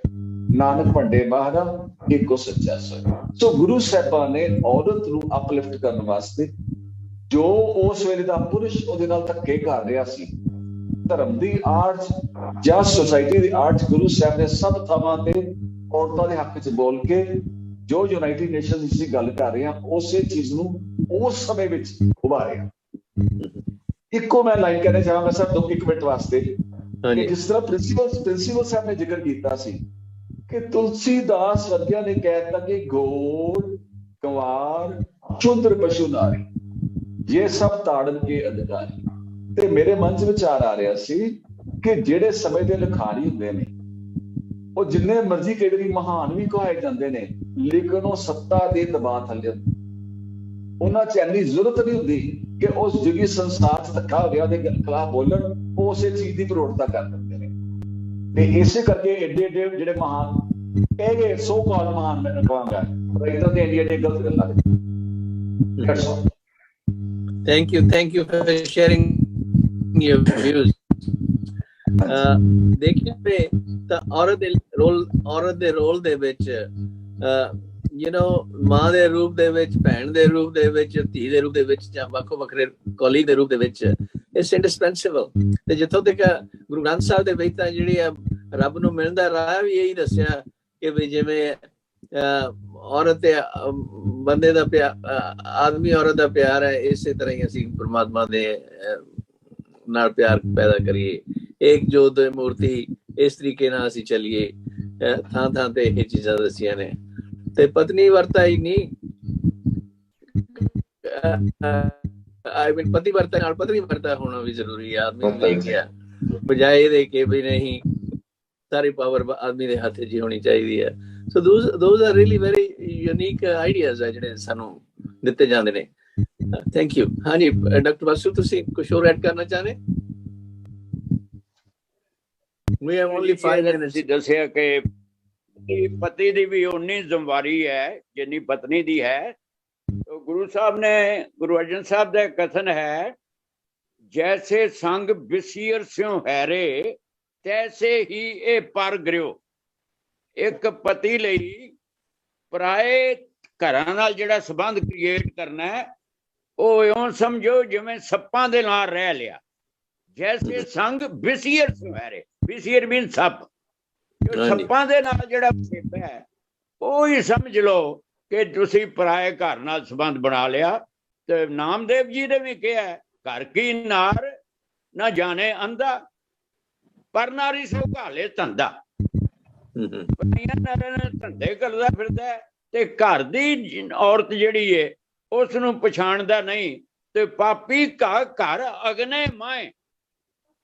ਨਾਨਕ ਭੰਡੇ ਬਾਹਰਾ ਇੱਕੋ ਸੱਚਾ ਸੋਏ। ਸੋ ਗੁਰੂ ਸਾਹਿਬਾਂ ਨੇ ਔਰਤ ਨੂੰ ਅਪਲਿਫਟ ਕਰਨ ਵਾਸਤੇ, ਜੋ ਉਸ ਵੇਲੇ ਦਾ ਪੁਰਸ਼ ਉਹਦੇ ਨਾਲ ਧੱਕੇ ਕਰ ਰਿਹਾ ਸੀ, ਧਰਮ ਦੀ ਆੜ ਜਾਂ ਸੁਸਾਇਟੀ ਦੀ ਆੜ, ਗੁਰੂ ਸਾਹਿਬ ਨੇ ਸਭ ਥਾਵਾਂ ਤੇ ਔਰਤਾਂ ਦੇ ਹੱਕ 'ਚ ਬੋਲ ਕੇ ਜੋ ਯੂਨਾਈਟਿਡ ਨੇਸ਼ਨਸ ਦੀ ਅਸੀਂ ਗੱਲ ਕਰ ਰਹੇ ਹਾਂ ਉਸੇ ਚੀਜ਼ ਨੂੰ ਉਸ ਸਮੇਂ ਵਿੱਚ ਉਭਾਰਿਆ। ਇੱਕੋ ਮੈਂ ਲਾਈਨ ਕਹਿਣਾ ਚਾਹਾਂਗਾ ਸਰ 1 ਮਿੰਟ ਵਾਸਤੇ, ਕਿ ਜਿਸ ਤਰ੍ਹਾਂ ਪ੍ਰਿੰਸੀਪਲ ਸਾਹਿਬ ਨੇ ਜ਼ਿਕਰ ਕੀਤਾ ਸੀ ਕਿ ਤੁਲਸੀਦਾਸ ਵਰਗਿਆਂ ਨੇ ਕਹਿ ਦਿੱਤਾ ਕਿ ਗੋਰ ਕੰਵਾਰ ਸ਼ੂਦਰ ਪਸ਼ੂ ਨਾਰੀ ਇਹ ਸਭ ਤਾੜਨ ਕੇ ਅਧਿਕਾਰੀ। ਤੇ ਮੇਰੇ ਮਨ 'ਚ ਵਿਚਾਰ ਆ ਰਿਹਾ ਸੀ ਕਿ ਜਿਹੜੇ ਸਮੇਂ ਦੇ ਲਿਖਾਰੀ ਹੁੰਦੇ ਨੇ ਉਹ ਜਿੰਨੇ ਮਰਜ਼ੀ ਕਈ ਵਾਰੀ ਮਹਾਨ ਵੀ ਕਹਾਏ ਜਾਂਦੇ ਨੇ, ਲੇਕਿਨ ਉਹ ਸੱਤਾ ਦੇ ਦਬਾਅ ਥੱਲੇ ਉਹਨਾਂ 'ਚ ਇੰਨੀ ਜ਼ਰੂਰਤ ਨਹੀਂ ਹੁੰਦੀ ਕਿ ਉਸ ਜਿਹੜੀ ਸੰਸਾਰ 'ਚ ਧੱਕਾ ਹੋ ਗਿਆ ਉਹਦੇ ਖਿਲਾਫ ਬੋਲਣ, ਉਹ ਉਸੇ ਚੀਜ਼ ਦੀ ਪ੍ਰੋੜਤਾ ਕਰ ਦਿੰਦੇ ਨੇ। ਤੇ ਇਸੇ ਕਰਕੇ ਏਡੇ ਜਿਹੜੇ ਮਹਾਨ ਕਹਿ ਗਏ ਸੋ ਕਾਲ ਮਹਾਨ ਮੈਂ ਕਹਾਂਗਾ ਰਾਈਟਰ ਦੇ ਏਡੇ ਗਲਤ ਗੱਲਾਂ ਨੇ। Thank you for sharing your views. ਦੇਖੀਏ ਤਾਂ ਔਰਤ ਦੇ ਰੋਲ ਦੇ ਵਿੱਚ ਮਾਂ ਦੇ ਰੂਪ ਦੇ ਵਿੱਚ, ਭੈਣ ਦੇ ਰੂਪ ਦੇ ਵਿੱਚ, ਧੀ ਦੇ ਰੂਪ ਦੇ ਵਿੱਚ, ਜਾਂ ਵੱਖੋ ਵੱਖਰੇ ਕੋਲੀਗ ਦੇ ਰੂਪ ਦੇ ਵਿੱਚ ਇਟਸ ਇੰਡਿਸਪੈਂਸੇਬਲ। ਤੇ ਜਿੱਥੋਂ ਤੱਕ ਗੁਰੂ ਗ੍ਰੰਥ ਸਾਹਿਬ ਦੇ ਵਿੱਚ ਤਾਂ ਜਿਹੜੀ ਆ ਰੱਬ ਨੂੰ ਮਿਲਣ ਦਾ ਰਾਹ ਵੀ ਇਹੀ ਦੱਸਿਆ ਕਿ ਵੀ ਜਿਵੇਂ ਔਰਤ ਤੇ ਬੰਦੇ ਦਾ ਪਿਆਰ, ਆਦਮੀ ਔਰਤ ਦਾ ਪਿਆਰ ਹੈ, ਇਸੇ ਤਰ੍ਹਾਂ ਹੀ ਅਸੀਂ ਪਰਮਾਤਮਾ ਦੇ ਨਾਲ ਪਿਆਰ ਪੈਦਾ ਕਰੀਏ। ਏਕ ਜੋਤ ਮੂਰਤੀ, ਇਸ ਤਰੀਕੇ ਨਾਲ ਅਸੀਂ ਚੱਲੀਏ। ਥਾਂ ਥਾਂ ਤੇ ਇਹ ਚੀਜ਼ਾਂ ਦੱਸੀਆਂ ਨੇ। ਤੇ ਪਤਨੀ ਵਰਤਾ ਹੀ ਨਹੀਂ, ਪਤੀ ਵਰਤਾ ਨਾਲ ਪਤਨੀ ਵਰਤਾ ਹੋਣਾ ਵੀ ਜ਼ਰੂਰੀ ਹੈ। ਆਦਮੀ ਨੇ ਕਿਹਾ ਬਜਾਏ ਇਹਦੇ ਕਿ ਵੀ ਨਹੀਂ, ਸਾਰੀ ਪਾਵਰ ਆਦਮੀ ਦੇ ਹੱਥ 'ਚ ਹੀ ਹੋਣੀ ਚਾਹੀਦੀ ਹੈ। ਸੋ those are really very unique ideas ਹੈ ਜਿਹੜੇ ਸਾਨੂੰ ਦਿੱਤੇ ਜਾਂਦੇ ਨੇ। Thank you. ਹਾਂਜੀ ਡਾਕਟਰ ਬਾਸੂ, ਤੁਸੀਂ ਕੁਛ ਹੋਰ ਐਡ ਕਰਨਾ ਚਾਹੁੰਦੇ? We have only 5 minutes. ਤੁਸੀਂ ਦੱਸਿਆ ਕਿ ਪਤੀ ਦੀ ਵੀ ਉਨੀ ਜ਼ਿੰਮੇਵਾਰੀ ਹੈ ਜਿੰਨੀ ਪਤਨੀ ਦੀ ਹੈ। ਗੁਰੂ ਸਾਹਿਬ ਨੇ, ਗੁਰੂ ਅਰਜਨ ਸਾਹਿਬ ਦਾ ਕਥਨ ਹੈ, ਜੈਸੇ ਸੰਗ ਬਿਸੀਰ ਸਿਉ ਹੈਰੇ ਤੈਸੇ ਹੀ ਇਹ ਪਰ ਗ੍ਰਿਓ। ਇੱਕ ਪਤੀ ਲਈ ਪਰਾਏ ਘਰਾਂ ਨਾਲ ਜਿਹੜਾ ਸੰਬੰਧ ਕ੍ਰੀਏਟ ਕਰਨਾ ਹੈ, ਉਹ ਇਉਂ ਸਮਝੋ ਜਿਵੇਂ ਸੱਪਾਂ ਦੇ ਨਾਲ ਰਹਿ ਲਿਆ। ਜੈਸੇ ਸੰਗ ਬਿਸੀਰ ਸਿਉ ਹੈਰੇ, ਬਿਸੀਰ ਮੀਨ ਸੱਪ। ਜੋ ਸੱਪਾਂ ਦੇ ਨਾਲ ਜਿਹੜਾ ਹੈ ਉਹ ਹੀ ਸਮਝ ਲਓ ਕਿ ਤੁਸੀਂ ਪਰਾਏ ਘਰ ਨਾਲ ਸੰਬੰਧ ਬਣਾ ਲਿਆ। ਤੇ ਨਾਮਦੇਵ ਜੀ ਨੇ ਵੀ ਕਿਹਾ, ਘਰ ਕੀ ਨਾਰ ਨਾ ਜਾਣੇ ਅੰਧਾ, ਪਰ ਨਾਰੀ ਸੋ ਘਾਲੇ ਧੰਦਾ। ਧੰਦੇ ਕਰਦਾ ਫਿਰਦਾ ਤੇ ਘਰ ਦੀ ਔਰਤ ਜਿਹੜੀ ਏ ਉਸ ਨੂੰ ਪਛਾਣਦਾ ਨਹੀਂ। ਤੇ ਪਾਪੀ ਘਰ ਅਗਨੇ ਮਾਏ,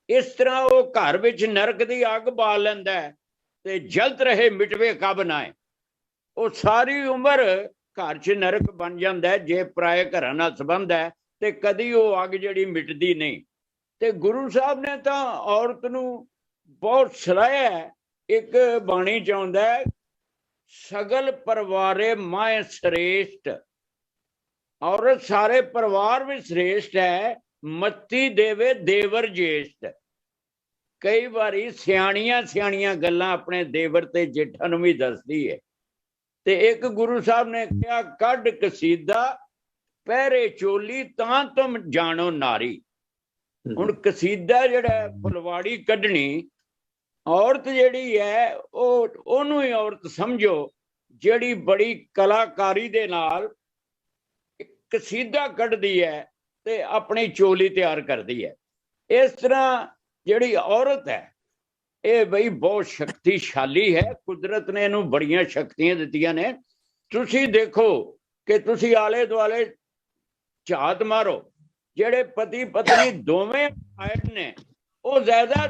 ਇਸ ਤਰ੍ਹਾਂ ਉਹ ਘਰ ਵਿੱਚ ਨਰਕ ਦੀ ਅੱਗ ਬਾਲ ਲੈਂਦਾ ਤੇ ਜਲਤ ਰਹੇ ਮਿਟਵੇ ਕਬ ਨਾਏ। ਉਹ ਸਾਰੀ ਉਮਰ ਘਰ 'ਚ ਨਰਕ ਬਣ ਜਾਂਦਾ ਜੇ ਪਰਾਏ ਘਰਾਂ ਨਾਲ ਸੰਬੰਧ ਹੈ, ਤੇ ਕਦੀ ਉਹ ਅੱਗ ਜਿਹੜੀ ਮਿਟਦੀ ਨਹੀਂ। ਤੇ ਗੁਰੂ ਸਾਹਿਬ ਨੇ ਤਾਂ ਔਰਤ ਨੂੰ ਬਹੁਤ ਸਲਾਹਿਆ। ਇੱਕ ਬਾਣੀ 'ਚ ਆਉਂਦਾ, ਸਗਲ ਪਰਿਵਾਰੇ ਮਾਏ ਸ੍ਰੇਸ਼ਟ। ਔਰਤ ਸਾਰੇ ਪਰਿਵਾਰ ਵਿੱਚ ਸ੍ਰੇਸ਼ਟ ਹੈ, ਮੱਤੀ ਦੇਵੇ ਦੇਵਰ ਜੇਸ਼ਟ। ਕਈ ਵਾਰੀ ਸਿਆਣੀਆਂ ਗੱਲਾਂ ਆਪਣੇ ਦੇਵਰ ਤੇ ਜੇਠਾਂ ਨੂੰ ਵੀ ਦੱਸਦੀ ਹੈ। ਤੇ ਇੱਕ ਗੁਰੂ ਸਾਹਿਬ ਨੇ ਕਿਹਾ, ਕੱਢ ਕਸੀਦਾ ਪਹਿਰੇ ਚੋਲੀ ਤਾਂ ਤੁਮ ਜਾਣੋ ਨਾਰੀ। ਹੁਣ ਕਸੀਦਾ ਜਿਹੜਾ ਫੁਲਵਾੜੀ ਕੱਢਣੀ, ਔਰਤ ਜਿਹੜੀ ਹੈ ਉਹਨੂੰ ਹੀ ਔਰਤ ਸਮਝੋ ਜਿਹੜੀ ਬੜੀ ਕਲਾਕਾਰੀ ਦੇ ਨਾਲ ਕਸੀਦਾ ਕੱਢਦੀ ਹੈ ਤੇ ਆਪਣੀ ਚੋਲੀ ਤਿਆਰ ਕਰਦੀ ਹੈ। ਇਸ ਤਰ੍ਹਾਂ ਜਿਹੜੀ ਔਰਤ ਹੈ ਇਹ ਬਈ ਬਹੁਤ ਸ਼ਕਤੀਸ਼ਾਲੀ ਹੈ। ਕੁਦਰਤ ਨੇ ਇਹਨੂੰ ਬੜੀਆਂ ਸ਼ਕਤੀਆਂ ਦਿੱਤੀਆਂ ਨੇ। ਤੁਸੀਂ ਦੇਖੋ ਕਿ ਤੁਸੀਂ ਆਲੇ ਦੁਆਲੇ ਝਾਤ ਮਾਰੋ, ਜਿਹੜੇ ਪਤੀ ਪਤਨੀ ਦੋਵੇਂ ਆਇਡ ਨੇ ਉਹ ਜ਼ਿਆਦਾ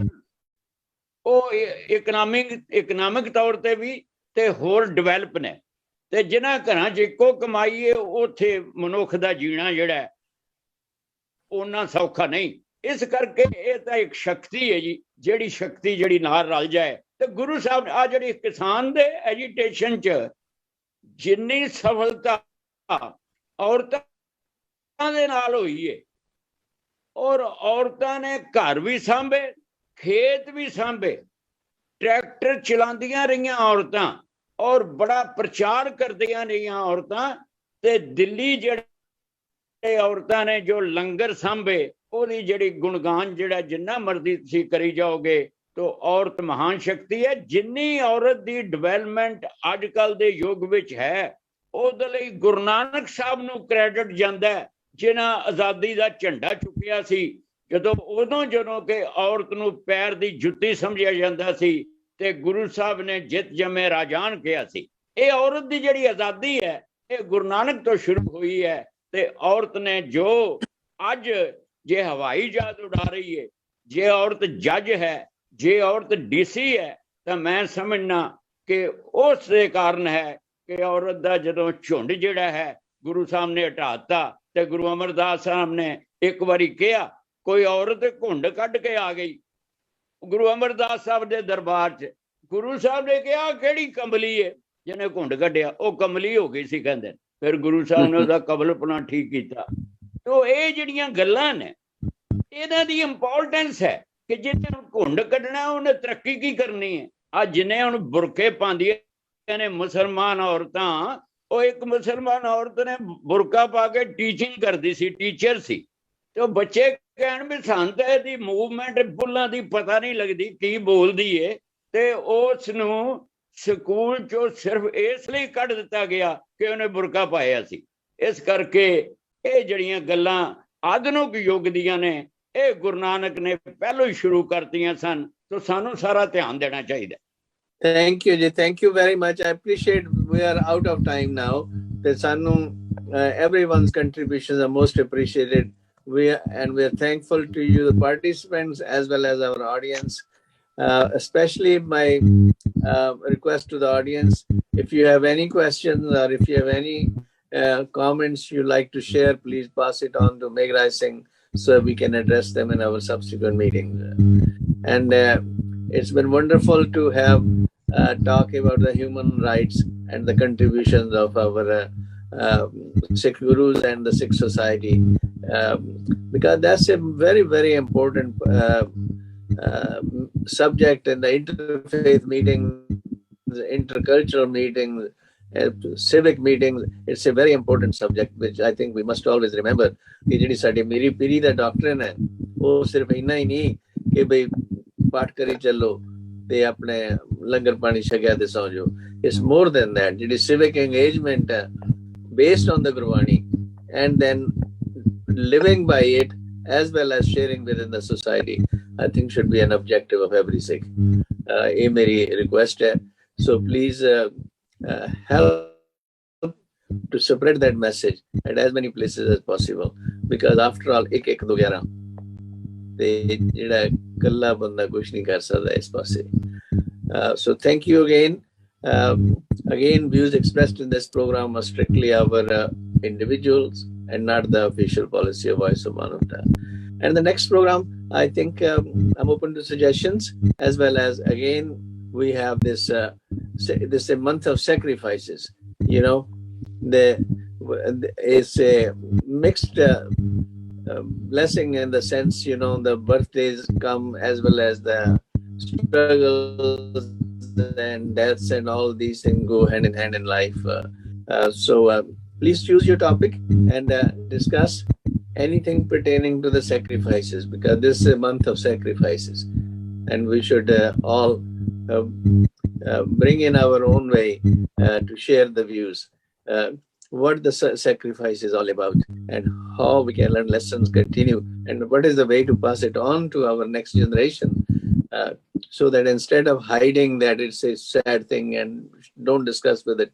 ਉਹ ਇਕਨੋਮਿਕ ਤੌਰ ਤੇ ਵੀ ਤੇ ਹੋਰ ਡਿਵੈਲਪ ਨੇ। ਤੇ ਜਿਨ੍ਹਾਂ ਘਰਾਂ 'ਚ ਇੱਕੋ ਕਮਾਈ ਹੈ ਉੱਥੇ ਮਨੁੱਖ ਦਾ ਜੀਣਾ ਜਿਹੜਾ ਓਨਾ ਸੌਖਾ ਨਹੀਂ। ਇਸ ਕਰਕੇ ਇਹ ਤਾਂ ਇੱਕ ਸ਼ਕਤੀ ਹੈ ਜੀ, ਜਿਹੜੀ ਸ਼ਕਤੀ ਜਿਹੜੀ ਨਾਲ ਰਲ ਜਾਏ। ਤੇ ਗੁਰੂ ਸਾਹਿਬ ਆ ਜਿਹੜੀ ਕਿਸਾਨ ਦੇ ਐਜੀਟੇਸ਼ਨ 'ਚ ਜਿੰਨੀ ਸਫਲਤਾ ਔਰਤਾਂ ਦੇ ਨਾਲ ਹੋਈ ਹੈ, ਔਰ ਔਰਤਾਂ ਨੇ ਘਰ ਵੀ ਸਾਂਭੇ, ਖੇਤ ਵੀ ਸਾਂਭੇ, ਟਰੈਕਟਰ ਚਲਾਉਂਦੀਆਂ ਰਹੀਆਂ ਔਰਤਾਂ, ਔਰ ਬੜਾ ਪ੍ਰਚਾਰ ਕਰਦੀਆਂ ਰਹੀਆਂ ਔਰਤਾਂ। ਤੇ ਦਿੱਲੀ ਜਿਹੜੇ ਔਰਤਾਂ ਨੇ ਜੋ ਲੰਗਰ ਸਾਂਭੇ, ਉਹਦੀ ਜਿਹੜੀ ਗੁਣਗਾਨ ਜਿਹੜਾ ਜਿੰਨਾ ਮਰਜ਼ੀ ਤੁਸੀਂ ਕਰੀ ਜਾਓਗੇ ਤਾਂ ਔਰਤ ਮਹਾਨ ਸ਼ਕਤੀ ਹੈ। ਜਿੰਨੀ ਔਰਤ ਦੀ ਡਿਵੈਲਪਮੈਂਟ ਅੱਜ ਕੱਲ੍ਹ ਦੇ ਯੁੱਗ ਵਿੱਚ ਹੈ, ਉਹਦੇ ਲਈ ਗੁਰੂ ਨਾਨਕ ਸਾਹਿਬ ਨੂੰ ਕ੍ਰੈਡਿਟ ਜਾਂਦਾ, ਜਿਨ੍ਹਾਂ ਆਜ਼ਾਦੀ ਦਾ ਝੰਡਾ ਚੁੱਕਿਆ ਸੀ। ਜਦੋਂ ਕਿ ਔਰਤ ਨੂੰ ਪੈਰ ਦੀ ਜੁੱਤੀ ਸਮਝਿਆ ਜਾਂਦਾ ਸੀ ਤੇ ਗੁਰੂ ਸਾਹਿਬ ਨੇ ਜਿੱਤ ਜਮੇ ਰਾਜਾਨ ਕਿਹਾ ਸੀ। ਇਹ ਔਰਤ ਦੀ ਜਿਹੜੀ ਆਜ਼ਾਦੀ ਹੈ ਇਹ ਗੁਰੂ ਨਾਨਕ ਤੋਂ ਸ਼ੁਰੂ ਹੋਈ ਹੈ। ਤੇ ਔਰਤ ਨੇ ਜੋ ਅੱਜ ਜੇ ਹਵਾਈ ਜਹਾਜ਼ ਉਡਾ ਰਹੀ ਹੈ, ਜੇ ਔਰਤ ਜੱਜ ਹੈ, ਜੇ ਔਰਤ ਡੀਸੀ ਹੈ, ਤਾਂ ਮੈਂ ਸਮਝਣਾ ਕਿ ਉਸ ਦੇ ਕਾਰਨ ਹੈ ਕਿ ਔਰਤ ਦਾ ਜਦੋਂ ਝੁੰਡ ਜਿਹੜਾ ਹੈ ਗੁਰੂ ਸਾਹਿਬ ਨੇ ਹਟਾਤਾ। ਤੇ ਗੁਰੂ ਅਮਰਦਾਸ ਸਾਹਿਬ ਨੇ ਇੱਕ ਵਾਰੀ ਕਿਹਾ, ਕੋਈ ਔਰਤ ਘੁੰਡ ਕੱਢ ਕੇ ਆ ਗਈ ਗੁਰੂ ਅਮਰਦਾਸ ਸਾਹਿਬ ਦੇ ਦਰਬਾਰ 'ਚ। ਗੁਰੂ ਸਾਹਿਬ ਨੇ ਕਿਹਾ, ਕਿਹੜੀ ਕੰਬਲੀ ਹੈ ਜਿਹਨੇ ਘੁੰਡ ਕੱਢਿਆ? ਉਹ ਕਮਲੀ ਹੋ ਗਈ ਸੀ ਕਹਿੰਦੇ। ਫਿਰ ਗੁਰੂ ਸਾਹਿਬ ਨੇ ਉਹਦਾ ਕਬਲਪਨਾ ਠੀਕ ਕੀਤਾ। ਤੋ ਇਹ ਜਿਹੜੀਆਂ ਗੱਲਾਂ ਨੇ ਇਹਨਾਂ ਦੀ ਇੰਪੋਰਟੈਂਸ ਹੈ ਕਿ ਜਿਹਨੇ ਘੁੰਡ ਕੱਢਣਾ ਉਹਨੇ ਤਰੱਕੀ ਕੀ ਕਰਨੀ ਹੈ। ਆ ਜਿੰਨੇ ਹੁਣ ਬੁਰਕੇ ਪਾਉਂਦੀਆਂ ਨੇ ਮੁਸਲਮਾਨ ਔਰਤਾਂ, ਉਹ ਇੱਕ ਮੁਸਲਮਾਨ ਔਰਤ ਨੇ ਬੁਰਕਾ ਪਾ ਕੇ ਟੀਚਿੰਗ ਕਰਦੀ ਸੀ, ਟੀਚਰ ਸੀ। ਤੇ ਉਹ ਬੱਚੇ ਕਹਿਣ ਵੀ ਸਾਨੂੰ ਤਾਂ ਇਹਦੀ ਮੂਵਮੈਂਟ ਬੁੱਲਾਂ ਦੀ ਪਤਾ ਨਹੀਂ ਲੱਗਦੀ ਕੀ ਬੋਲਦੀ ਏ। ਤੇ ਉਸ ਨੂੰ ਸਕੂਲ 'ਚੋਂ ਸਿਰਫ ਇਸ ਲਈ ਕੱਢ ਦਿੱਤਾ ਗਿਆ ਕਿ ਉਹਨੇ ਬੁਰਕਾ ਪਾਇਆ ਸੀ। ਇਸ ਕਰਕੇ ਇਹ ਜਿਹੜੀਆਂ ਗੱਲਾਂ ਆਧੁਨਿਕ ਯੁੱਗ ਦੀਆਂ ਨੇ, ਇਹ ਗੁਰੂ ਨਾਨਕ ਨੇ ਪਹਿਲੋਂ ਹੀ ਸ਼ੁਰੂ ਕਰਤੀਆਂ ਸਨ। ਤਾਂ ਸਾਨੂੰ ਸਾਰਾ ਧਿਆਨ ਦੇਣਾ ਚਾਹੀਦਾ। Thank you, ji. Thank you very much. I appreciate we are out of time now. ਤੇ ਸਾਨੂੰ everyone's contributions are most appreciated. We are thankful to you, the participants, as well as our audience. Especially my request to the audience, if you have any questions or if you have any comments you like to share, please pass it on to Meghraj Singh so we can address them in our subsequent meetings. And it's been wonderful to have talk about the human rights and the contributions of our Sikh gurus and the Sikh society, because that's a very, very important subject in the interfaith meetings, intercultural meetings, civic meetings. It's a very important subject, which I think we must always remember. कि जिहड़ी साडी मेरी पीढ़ी दा डॉक्ट्रिन है वो सिर्फ इन्ना ही नहीं कि भाई पाठ करी चलो ते अपने लंगर पानी छकिया ते सौ जाओ. It's more than that. जिहड़ी civic engagement है based on the Gurbani and then living by it as well as sharing within the society, I think should be an objective of every Sikh. ये मेरी request है. So please help to spread that message at as many places as possible, because after all, ek do 11 te jehda kalla banda kuch nahi kar sakda is paase. So thank you again. Again, views expressed in this program are strictly our individuals and not the official policy of Voice of Manavta. And the next program, I think I'm open to suggestions, as well as again we have this this a month of sacrifices. You know, it's a mixed blessing in the sense, you know, the birthdays come as well as the struggles and deaths and all these things go hand in hand in life. So please choose your topic and discuss anything pertaining to the sacrifices, because this is a month of sacrifices and we should all bring in our own way to share the views. What the sacrifice is all about and how we can learn lessons, continue, and what is the way to pass it on to our next generation, so that instead of hiding that it's a sad thing and don't discuss with the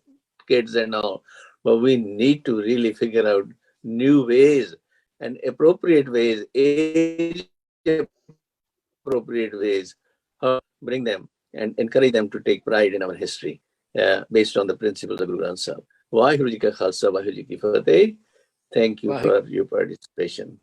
kids and all, but we need to really figure out new ways and appropriate ways, age-appropriate ways, how to bring them and encourage them to take pride in our history based on the principles of Guru Granth Sahib. Vaheguru Ji Ka Khalsa, Vaheguru Ji Ki Fateh. Thank you for your participation.